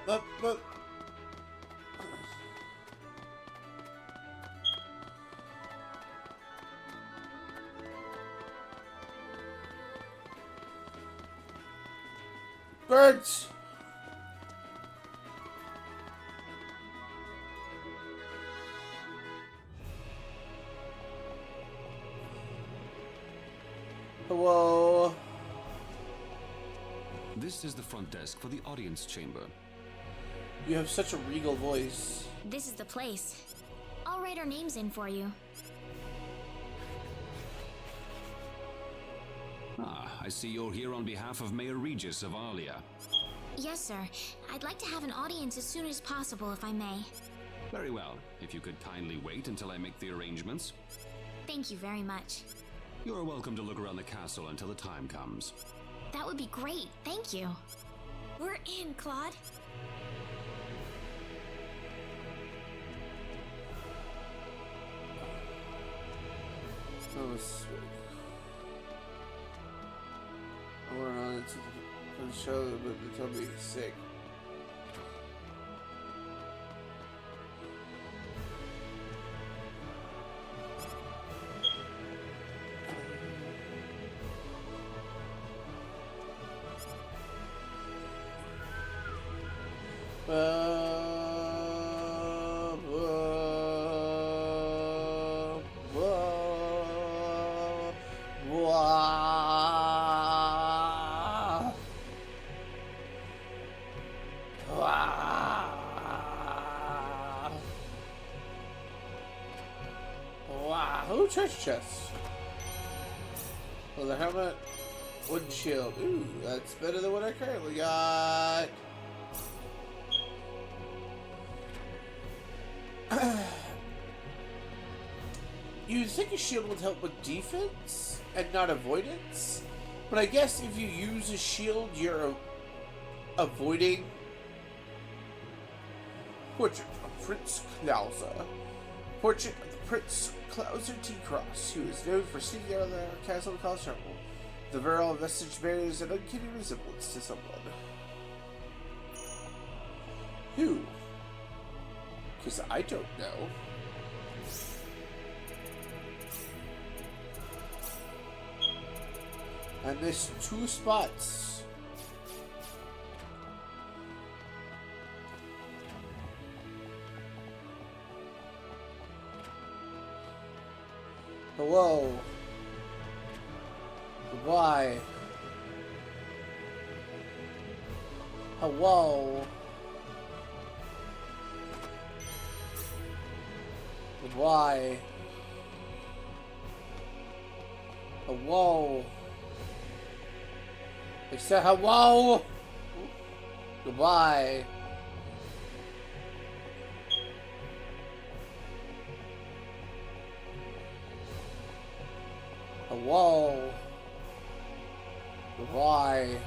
S1: Birds! Hello?
S16: This is the front desk for the audience chamber.
S1: You have such a regal voice.
S8: This is the place. I'll write our names in for you.
S16: Ah, I see you're here on behalf of Mayor Regis of Alia.
S8: Yes, sir. I'd like to have an audience as soon as possible, if I may.
S16: Very well. If you could kindly wait until I make the arrangements.
S8: Thank you very much.
S16: You're welcome to look around the castle until the time comes.
S8: That would be great. Thank you. We're in, Claude.
S1: Oh, sweet. I went on to the show, but they told me he's sick. Wow, treasure chest. Well, the helmet, wooden shield. Ooh, that's better than what I currently got. You'd think a shield would help with defense and not avoidance, but I guess if you use a shield, you're avoiding. Portrait of Prince Clauser. Portrait of the Prince Clauser T. Cross, who is known for sneaking out of the castle of Constantinople. The virile vestige bears an uncanny resemblance to someone. Who? Because I don't know. And there's 2 spots. Hello. Goodbye. Hello. Goodbye. Hello. They said hello. Goodbye. Hello. Goodbye.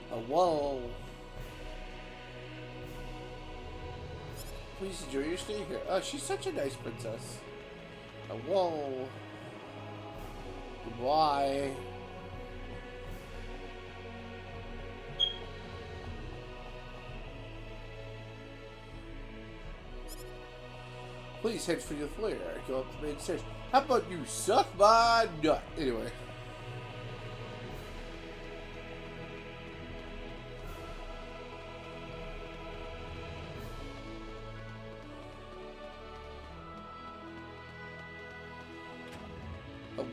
S1: Hello. Please enjoy your stay here. Oh, she's such a nice princess. Hello. Goodbye. Please head for your flare. Go up the main stairs. How about you suck my nut? Anyway.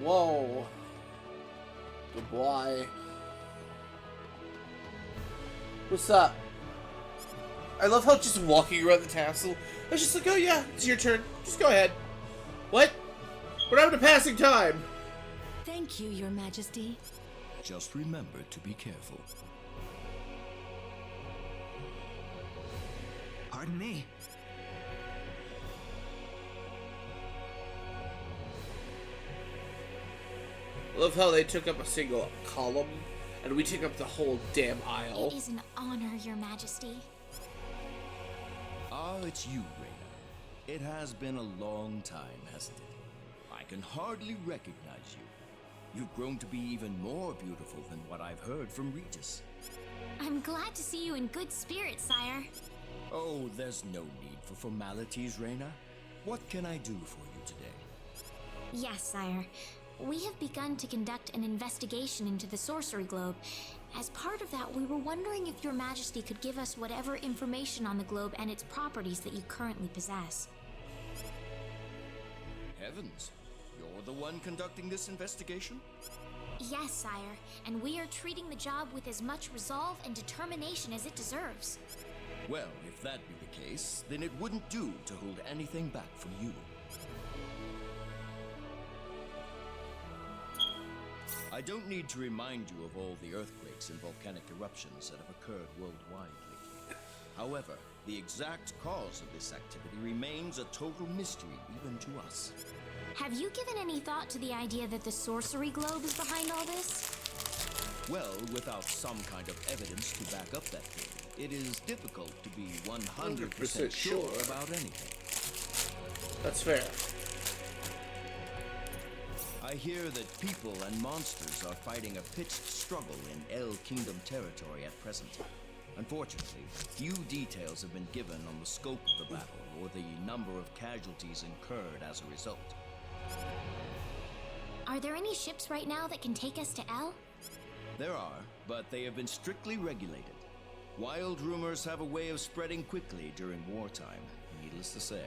S1: Whoa. Goodbye. What's up? I love how just walking around the castle, I was just like, oh yeah, it's your turn. Just go ahead. What? We're having a passing time.
S10: Thank you, Your Majesty.
S3: Just remember to be careful.
S17: Pardon me.
S1: I love how they took up a single column, and we took up the whole damn aisle.
S8: It is an honor, Your Majesty.
S3: Ah, it's you, Reyna. It has been a long time, hasn't it? I can hardly recognize you. You've grown to be even more beautiful than what I've heard from Regis.
S8: I'm glad to see you in good spirits, sire.
S3: Oh, there's no need for formalities, Reyna. What can I do for you today?
S8: Yes, sire. We have begun to conduct an investigation into the sorcery globe. As part of that, we were wondering if Your Majesty could give us whatever information on the globe and its properties that you currently possess.
S3: Heavens, you're the one conducting this investigation?
S8: Yes, sire, and we are treating the job with as much resolve and determination as it deserves.
S3: Well, if that be the case, then it wouldn't do to hold anything back from you. I don't need to remind you of all the earthquakes and volcanic eruptions that have occurred worldwide lately. However, the exact cause of this activity remains a total mystery even to us.
S8: Have you given any thought to the idea that the sorcery globe is behind all this?
S3: Well, without some kind of evidence to back up that theory, it is difficult to be 100% sure about anything.
S1: That's fair.
S3: I hear that people and monsters are fighting a pitched struggle in El Kingdom territory at present. Unfortunately, few details have been given on the scope of the battle
S17: or the number of casualties incurred as a result.
S8: Are there any ships right now that can take us to El?
S17: There are, but they have been strictly regulated. Wild rumors have a way of spreading quickly during wartime, needless to say.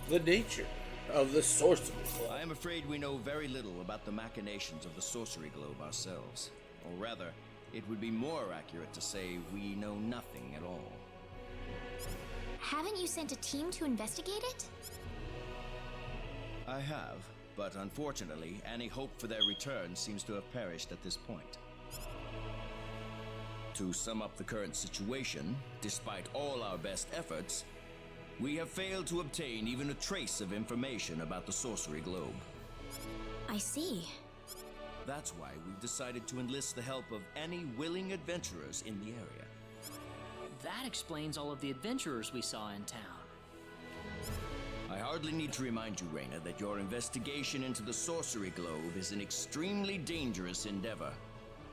S1: The nature of the sorcery globe.
S17: I am afraid we know very little about the machinations of the sorcery globe ourselves. Or rather, it would be more accurate to say we know nothing at all.
S8: Haven't you sent a team to investigate it?
S17: I have, but unfortunately, any hope for their return seems to have perished at this point. To sum up the current situation, despite all our best efforts, we have failed to obtain even a trace of information about the sorcery globe.
S8: I see.
S17: That's why we've decided to enlist the help of any willing adventurers in the area.
S2: That explains all of the adventurers we saw in town.
S17: I hardly need to remind you, Reyna, that your investigation into the sorcery globe is an extremely dangerous endeavor.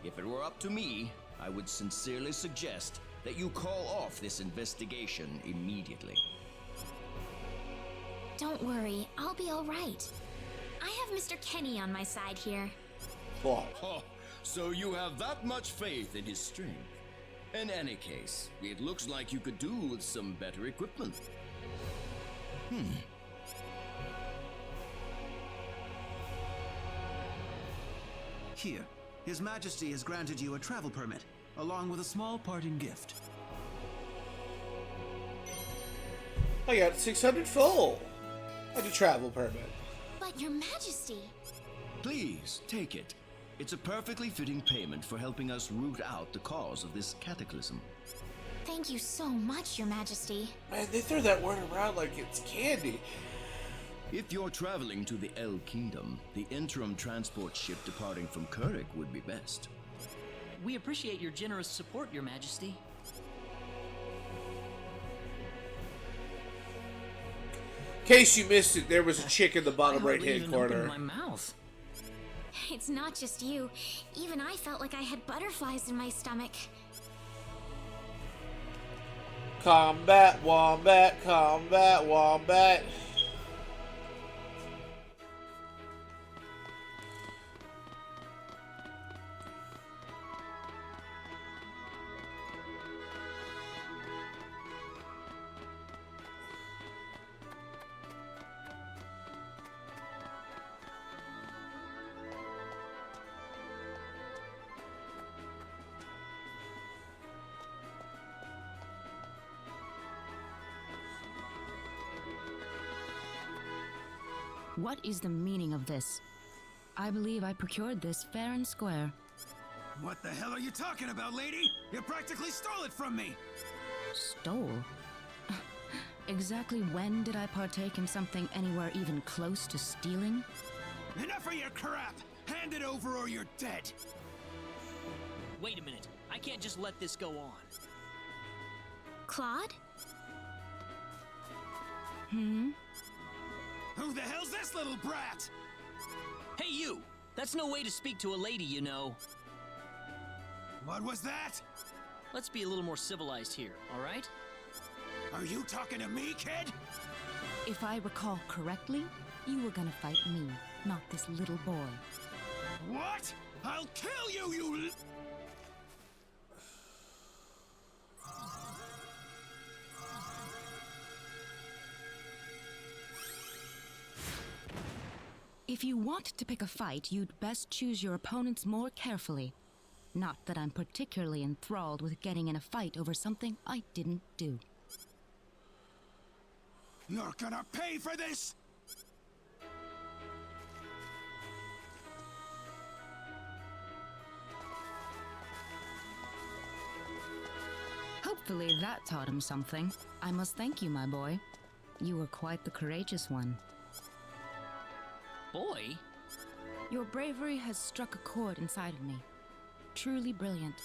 S17: If it were up to me, I would sincerely suggest that you call off this investigation immediately.
S8: Don't worry, I'll be all right. I have Mr. Kenny on my side here.
S1: What?
S17: Oh, so you have that much faith in his strength. In any case, it looks like you could do with some better equipment.
S14: Here, His Majesty has granted you a travel permit, along with a small parting gift.
S1: I got 600 full. And a travel permit.
S8: But Your Majesty...
S17: Please, take it. It's a perfectly fitting payment for helping us root out the cause of this cataclysm.
S8: Thank you so much, Your Majesty.
S1: Man, they throw that word around like it's candy.
S17: If you're traveling to the El Kingdom, the interim transport ship departing from Kurik would be best.
S2: We appreciate your generous support, Your Majesty.
S1: In case you missed it, there was a chick in the bottom right-hand corner.
S2: My mouth.
S8: It's not just you. Even I felt like I had butterflies in my stomach.
S1: Combat, wombat, combat, wombat.
S18: What is the meaning of this? I believe I procured this fair and square.
S14: What the hell are you talking about, lady? You practically stole it from me!
S18: Stole? Exactly when did I partake in something anywhere even close to stealing?
S14: Enough of your crap! Hand it over or you're dead!
S2: Wait a minute. I can't just let this go on.
S8: Claude?
S14: Who the hell's this little brat?
S2: Hey, you! That's no way to speak to a lady, you know.
S14: What was that?
S2: Let's be a little more civilized here, all right?
S14: Are you talking to me, kid?
S18: If I recall correctly, you were gonna fight me, not this little boy.
S14: What? I'll kill you, you...
S18: If you want to pick a fight, you'd best choose your opponents more carefully. Not that I'm particularly enthralled with getting in a fight over something I didn't do.
S14: You're gonna pay for this!
S18: Hopefully that taught him something. I must thank you, my boy. You were quite the courageous one.
S2: Boy?
S18: Your bravery has struck a chord inside of me. Truly brilliant.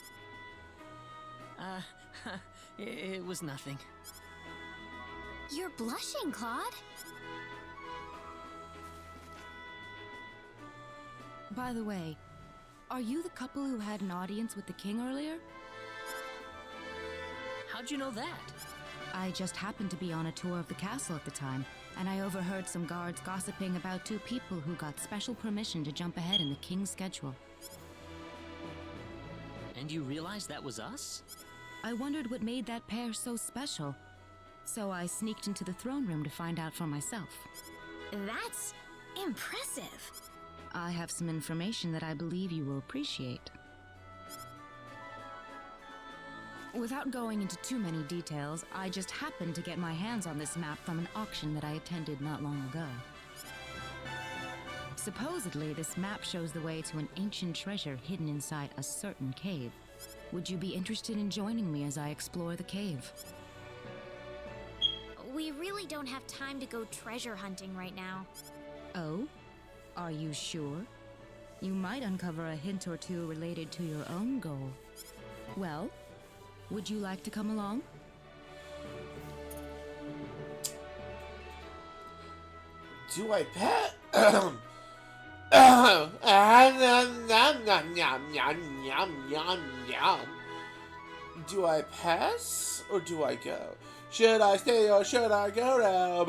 S2: It was nothing.
S8: You're blushing, Claude.
S18: By the way, are you the couple who had an audience with the king earlier?
S2: How'd you know that?
S18: I just happened to be on a tour of the castle at the time, and I overheard some guards gossiping about two people who got special permission to jump ahead in the king's schedule.
S2: And you realized that was us?
S18: I wondered what made that pair so special, so I sneaked into the throne room to find out for myself.
S8: That's impressive.
S18: I have some information that I believe you will appreciate. Without going into too many details, I just happened to get my hands on this map from an auction that I attended not long ago. Supposedly, this map shows the way to an ancient treasure hidden inside a certain cave. Would you be interested in joining me as I explore the cave?
S8: We really don't have time to go treasure hunting right now.
S18: Oh? Are you sure? You might uncover a hint or two related to your own goal. Well, would you like to come along?
S1: Do I pet? Do I pass or do I go? Should I stay or should I go now?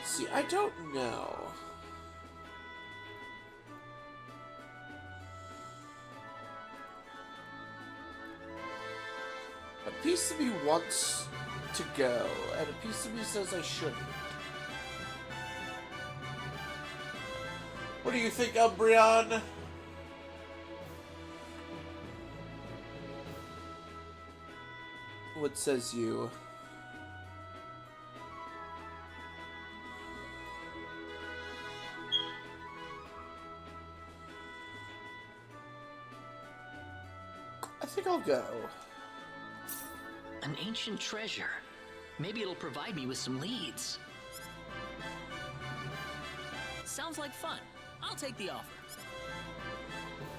S1: See, I don't know. A piece of me wants to go, and a piece of me says I shouldn't. What do you think, Umbreon? What says you? I think I'll go.
S2: An ancient treasure. Maybe it'll provide me with some leads. Sounds like fun. I'll take the offer.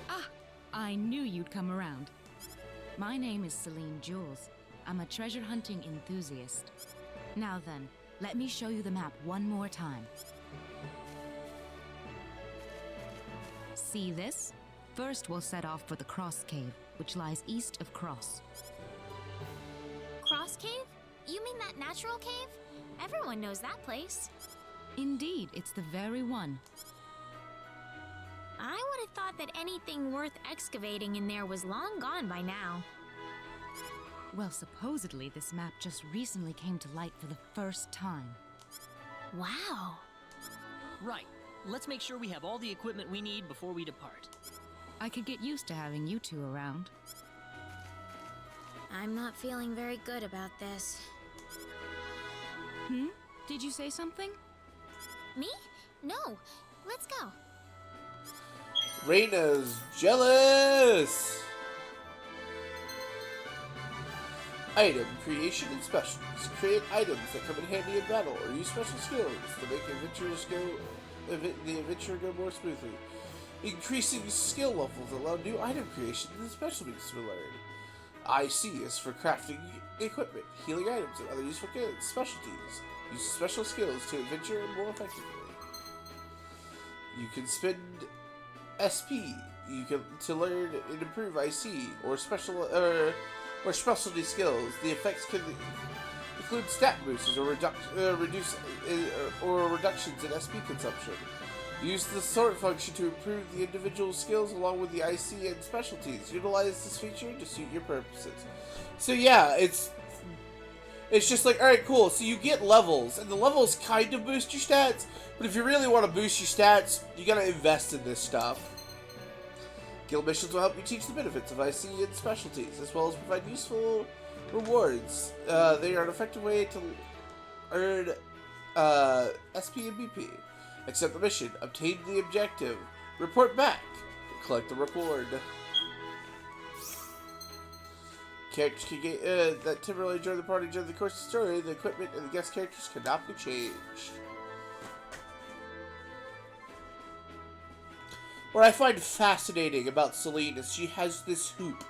S18: Ah, I knew you'd come around. My name is Celine Jules. I'm a treasure hunting enthusiast. Now then, let me show you the map one more time. See this? First, we'll set off for the Cross Cave, which lies east of Cross.
S8: Cross Cave? You mean that natural cave? Everyone knows that place.
S18: Indeed, it's the very one.
S8: I would have thought that anything worth excavating in there was long gone by now.
S18: Well, supposedly this map just recently came to light for the first time.
S8: Wow.
S2: Right. Let's make sure we have all the equipment we need before we depart.
S18: I could get used to having you two around.
S8: I'm not feeling very good about this.
S18: Did you say something?
S8: Me? No. Let's go.
S1: Reina's jealous! Item creation and specialties. Create items that come in handy in battle or use special skills to make the adventure go more smoothly. Increasing skill levels allow new item creation and specialties to be learned. IC is for crafting equipment, healing items, and other useful goods. Specialties use special skills to adventure more effectively. You can spend SP to learn and improve IC or specialty skills. The effects can include stat boosts or reductions in SP consumption. Use the sort function to improve the individual skills along with the IC and specialties. Utilize this feature to suit your purposes. So yeah, it's just like, alright, cool. So you get levels, and the levels kind of boost your stats, but if you really want to boost your stats, you gotta invest in this stuff. Guild missions will help you teach the benefits of IC and specialties, as well as provide useful rewards. They are an effective way to earn SP and BP. Accept the mission, obtain the objective, report back, collect the reward. Characters can get, that temporarily join the party during the course of the story. The equipment and the guest characters cannot be changed. What I find fascinating about Celine is she has this hoop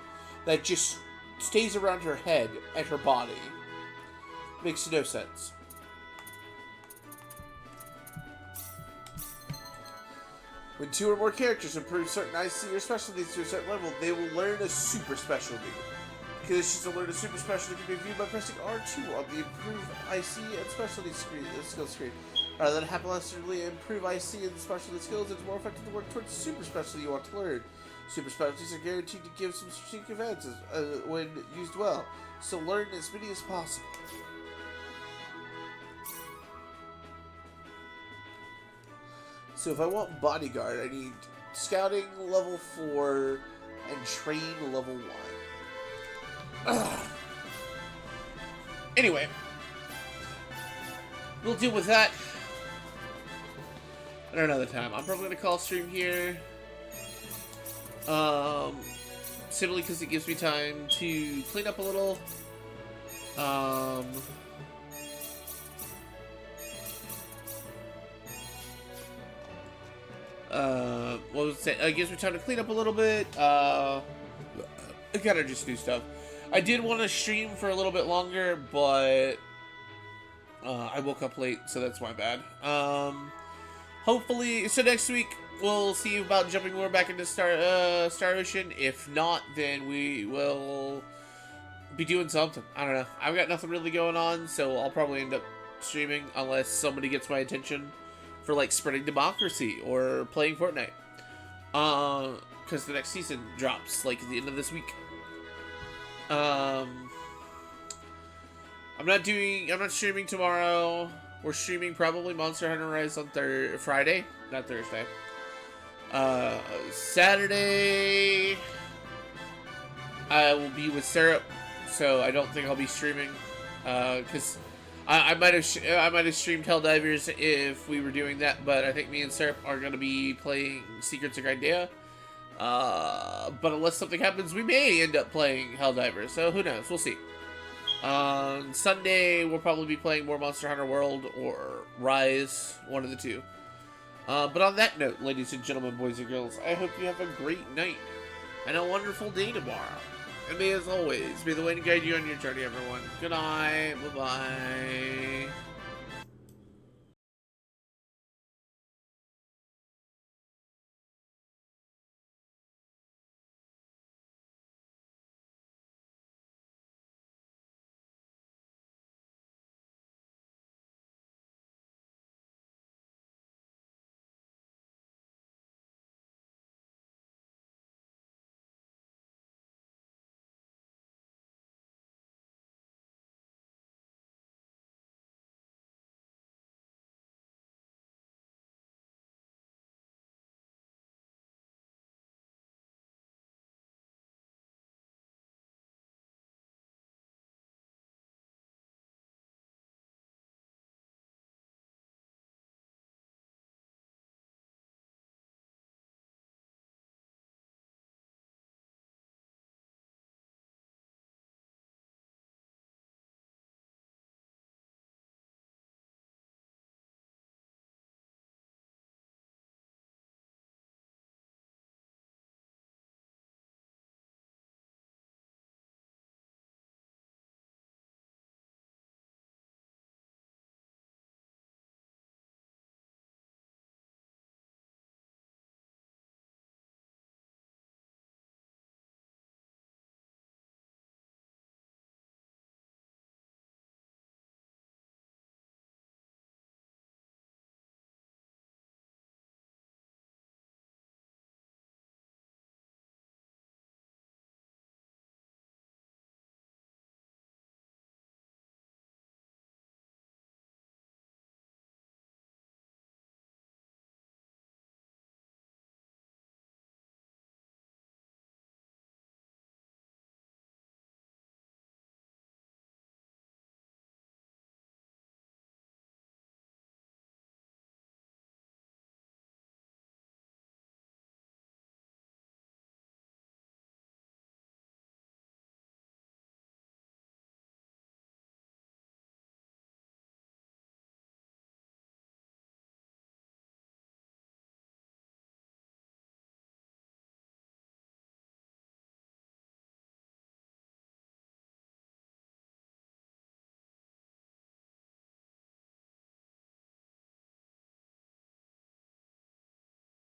S1: that just stays around her head and her body. Makes no sense. When 2 or more characters improve certain IC or specialties to a certain level, they will learn a super specialty. Conditions to learn a super specialty can be viewed by pressing R2 on the Improve IC and Specialty skill screen. Rather than haphazardly improve IC and specialty skills, it's more effective to work towards the super specialty you want to learn. Super specialties are guaranteed to give some strategic advances when used well, so learn as many as possible. So if I want bodyguard, I need scouting level 4 and train level 1. Ugh. Anyway, we'll deal with that at another time. I'm probably gonna call stream here, simply because it gives me time to clean up a little. What was it? It gives me time to clean up a little bit. I gotta just do stuff. I did want to stream for a little bit longer, but I woke up late, so that's my bad. Hopefully, so next week we'll see about jumping more back into Star Ocean. If not, then we will be doing something. I don't know. I've got nothing really going on, so I'll probably end up streaming unless somebody gets my attention for like spreading democracy or playing Fortnite. Because the next season drops like at the end of this week. I'm not streaming tomorrow. We're streaming probably Monster Hunter Rise on Friday, not Thursday. Saturday, I will be with Syrup, so I don't think I'll be streaming. Because I might have streamed Helldivers if we were doing that, but I think me and Syrup are going to be playing Secrets of Grindea. But unless something happens, we may end up playing Helldivers, so who knows, we'll see. On Sunday, we'll probably be playing more Monster Hunter World or Rise, one of the two. But on that note, ladies and gentlemen, boys and girls, I hope you have a great night and a wonderful day tomorrow. And may, as always, be the way to guide you on your journey, everyone. Good night, bye-bye.